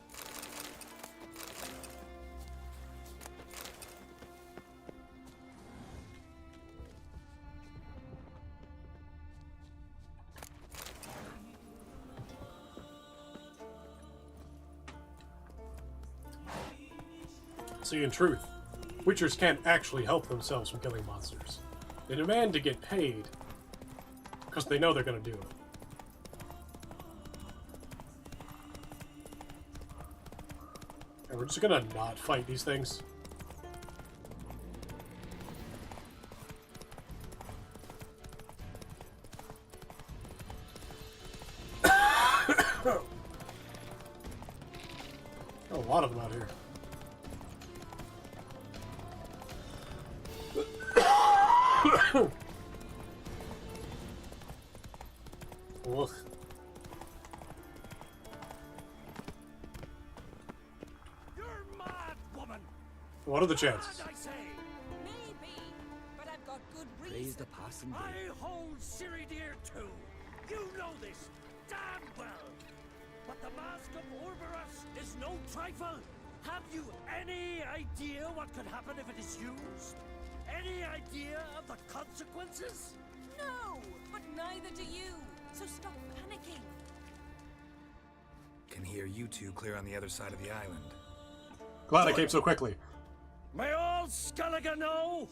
See, in truth, Witchers can't actually help themselves from killing monsters. They demand to get paid because they know they're going to do it. And we're just going to not fight these things. A lot of them out here. Ugh. You're mad, woman. What are the chances? Mad, I say. Maybe, but I've got good Praise reason. the passing I hold Ciri dear too. You know this damn well. But the Mask of Orberus is no trifle. Have you any idea what could happen if it is used? Any idea of the consequences? No, but neither do you. So stop panicking. Can hear you two clear on the other side of the island. Glad I came so quickly. May all Skellige know,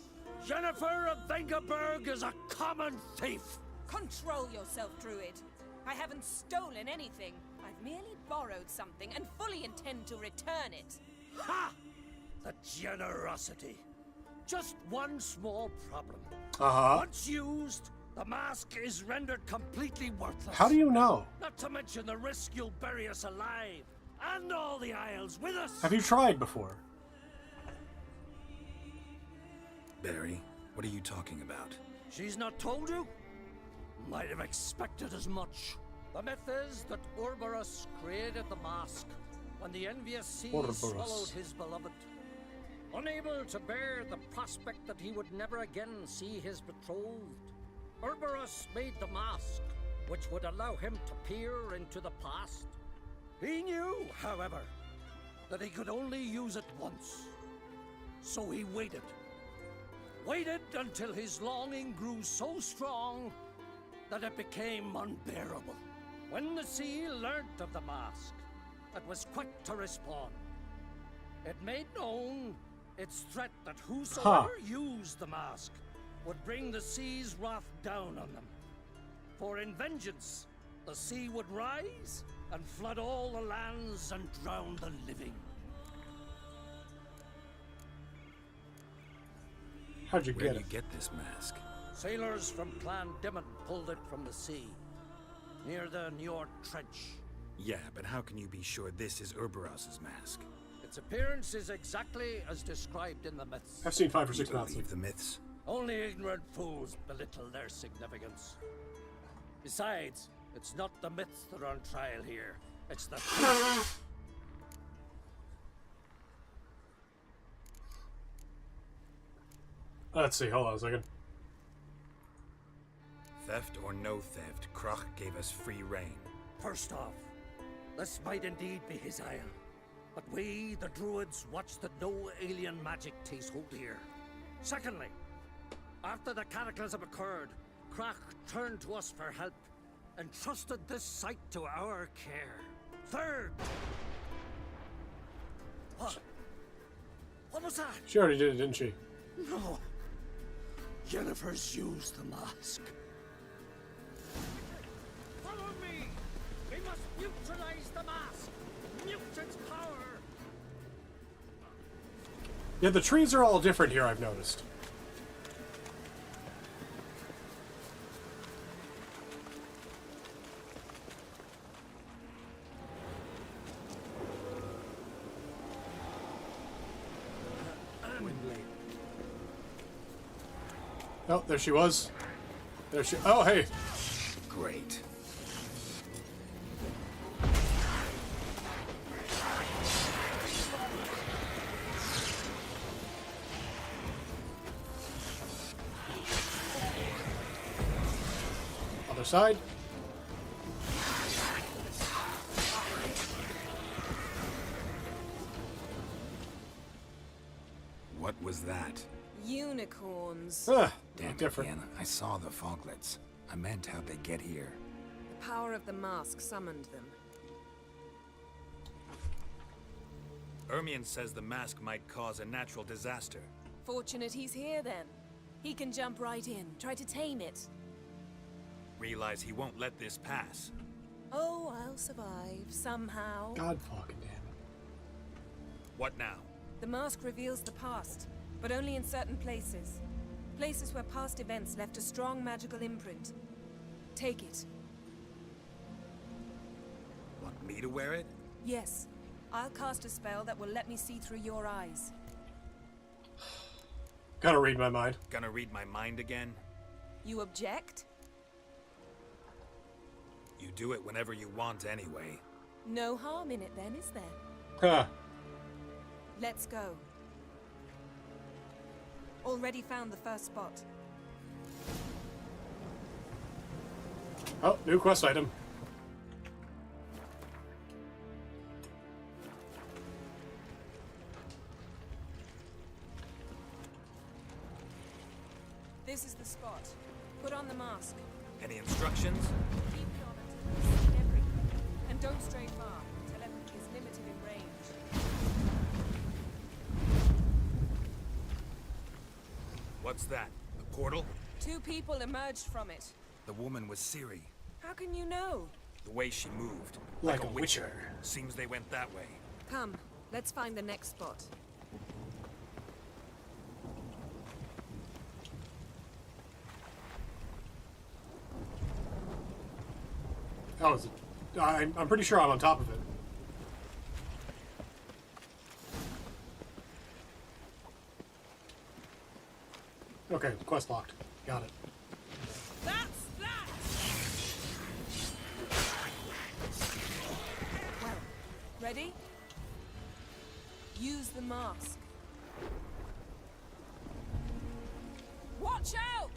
Jennifer of Vengerberg is a common thief. Control yourself, Druid. I haven't stolen anything. I've merely borrowed something and fully intend to return it. Ha! The generosity. Just one small problem. Once used, the mask is rendered completely worthless. How do you know? Not to mention the risk you'll bury us alive, and all the Isles with us. Have you tried before? Barry, what are you talking about? She's not told you? Might have expected as much. The myth is that Orberus created the mask when the envious sea swallowed his beloved. Unable to bear the prospect that he would never again see his betrothed, Orberus made the mask, which would allow him to peer into the past. He knew, however, that he could only use it once. So he waited. Waited until his longing grew so strong that it became unbearable. When the sea learnt of the mask, that was quick to respond. It made known its threat that whosoever used the mask would bring the sea's wrath down on them. For in vengeance, the sea would rise and flood all the lands and drown the living. How'd you Where'd get you it? get this mask? Sailors from Clan Dimon pulled it from the sea, near the Njord Trench. Yeah, but how can you be sure this is Urberos's mask? Its appearance is exactly as described in the myths. I've seen 5 or 6 You mounts. believe the myths? Only ignorant fools belittle their significance. Besides, it's not the myths that are on trial here. It's the truth. Let's see, hold on a second. Theft or no theft, Kroch gave us free rein. First off, this might indeed be his isle. But we, the Druids, watch that no alien magic takes hold here. Secondly, after the cataclysm occurred, Kroch turned to us for help and trusted this site to our care. Third... What was that? She already did it, didn't she? No. Yennefer's used the mask. Follow me! We must neutralize the mask! Mute its power! Yeah, the trees are all different here, I've noticed. Oh, there she was. There she... Oh, hey! Great. Other side. What was that? Unicorns. Damn it, different. Vienna. I saw the foglets. I meant how'd they get here? The power of the mask summoned them. Ermion says the mask might cause a natural disaster. Fortunate he's here then. He can jump right in, try to tame it. Realize he won't let this pass. Oh, I'll survive, somehow. God fucking damn it. What now? The mask reveals the past, but only in certain places. Places where past events left a strong magical imprint. Take it. Want me to wear it? Yes. I'll cast a spell that will let me see through your eyes. Gotta read my mind. Gonna read my mind again? You object? You do it whenever you want anyway. No harm in it then, is there? Huh. Let's go. Already found the first spot. Oh, new quest item. This is the spot. Put on the mask. Any instructions? Keep it on until you see everything. And don't stray far until everything is limited in range. What's that? A portal? 2 people emerged from it. The woman was Ciri. How can you know? The way she moved. Like a witcher. Seems they went that way. Come, let's find the next spot. Oh, is it? I'm pretty sure I'm on top of it. Okay, quest locked. Got it. That's that! Well, ready? Use the mask. Watch out!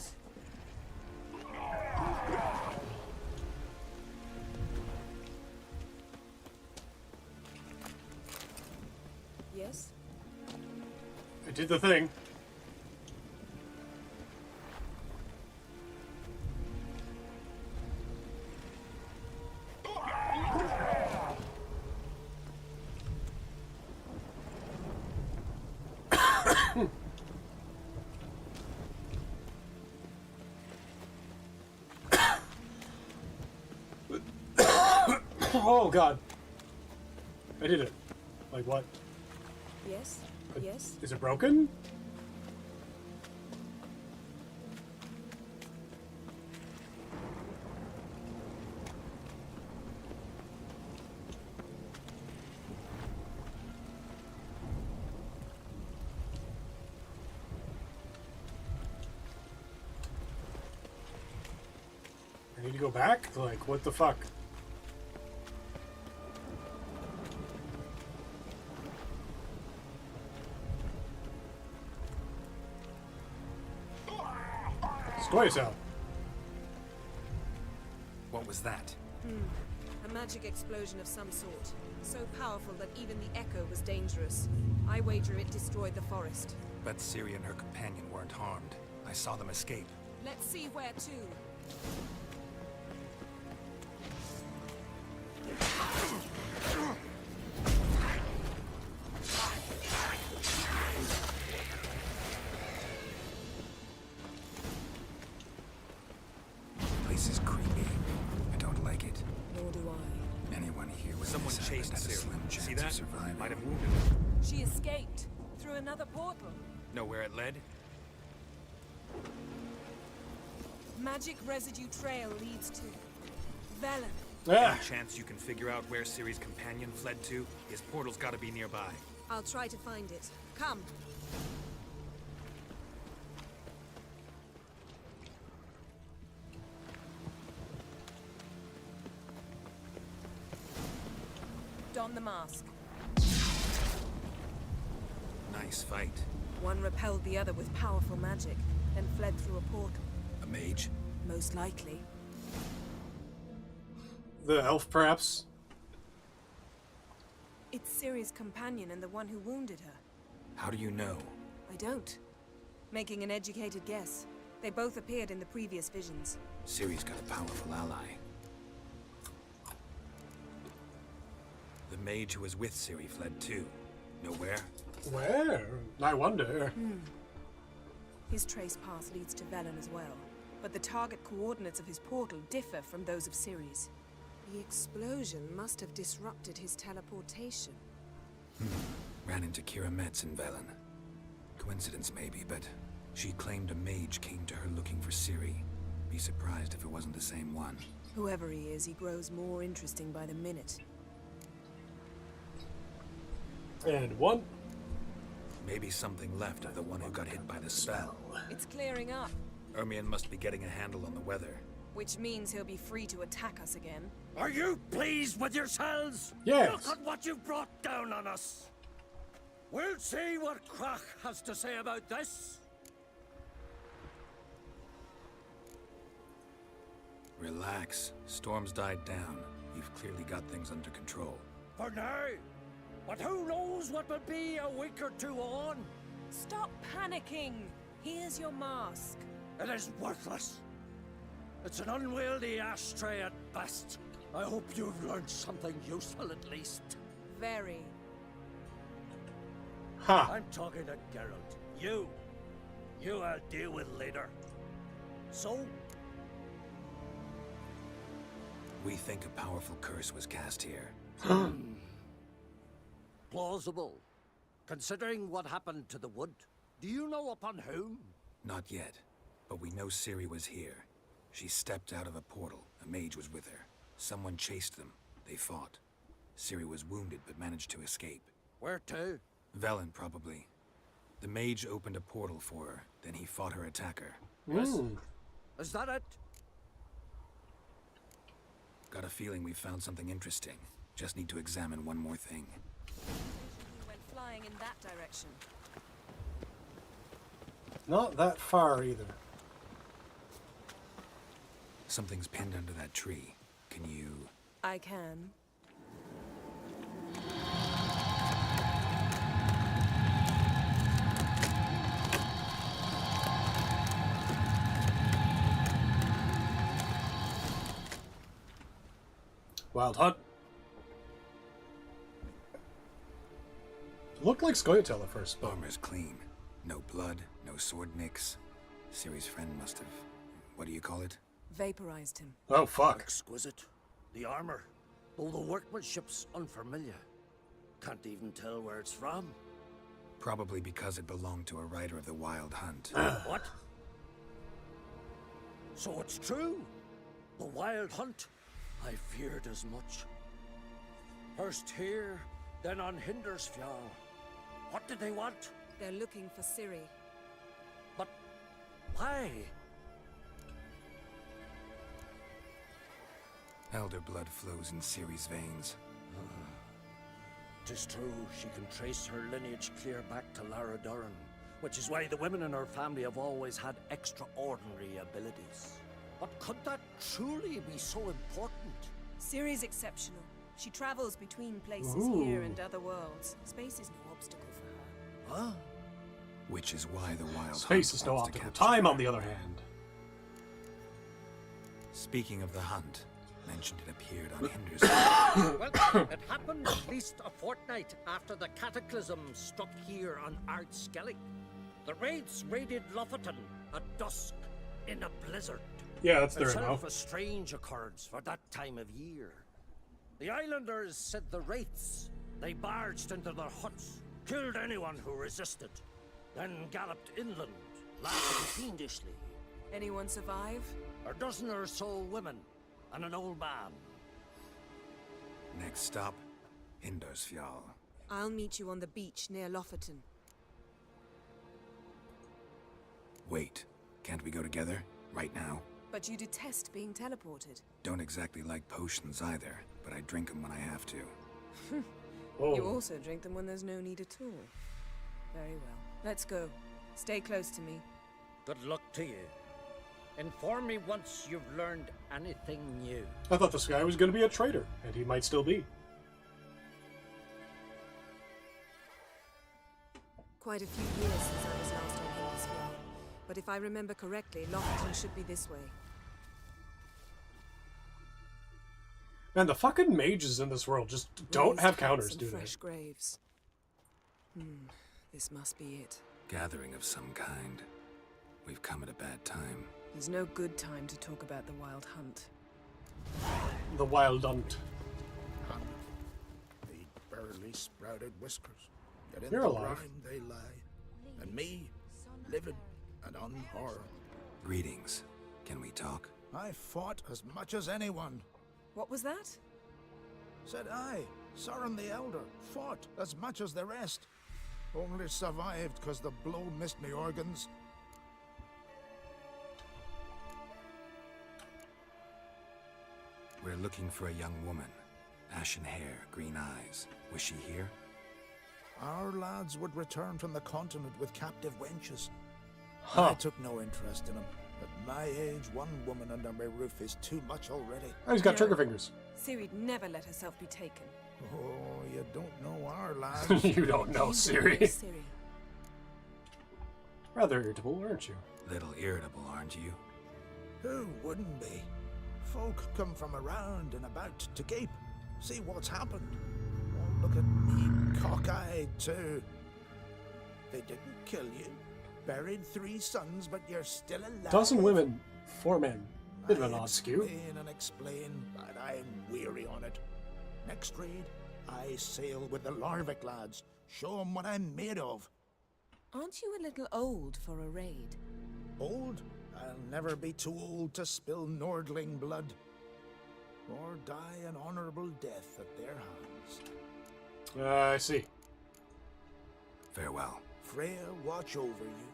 Yes? I did the thing. Oh god. I did it. Like what? Yes? Yes? Is it broken? I need to go back? Like, what the fuck? Score yourself. What was that? A magic explosion of some sort. So powerful that even the echo was dangerous. I wager it destroyed the forest. But Ciri and her companion weren't harmed. I saw them escape. Let's see where to. Place is creepy. I don't like it. Nor do I. Anyone here with Someone this chased has a Ciri. slim See chance that? of surviving. Might have wounded her. She escaped through another portal. Know where it led? Magic residue trail leads to Velen. Ah. Any chance you can figure out where Ciri's companion fled to? His portal's gotta be nearby. I'll try to find it. Come. Don the mask. Nice fight. One repelled the other with powerful magic, then fled through a portal. A mage? Most likely. The elf, perhaps? It's Ciri's companion and the one who wounded her. How do you know? I don't. Making an educated guess. They both appeared in the previous visions. Ciri's got a powerful ally. The mage who was with Ciri fled too. Know where? Where? I wonder. His trace path leads to Velen as well. But the target coordinates of his portal differ from those of Ciri's. The explosion must have disrupted his teleportation. Ran into Kira Metz in Velen. Coincidence maybe, but she claimed a mage came to her looking for Ciri. Be surprised if it wasn't the same one. Whoever he is, he grows more interesting by the minute. And one. Maybe something left of the one who got hit by the spell. It's clearing up, Ermion must be getting a handle on the weather. which means he'll be free to attack us again. Are you pleased with yourselves? Yes. Look at what you've brought down on us. We'll see what Krach has to say about this. Relax. Storm's died down. You've clearly got things under control. For now. But who knows what will be a week or two on? Stop panicking! Here's your mask. It is worthless. It's an unwieldy ashtray at best. I hope you've learned something useful at least. Very. Ha! I'm talking to Geralt. You I'll deal with later. So, We think a powerful curse was cast here. plausible. Considering what happened to the wood, do you know upon whom? Not yet, but we know Ciri was here. She stepped out of a portal. A mage was with her. Someone chased them. They fought. Ciri was wounded but managed to escape. Where to? Velen, probably. The mage opened a portal for her, then he fought her attacker. Yes. Is that it? Got a feeling we found something interesting. Just need to examine one more thing. Went flying in that direction. Not that far either. Something's pinned under that tree. Can you... I can. Wild Hunt. Looked like Scoia'tael at first, but Armor's clean. No blood, no sword nicks. Ciri's friend must have... what do you call it? Vaporized him. Oh, fuck. Exquisite. The armor, though the workmanship's unfamiliar. Can't even tell where it's from. Probably because it belonged to a rider of the Wild Hunt. What? So it's true? The Wild Hunt? I feared as much. First here, then on Hindersfjall. What did they want? They're looking for Ciri. But why? Elder blood flows in Ciri's veins. 'Tis true, she can trace her lineage clear back to Lara Duran, which is why the women in her family have always had extraordinary abilities. But could that truly be so important? Ciri's exceptional. She travels between places here and other worlds. Space is no obstacle for her. Huh? Which is why the Wild Space Hunt is no wants to obstacle. capture Time, her. on the other hand. Speaking of the hunt, mentioned it appeared on Hindersfjall. Well, it happened at least a fortnight after the cataclysm struck here on Ardskellig. The raids raided Lofoten at dusk in a blizzard. Yeah, that's there Itself now. a strange occurrence for that time of year. The islanders said the wraiths. They barged into their huts, killed anyone who resisted, then galloped inland, laughing fiendishly. Anyone survive? A dozen or so women and an old man. Next stop, Hindersfjall. I'll meet you on the beach near Lofoten. Wait, can't we go together? Right now? But you detest being teleported. Don't exactly like potions either, but I drink them when I have to. You also drink them when there's no need at all. Very well. Let's go. Stay close to me. Good luck to you. Inform me once you've learned anything new. I thought this guy was going to be a traitor, and he might still be. Quite a few years since I was last on Hindersfjall. But if I remember correctly, Lofoten should be this way. Man, the fucking mages in this world just don't have counters, Some do they? fresh graves. This must be it. Gathering of some kind. We've come at a bad time. There's no good time to talk about the Wild Hunt. The Wild Hunt. The barely sprouted whiskers. Yet in You're the alive. brine they lie. And me, living and unharmed. Greetings. Can we talk? I fought as much as anyone. What was that? Said I, Sauron the Elder, fought as much as the rest. Only survived because the blow missed me organs. We're looking for a young woman. Ashen hair, green eyes. Was she here? Our lads would return from the continent with captive wenches. Huh. I took no interest in them. At my age, one woman under my roof is too much already. Oh, he's got trigger fingers. Ciri'd never let herself be taken. Oh, you don't know our lads. You don't know, Ciri. Ciri. Rather irritable, aren't you? Little irritable, aren't you? Who wouldn't be? Folk come from around and about to gape. See what's happened. Oh, look at me, cockeyed too. They didn't kill you. Buried 3 sons, but you're still alive. Dozen women, 4 men. Bit of an odd skew. Explain and explain, but I'm weary on it. Next raid, I sail with the Larvik lads. Show 'em what I'm made of. Aren't you a little old for a raid? Old? I'll never be too old to spill Nordling blood. Or die an honorable death at their hands. I see. Farewell. Freya, watch over you.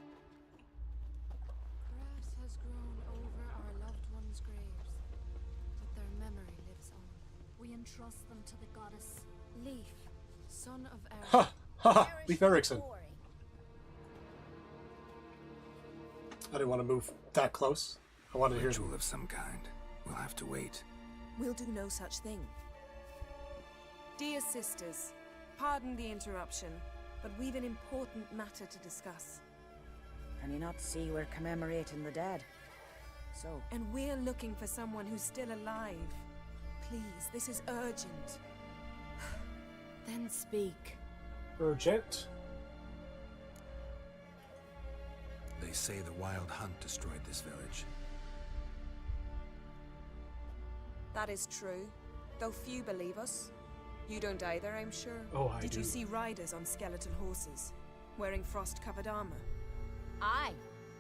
Grass has grown over our loved ones' graves, but their memory lives on. We entrust them to the goddess Leaf, son of Eric. Ha! Ha ha! Leif Erikson. I didn't want to move that close. I wanted to hear... Ritual of some kind. We'll have to wait. We'll do no such thing. Dear sisters, pardon the interruption, but we've an important matter to discuss. Can you not see we're commemorating the dead? So? And we're looking for someone who's still alive. Please, this is urgent. Then speak. Urgent? say the Wild Hunt destroyed this village. That is true, though few believe us. You don't either, I'm sure. Oh, I Did do. you see riders on skeletal horses, wearing frost-covered armor? Aye,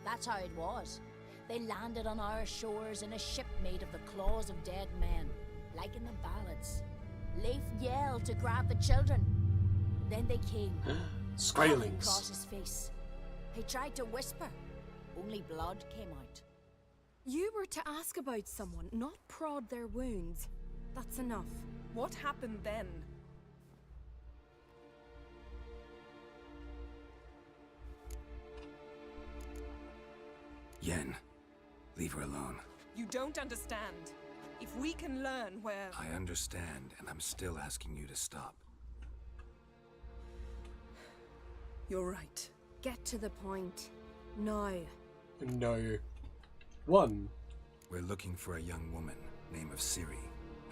that's how it was. They landed on our shores in a ship made of the claws of dead men, like in the ballads. Leif yelled to grab the children. Then they came, crawling across his face. He tried to whisper, only blood came out. You were to ask about someone, not prod their wounds. That's enough. What happened then? Yen, leave her alone. You don't understand. If we can learn where... I understand, and I'm still asking you to stop. You're right. Get to the point. Now. No. One. We're looking for a young woman, name of Ciri.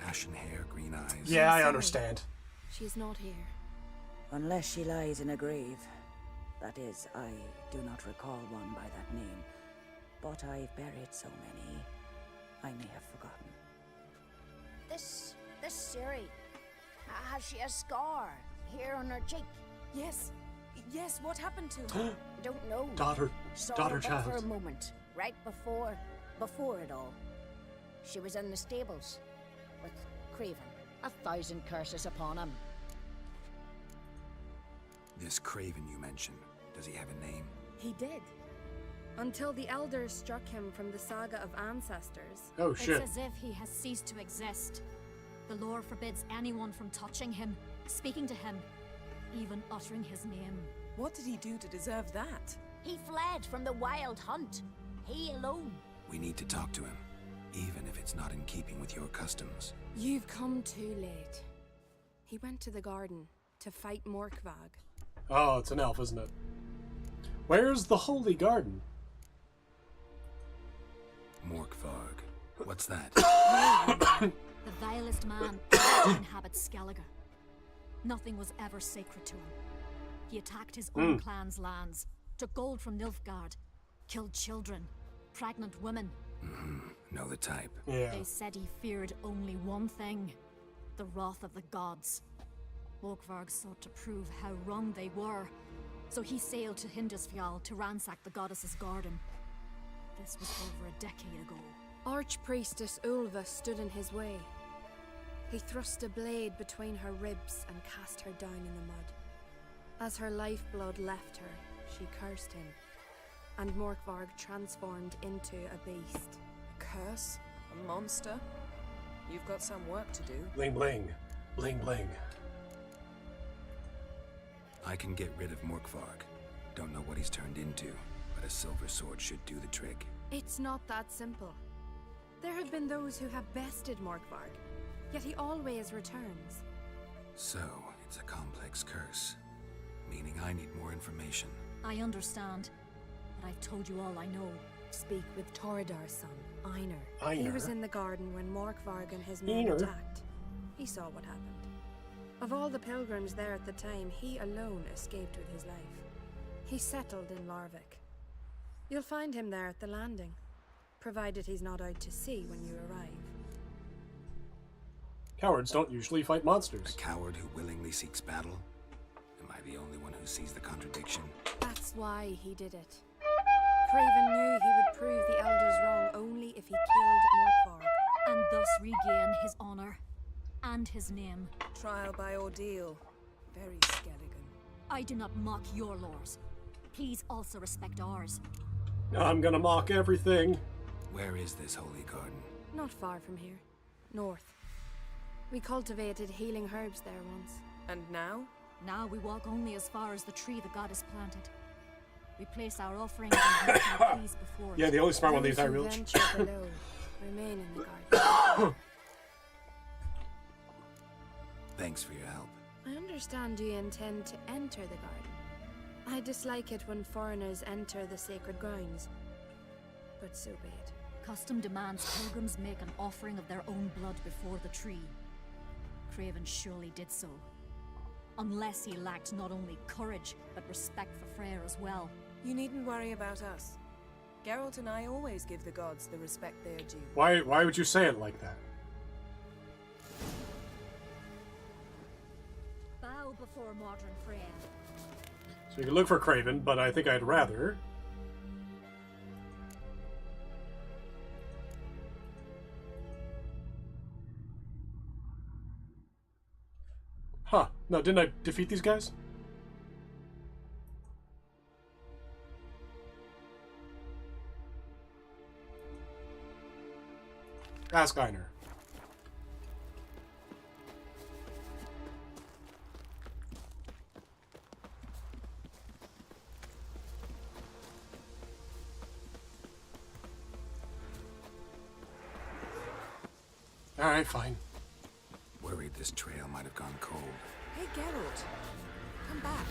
Ashen hair, green eyes. Yeah, I understand. She's not here. Unless she lies in a grave. That is, I do not recall one by that name. But I've buried so many, I may have forgotten. This Ciri, has she a scar here on her cheek? Yes, what happened to her? Don't know. Daughter child. For a moment, right before it all. She was in the stables with Craven. 1,000 curses upon him. This Craven you mentioned, does he have a name? He did. Until the elders struck him from the saga of ancestors. Oh shit. It's as if he has ceased to exist. The lore forbids anyone from touching him, speaking to him, even uttering his name. What did he do to deserve that? He fled from the Wild Hunt. He alone. We need to talk to him, even if it's not in keeping with your customs. You've come too late. He went to the garden to fight Morkvag. Oh, it's an elf, isn't it? Where's the Holy Garden? Morkvarg. What's that? The vilest man ever inhabits Skellige. Nothing was ever sacred to him. He attacked his own clan's lands, took gold from Nilfgaard, killed children, pregnant women. Know the type. Yeah. They said he feared only one thing, the wrath of the gods. Morkvarg sought to prove how wrong they were, so he sailed to Hindisfjall to ransack the goddess's garden. This was over a decade ago. Archpriestess Ulva stood in his way. He thrust a blade between her ribs and cast her down in the mud. As her lifeblood left her, she cursed him, and Morkvarg transformed into a beast. A curse? A monster? You've got some work to do. Bling bling. Bling bling. I can get rid of Morkvarg. Don't know what he's turned into, but a silver sword should do the trick. It's not that simple. There have been those who have bested Morkvarg, yet he always returns. So, it's a complex curse, meaning I need more information. I understand, but I've told you all I know. Speak with Torridar's son, Einar. Einar? He was in the garden when Morkvarg and his men attacked. He saw what happened. Of all the pilgrims there at the time, he alone escaped with his life. He settled in Larvik. You'll find him there at the landing, provided he's not out to sea when you arrive. Cowards don't usually fight monsters. A coward who willingly seeks battle? Am I the only one who sees the contradiction? That's why he did it. Craven knew he would prove the elders wrong only if he killed Morkvarg. And thus regain his honor and his name. Trial by ordeal. Very Skelligan. I do not mock your laws. Please also respect ours. I'm gonna mock everything. Where is this holy garden? Not far from here. North. We cultivated healing herbs there once. And now? Now we walk only as far as the tree the goddess planted. We place our offerings and our pleas before it. Yeah, the only smart one in the entire Those who village. venture below remain in the garden. Thanks for your help. I understand you intend to enter the garden. I dislike it when foreigners enter the sacred grounds, but so be it. Custom demands pilgrims make an offering of their own blood before the tree. Craven surely did so. Unless he lacked not only courage, but respect for Freyr as well. You needn't worry about us. Geralt and I always give the gods the respect they're due. Why would you say it like that? Bow before modern friend. So you can look for Craven, but I think I'd rather... Huh. No, didn't I defeat these guys? Ask Einar. Alright, fine. Worried this trail might have gone cold. Hey, Geralt. Come back.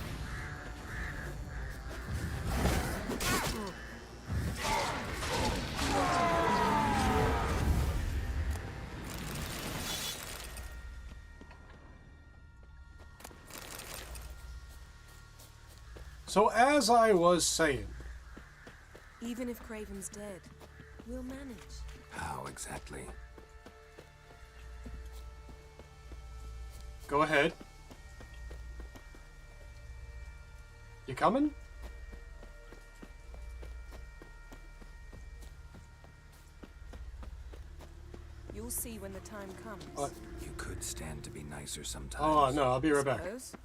So as I was saying... Even if Craven's dead, we'll manage. How exactly? Go ahead. You coming? You'll see when the time comes. You could stand to be nicer sometimes. Oh, no, I'll be right back. Suppose.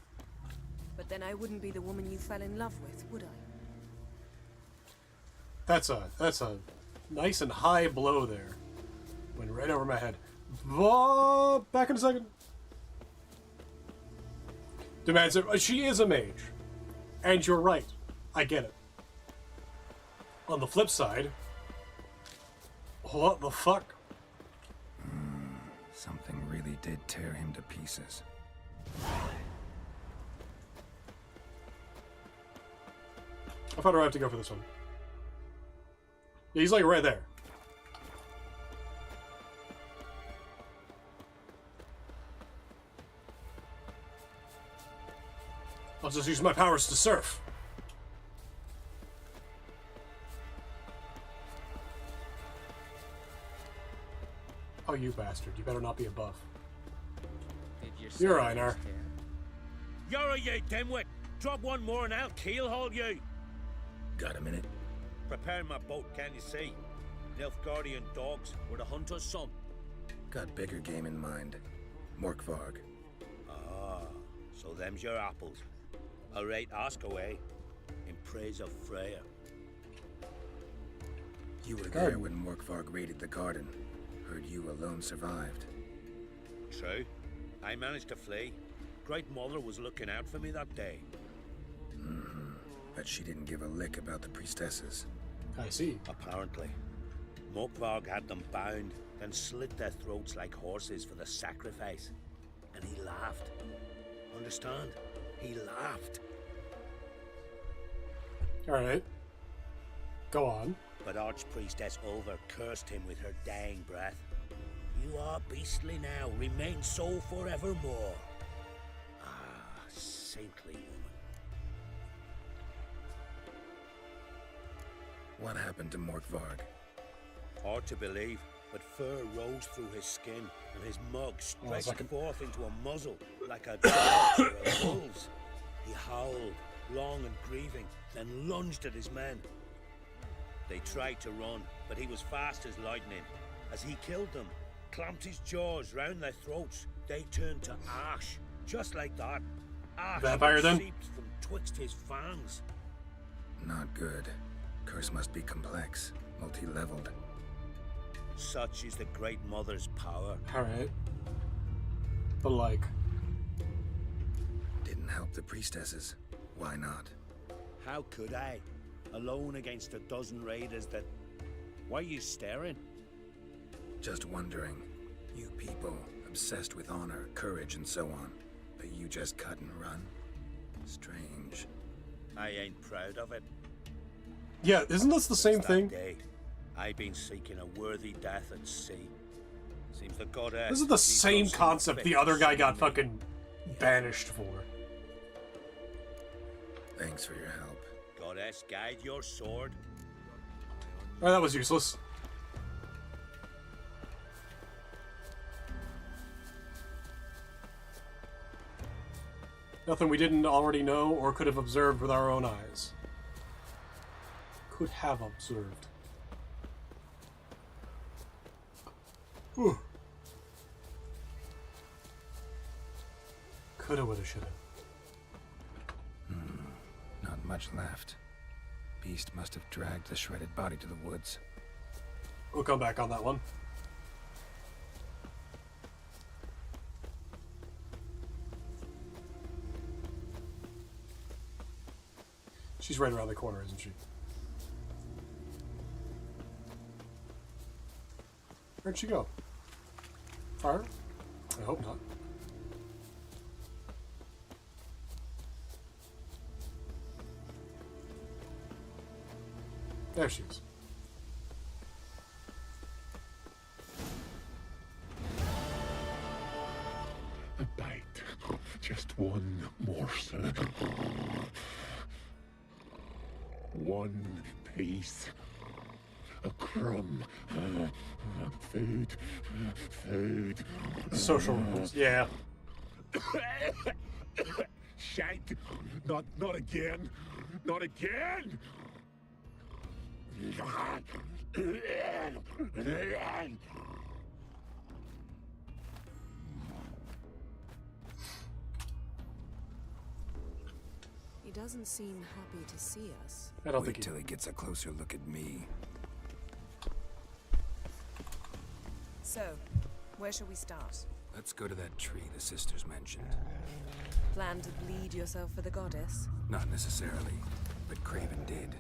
But then I wouldn't be the woman you fell in love with, would I? That's a nice and high blow there. Went right over my head. Back in a second. Demands it. She is a mage. And you're right. I get it. On the flip side... What the fuck? Something really did tear him to pieces. How far do I have to go for this one? Yeah, he's like right there. I'll just use my powers to surf. Oh, you bastard. You better not be above. You're Einar. You're you dimwit! Drop one more and I'll keelhaul you! Got a minute? Prepare my boat, can you see? Nilfgaardian dogs were the hunter's son. Got bigger game in mind. Morkvarg. Ah, so them's your apples. Alright, ask away. In praise of Freya. You were there when Morkvarg raided the garden. Heard you alone survived. True. I managed to flee. Great Mother was looking out for me that day. But she didn't give a lick about the priestesses. I see. Apparently. Morkvarg had them bound, then slit their throats like horses for the sacrifice. And he laughed. Understand? He laughed. Alright. Go on. But Archpriestess Ulver cursed him with her dying breath. You are beastly now, remain so forevermore. Ah, saintly woman. What happened to Morkvarg? Hard to believe, but fur rose through his skin, and his mug stretched forth into a muzzle like a dog's or a bull's. He howled, long and grieving, then lunged at his men. They tried to run, but he was fast as lightning. As he killed them, clamped his jaws round their throats, they turned to ash, just like that. Ash Vampire, then? seeped from twixt his fangs. Not good. Curse must be complex, multi-leveled. Such is the Great Mother's power. Alright. But like... Didn't help the priestesses. Why not? How could I? Alone against a dozen raiders that... Why are you staring? Just wondering. You people, obsessed with honor, courage, and so on. But you just cut and run? Strange. I ain't proud of it. Yeah, isn't this the same thing? Day, I've been seeking a worthy death at sea. Seems the goddess... This is the same concept the other guy got fucking banished for. Thanks for your help. Goddess, guide your sword. Oh, that was useless. Nothing we didn't already know or could have observed with our own eyes. Could have observed. Whew. Coulda, woulda, shoulda. Not much left. Beast must have dragged the shredded body to the woods. We'll come back on that one. She's right around the corner, isn't she? Where'd she go? Fire? I hope not. There she is. A bite. Just one morsel. One piece. A crumb. Food. Food. Social rules, yeah. Shite. Not again. Not again. He doesn't seem happy to see us. I don't Wait think till he gets a closer look at me. So, where shall we start? Let's go to that tree the sisters mentioned. Plan to bleed yourself for the goddess? Not necessarily, but Craven did.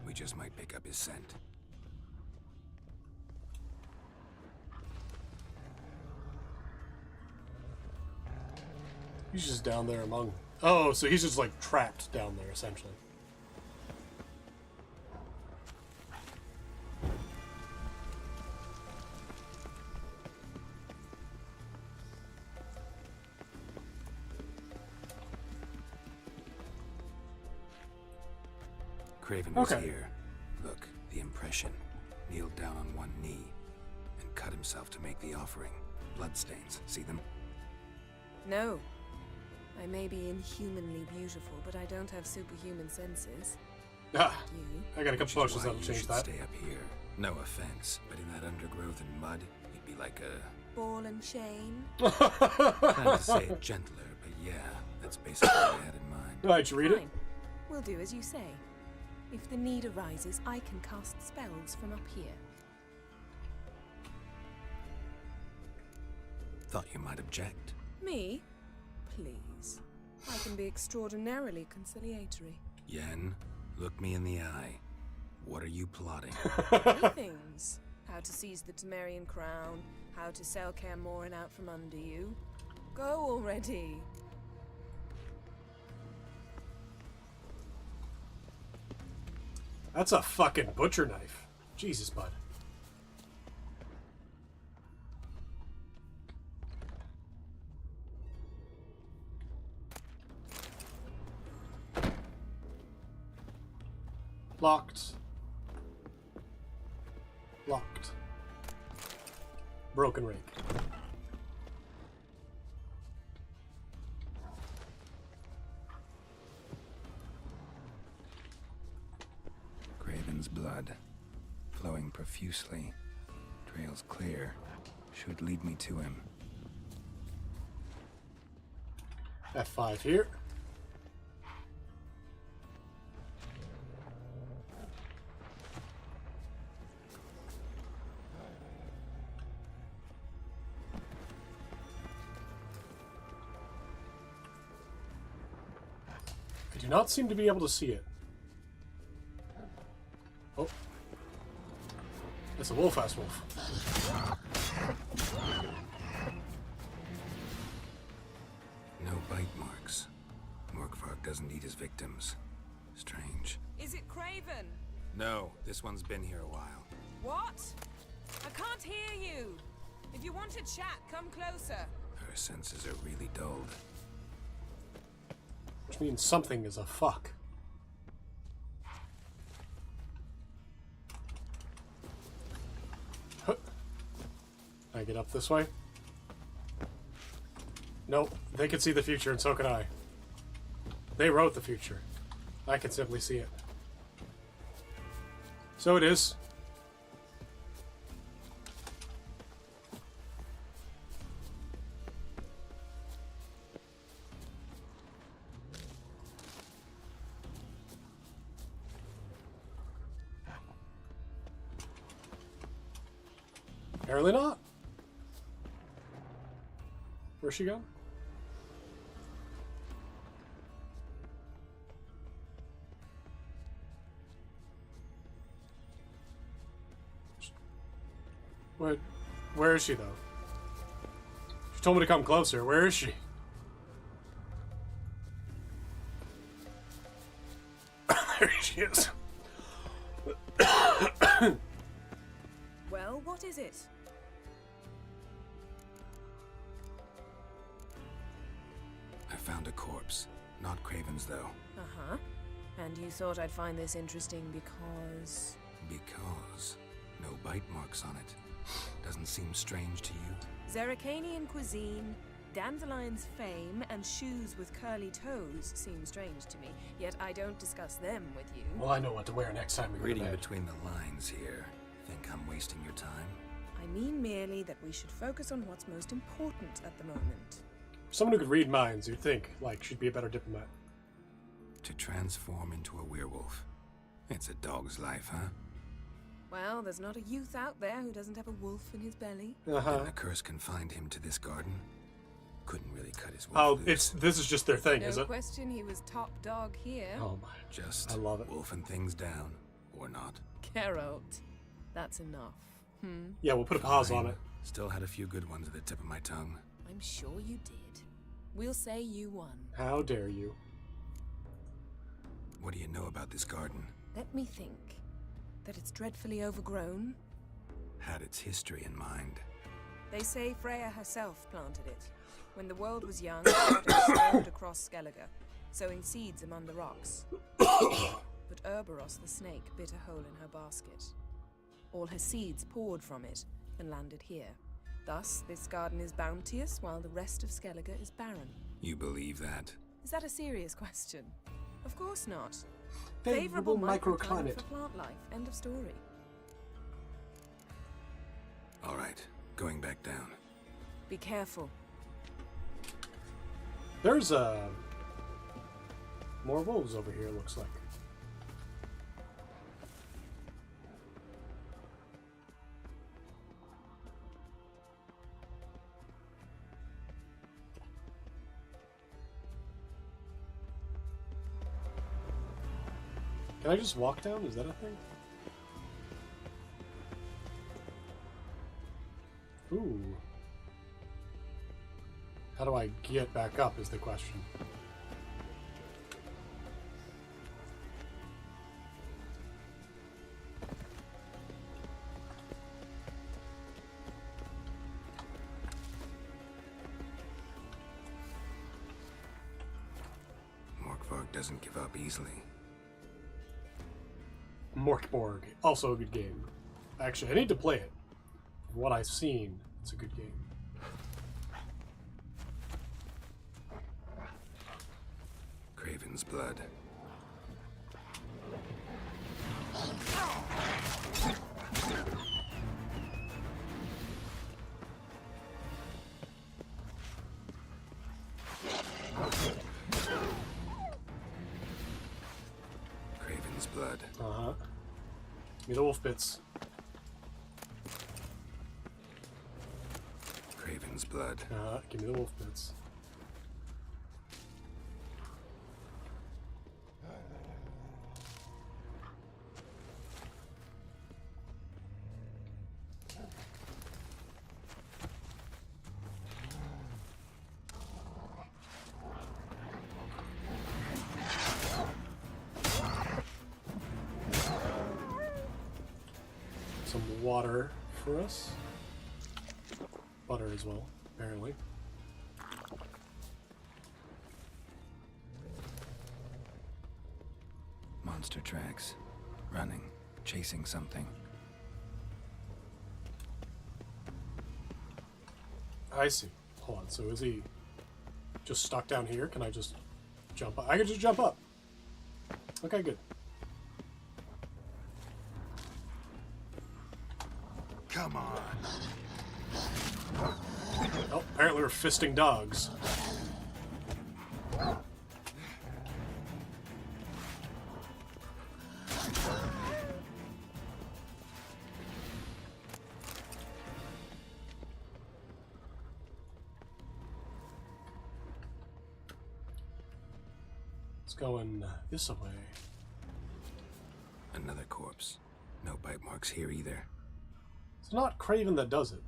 We just might pick up his scent. He's just down there among... Oh, so he's just like trapped down there, essentially. Craven was here. Look, the impression. Kneeled down on one knee and cut himself to make the offering. Bloodstains. See them? No. I may be inhumanly beautiful, but I don't have superhuman senses. Ah, You? I got a couple potions that'll change that. Stay up here. No offense, but in that undergrowth and mud, you'd be like a... Ball and chain? Trying to say it gentler, but yeah, that's basically what I had in mind. Right, you read Fine. it? We'll do as you say. If the need arises, I can cast spells from up here. Thought you might object. Me? Please. I can be extraordinarily conciliatory. Yen, look me in the eye. What are you plotting? Many things. How to seize the Temerian crown, how to sell Kaer Morhen out from under you. Go already. That's a fucking butcher knife. Jesus, bud. Locked. Locked. Broken rake. Craven's blood, flowing profusely. Trails clear. Should lead me to him. F5 here. I do not seem to be able to see it. Oh. It's a wolf-ass wolf. No bite marks. Morkvarg doesn't eat his victims. Strange. Is it Craven? No, this one's been here a while. What? I can't hear you. If you want to chat, come closer. Her senses are really dulled. Which means something is a fuck. I get up this way? Nope. They can see the future, and so can I. They wrote the future. I can simply see it. So it is. Apparently not. Where's she gone? What? Where is she, though? She told me to come closer. Where is she? There she is. Well, what is it? I found a corpse. Not Craven's, though. Uh-huh. And you thought I'd find this interesting because... Because no bite marks on it. Doesn't seem strange to you? Zerricanian cuisine, dandelion's fame, and shoes with curly toes seem strange to me, yet I don't discuss them with you. Well, I know what to wear next time we go to Reading bed. between the lines here. Think I'm wasting your time? I mean merely that we should focus on what's most important at the moment. Someone who could read minds, you'd think, like, she'd be a better diplomat. To transform into a werewolf. It's a dog's life, huh? Well, there's not a youth out there who doesn't have a wolf in his belly. Didn't the curse confine him to this garden? Couldn't really cut his wolf loose. This is just their thing, No is it? question he was top dog here. Oh my. Just I love it. wolfing things down, or not. Geralt, that's enough. Yeah, we'll put a pause on it. Still had a few good ones at the tip of my tongue. I'm sure you did. We'll say you won. How dare you? What do you know about this garden? Let me think. That it's dreadfully overgrown. Had its history in mind. They say Freya herself planted it. When the world was young, she strode across Skellige, sowing seeds among the rocks. But Urboros the snake bit a hole in her basket. All her seeds poured from it and landed here. Thus, this garden is bounteous while the rest of Skellige is barren. You believe that? Is that a serious question? Of course not. Favorable microclimate for plant life. End of story. All right, going back down. Be careful. There's more wolves over here, looks like. Can I just walk down? Is that a thing? Ooh. How do I get back up is the question. Morkvarg doesn't give up easily. Morkborg, also a good game. Actually, I need to play it. From what I've seen, it's a good game. Craven's blood. Craven's blood. Uh-huh. Give me the wolf bits. Craven's blood. Give me the wolf bits. Some water for us. Butter as well, apparently. Monster tracks. Running. Chasing something. I see. Hold on, so is he just stuck down here? Can I just jump up? I can just jump up. Okay, good. Come on. Oh, apparently we're fisting dogs. It's going this way. Another corpse. No bite marks here either. It's not Craven that does it.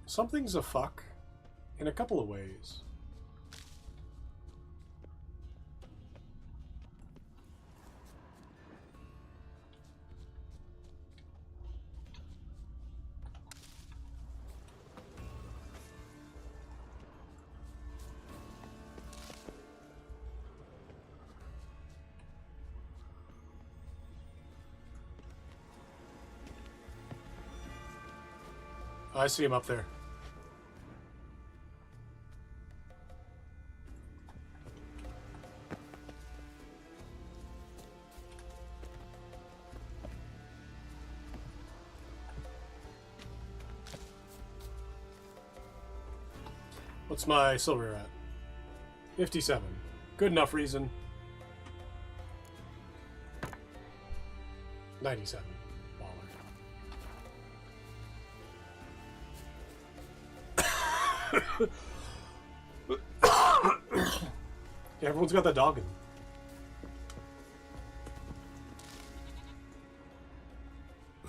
Something's a fuck in a couple of ways. I see him up there. What's my silver at? 57. Good enough reason. 97. Baller. Yeah, everyone's got that dog in them.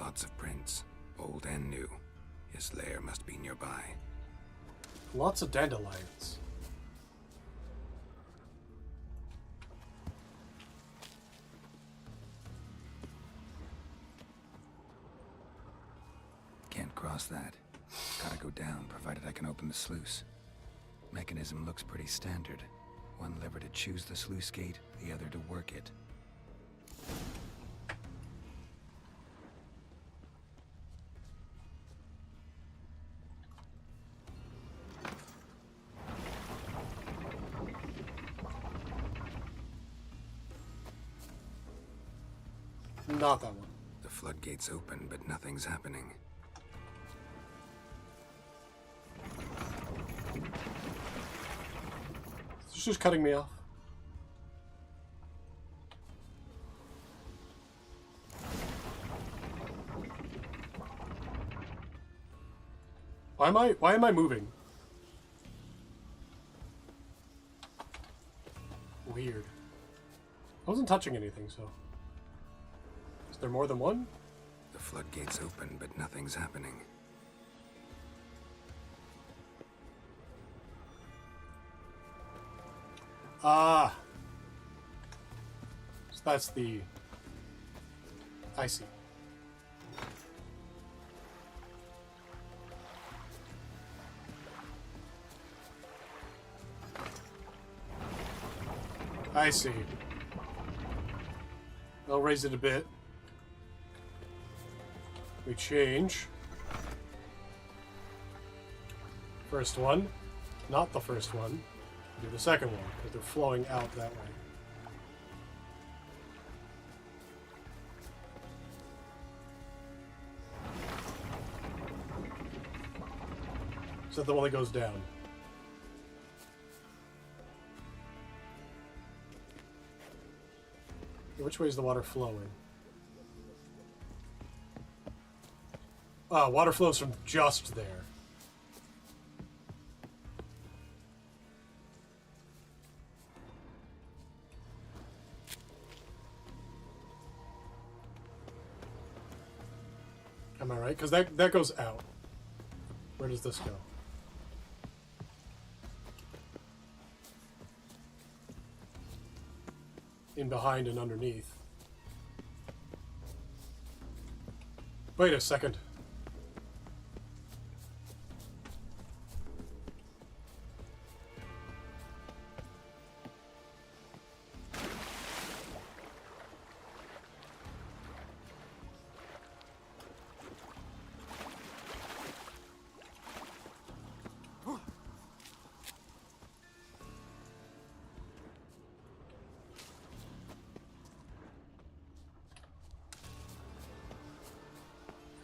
Lots of prints, old and new. His lair must be nearby. Lots of dandelions. Can't cross that. Gotta go down, provided I can open the sluice. Mechanism looks pretty standard. One lever to choose the sluice gate, the other to work it. Not that one. The floodgate's open, but nothing's happening. It's just cutting me off. Why am I moving? Weird. I wasn't touching anything, so. Is there more than one? The floodgate's open, but nothing's happening. Ah. So that's the... I see. I see. I'll raise it a bit. We change. First one. Not the first one. Do the second one, because they're flowing out that way. Is that the one that goes down? Which way is the water flowing? Water flows from just there. Am I right? Because that goes out. Where does this go? In behind and underneath. Wait a second.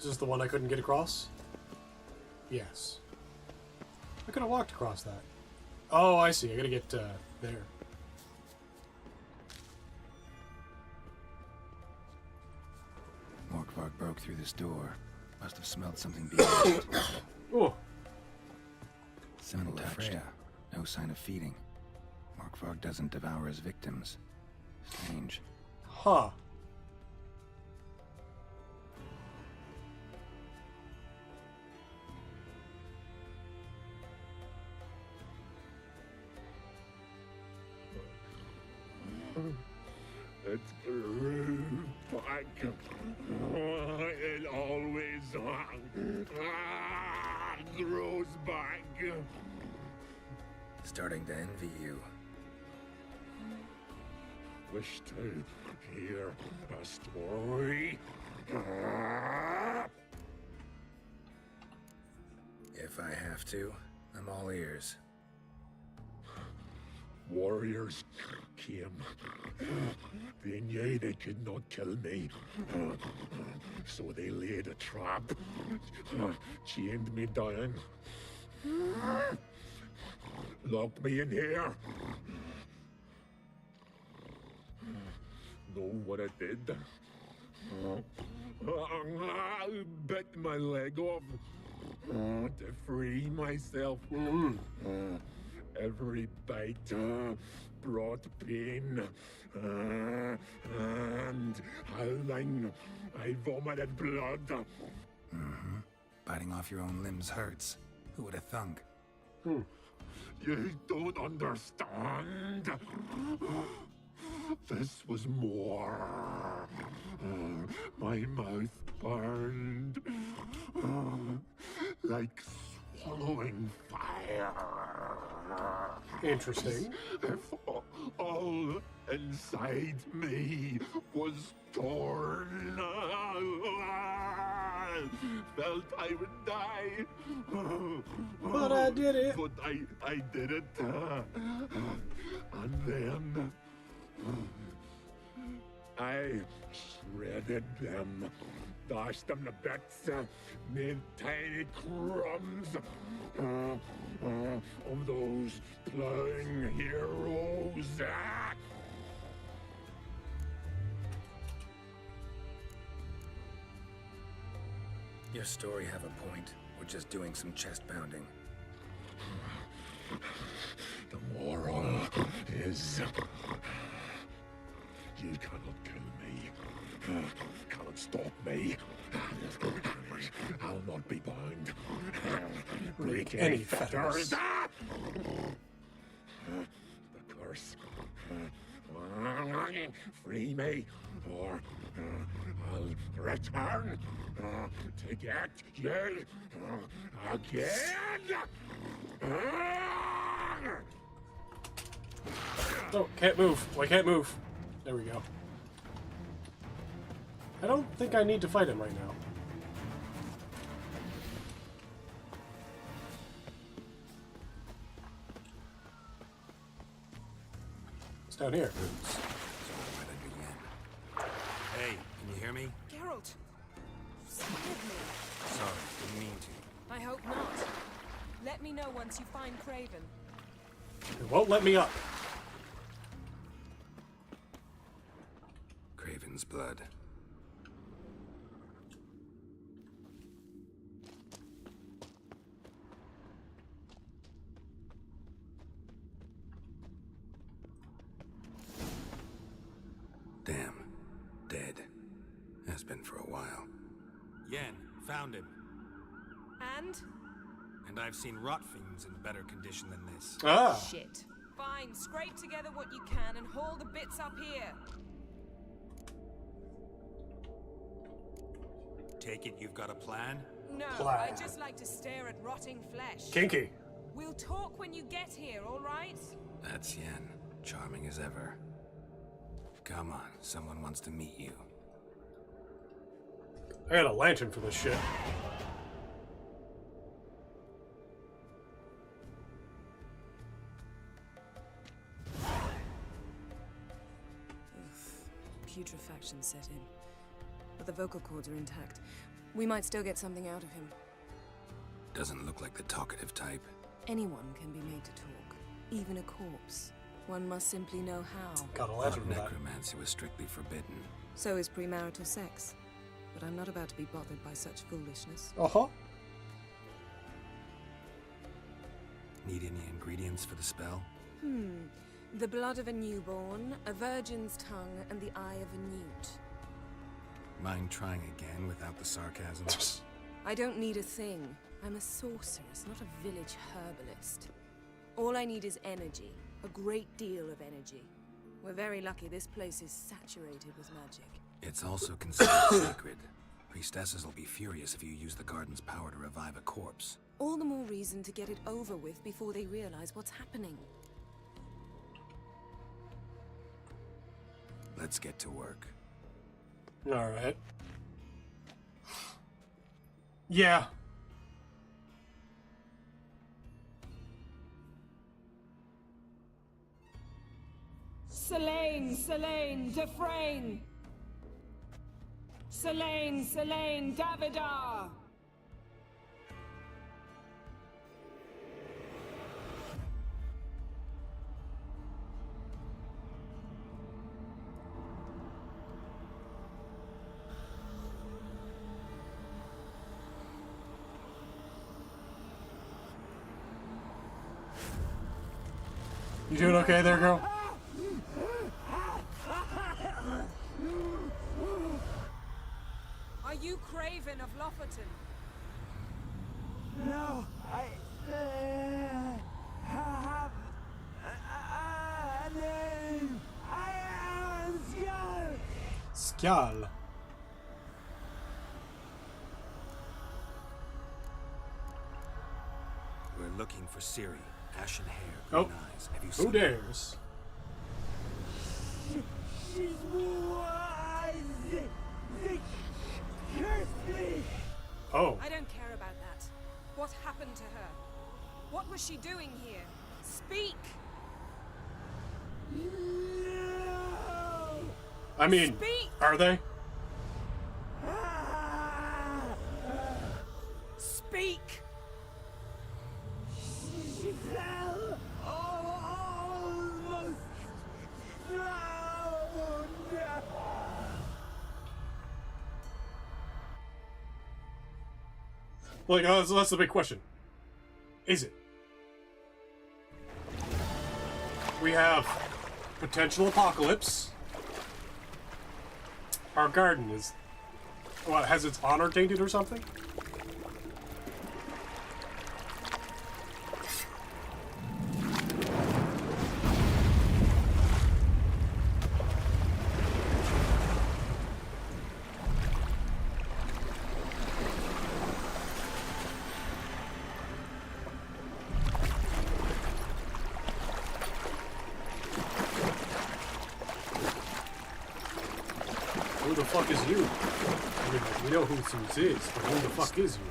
Is this the one I couldn't get across? Yes. I could have walked across that. Oh, I see. I gotta get there. Morkvark broke through this door. Must have smelled something beyond. Oh. Symbol of Freya. No sign of feeding. Morkvark doesn't devour his victims. Strange. Huh. It's grew back. It always grows back. Starting to envy you. Wish to hear a story. If I have to, I'm all ears. Warriors came. They knew they could not kill me. So they laid a trap. Chained me down. Locked me in here. Know what I did? I bit my leg off to free myself. Every bite brought pain, and howling, I vomited blood. Mm-hmm. Biting off your own limbs hurts. Who would have thunk? You don't understand. This was more. My mouth burned like swallowing fire. Interesting. If all inside me was torn, felt I would die. But I did it. But I did it. And then I shredded them, dashed them to bits, made tiny crumbs of those plowing heroes. Your story have a point. We're just doing some chest pounding. The moral is you cannot kill me, cannot stop me. I'll not be bound. Break any fetters. The curse. Free me, or I'll return to get you again. Oh, can't move. Well, I can't move. There we go. I don't think I need to fight him right now. It's down here. Hey, can you hear me? Geralt! Scared me. Sorry, didn't mean to. I hope not. Let me know once you find Craven. It won't let me up. Craven's blood. Damn. Dead. Has been for a while. Yen, found him. And? And I've seen rot fiends in better condition than this. Ah. Shit. Fine, scrape together what you can and haul the bits up here. Take it you've got a plan? No, Plan. I just like to stare at rotting flesh. Kinky. We'll talk when you get here, all right? That's Yen. Charming as ever. Come on, someone wants to meet you. I got a lantern for this shit. Putrefaction set in, but the vocal cords are intact. We might still get something out of him. Doesn't look like the talkative type. Anyone can be made to talk, even a corpse. One must simply know how. Got a Thought legend for that. necromancy was strictly forbidden. So is premarital sex. But I'm not about to be bothered by such foolishness. Uh-huh. Need any ingredients for the spell? The blood of a newborn, a virgin's tongue, and the eye of a newt. Mind trying again without the sarcasm? I don't need a thing. I'm a sorceress, not a village herbalist. All I need is energy. A great deal of energy. We're very lucky this place is saturated with magic. It's also considered sacred. Priestesses will be furious if you use the garden's power to revive a corpse. All the more reason to get it over with before they realize what's happening. Let's get to work. Alright. Yeah. Selene, Defrain! Selene, Davidar! You doing okay there, girl? Are you Craven of Lofferton? No, I have a name. I am Skjal. Skjal. We're looking for Ciri. Ashen hair, Oh, green eyes. Have you seen who her? dares? She's wise. They cursed me. Oh. I don't care about that. What happened to her? What was she doing here? Speak! No. I mean, Speak! are they? Speak! She fell almost drowned. Like, that's the big question. Is it? We have potential apocalypse. Our garden is... What, has its honor tainted or something? Who the fuck is you? I mean, like, we know who Zeus is, but who the fuck is you?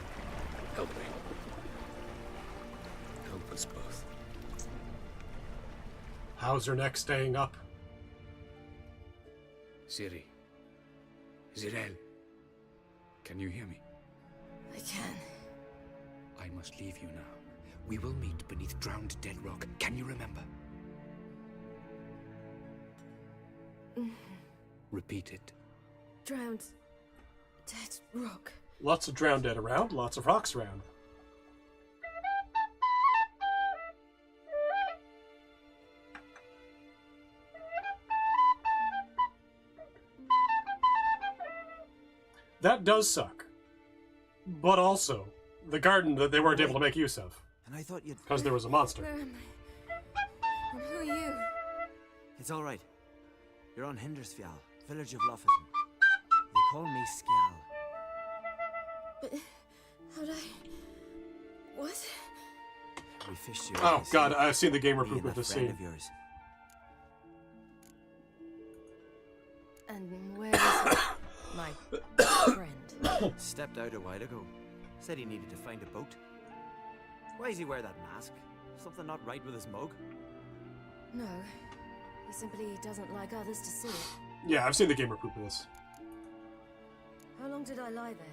Help me. Help us both. How's your neck staying up? Ciri. Zirel. Can you hear me? I can. I must leave you now. We will meet beneath drowned dead rock. Can you remember? Repeat it. Drowned. Dead rock. Lots of drowned dead around, lots of rocks around. That does suck. But also, the garden that they weren't able to make use of. And I thought you'd... Because there was a monster. Where am I? And who are you? It's all right. You're on Hindersfjall, village of Lofferton. They call me Skjal. But how'd I... What? We fished you. Oh god, I've seen the gamer Me poop and with that this friend scene. of yours. And where is my friend? Stepped out a while ago. Said he needed to find a boat. Why does he wear that mask? Something not right with his mug? No. He simply doesn't like others to see it. Yeah, I've seen the gamer poop with this. How long did I lie there?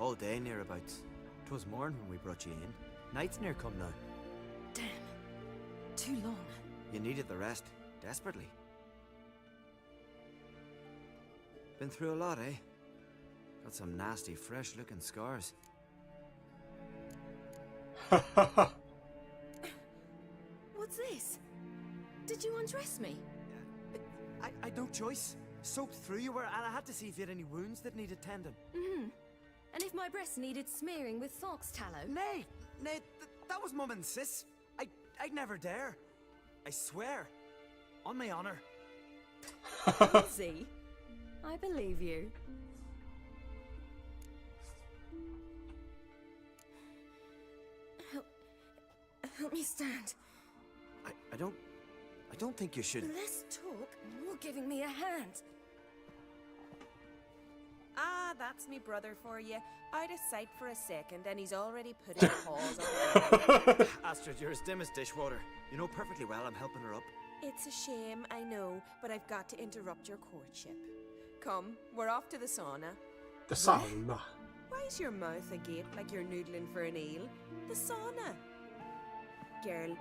All day nearabouts. 'Twas morn when we brought you in. Night's near come now. Damn. Too long. You needed the rest, desperately. Been through a lot, eh? Got some nasty, fresh-looking scars. What's this? Did you undress me? I'd no choice. Soaked through you were, and I had to see if you had any wounds that needed tending. And if my breasts needed smearing with fox tallow? Nay, that was Mum and Sis. I'd never dare. I swear. On my honor. See? I believe you. Help me stand. I don't think you should. Less talk, more giving me a hand. Ah, that's me brother for you. Out of sight for a second, and he's already put his paws on. Astrid, you're as dim as dishwater. You know perfectly well I'm helping her up. It's a shame, I know, but I've got to interrupt your courtship. Come, we're off to the sauna. The sauna. Why is your mouth agape like you're noodling for an eel? The sauna. Girl,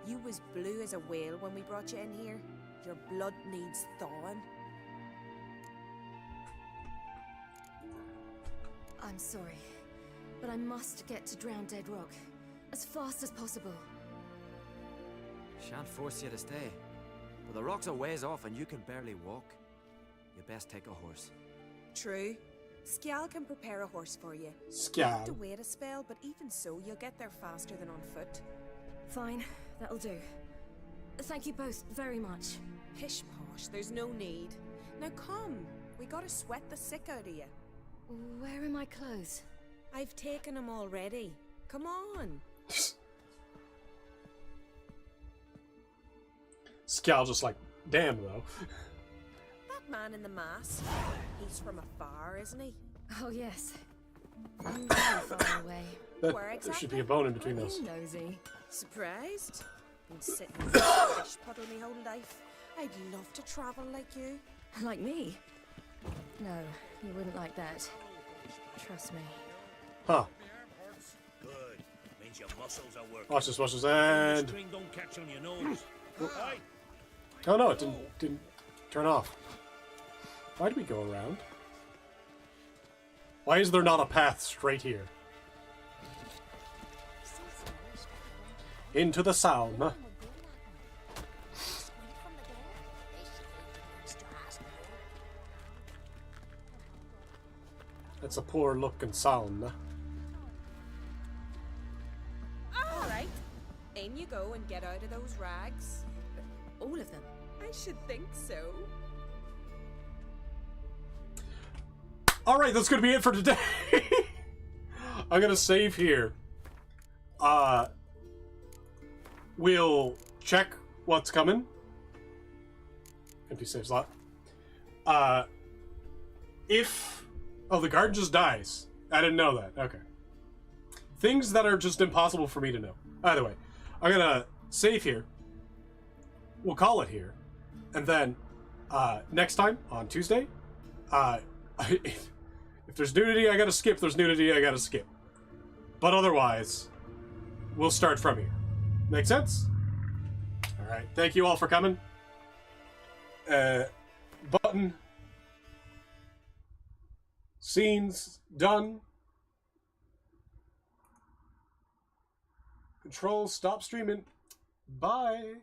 you was blue as a whale when we brought you in here. Your blood needs thawing. I'm sorry, but I must get to Drowned Dead Rock as fast as possible. Shan't force you to stay, but the rock's a ways off and you can barely walk. You best take a horse. True. Skjal can prepare a horse for you. Skjal. You'll have to wait a spell, but even so, you'll get there faster than on foot. Fine, that'll do. Thank you both very much. Pish posh, there's no need. Now come, we gotta sweat the sick out of you. Where are my clothes? I've taken them already. Come on. Skjal just like, damn though. That man in the mask, he's from afar, isn't he? Oh yes. I'm very far away. Where exactly? There should be a bone in between those. Nosy. Surprised? Been sitting in a fish puddle my whole life. I'd love to travel like you. Like me? No, you wouldn't like that. Trust me. Huh. Good. Means your muscles are working. Watch this, and... The string don't catch on your nose. Aye. Oh no, it didn't turn off. Why do we go around? Why is there not a path straight here? Into the sauna. That's a poor looking sauna. Alright. In you go and get out of those rags. All of them? I should think so. Alright, that's gonna be it for today. I'm gonna save here. We'll check what's coming. Empty save slot. Oh, the guard just dies. I didn't know that. Okay. Things that are just impossible for me to know. Either way, I'm gonna save here. We'll call it here. And then, next time, on Tuesday, if there's nudity, I gotta skip. There's nudity, I gotta skip. But otherwise, we'll start from here. Make sense? Alright, thank you all for coming. Button. Scenes done. Control, stop streaming. Bye.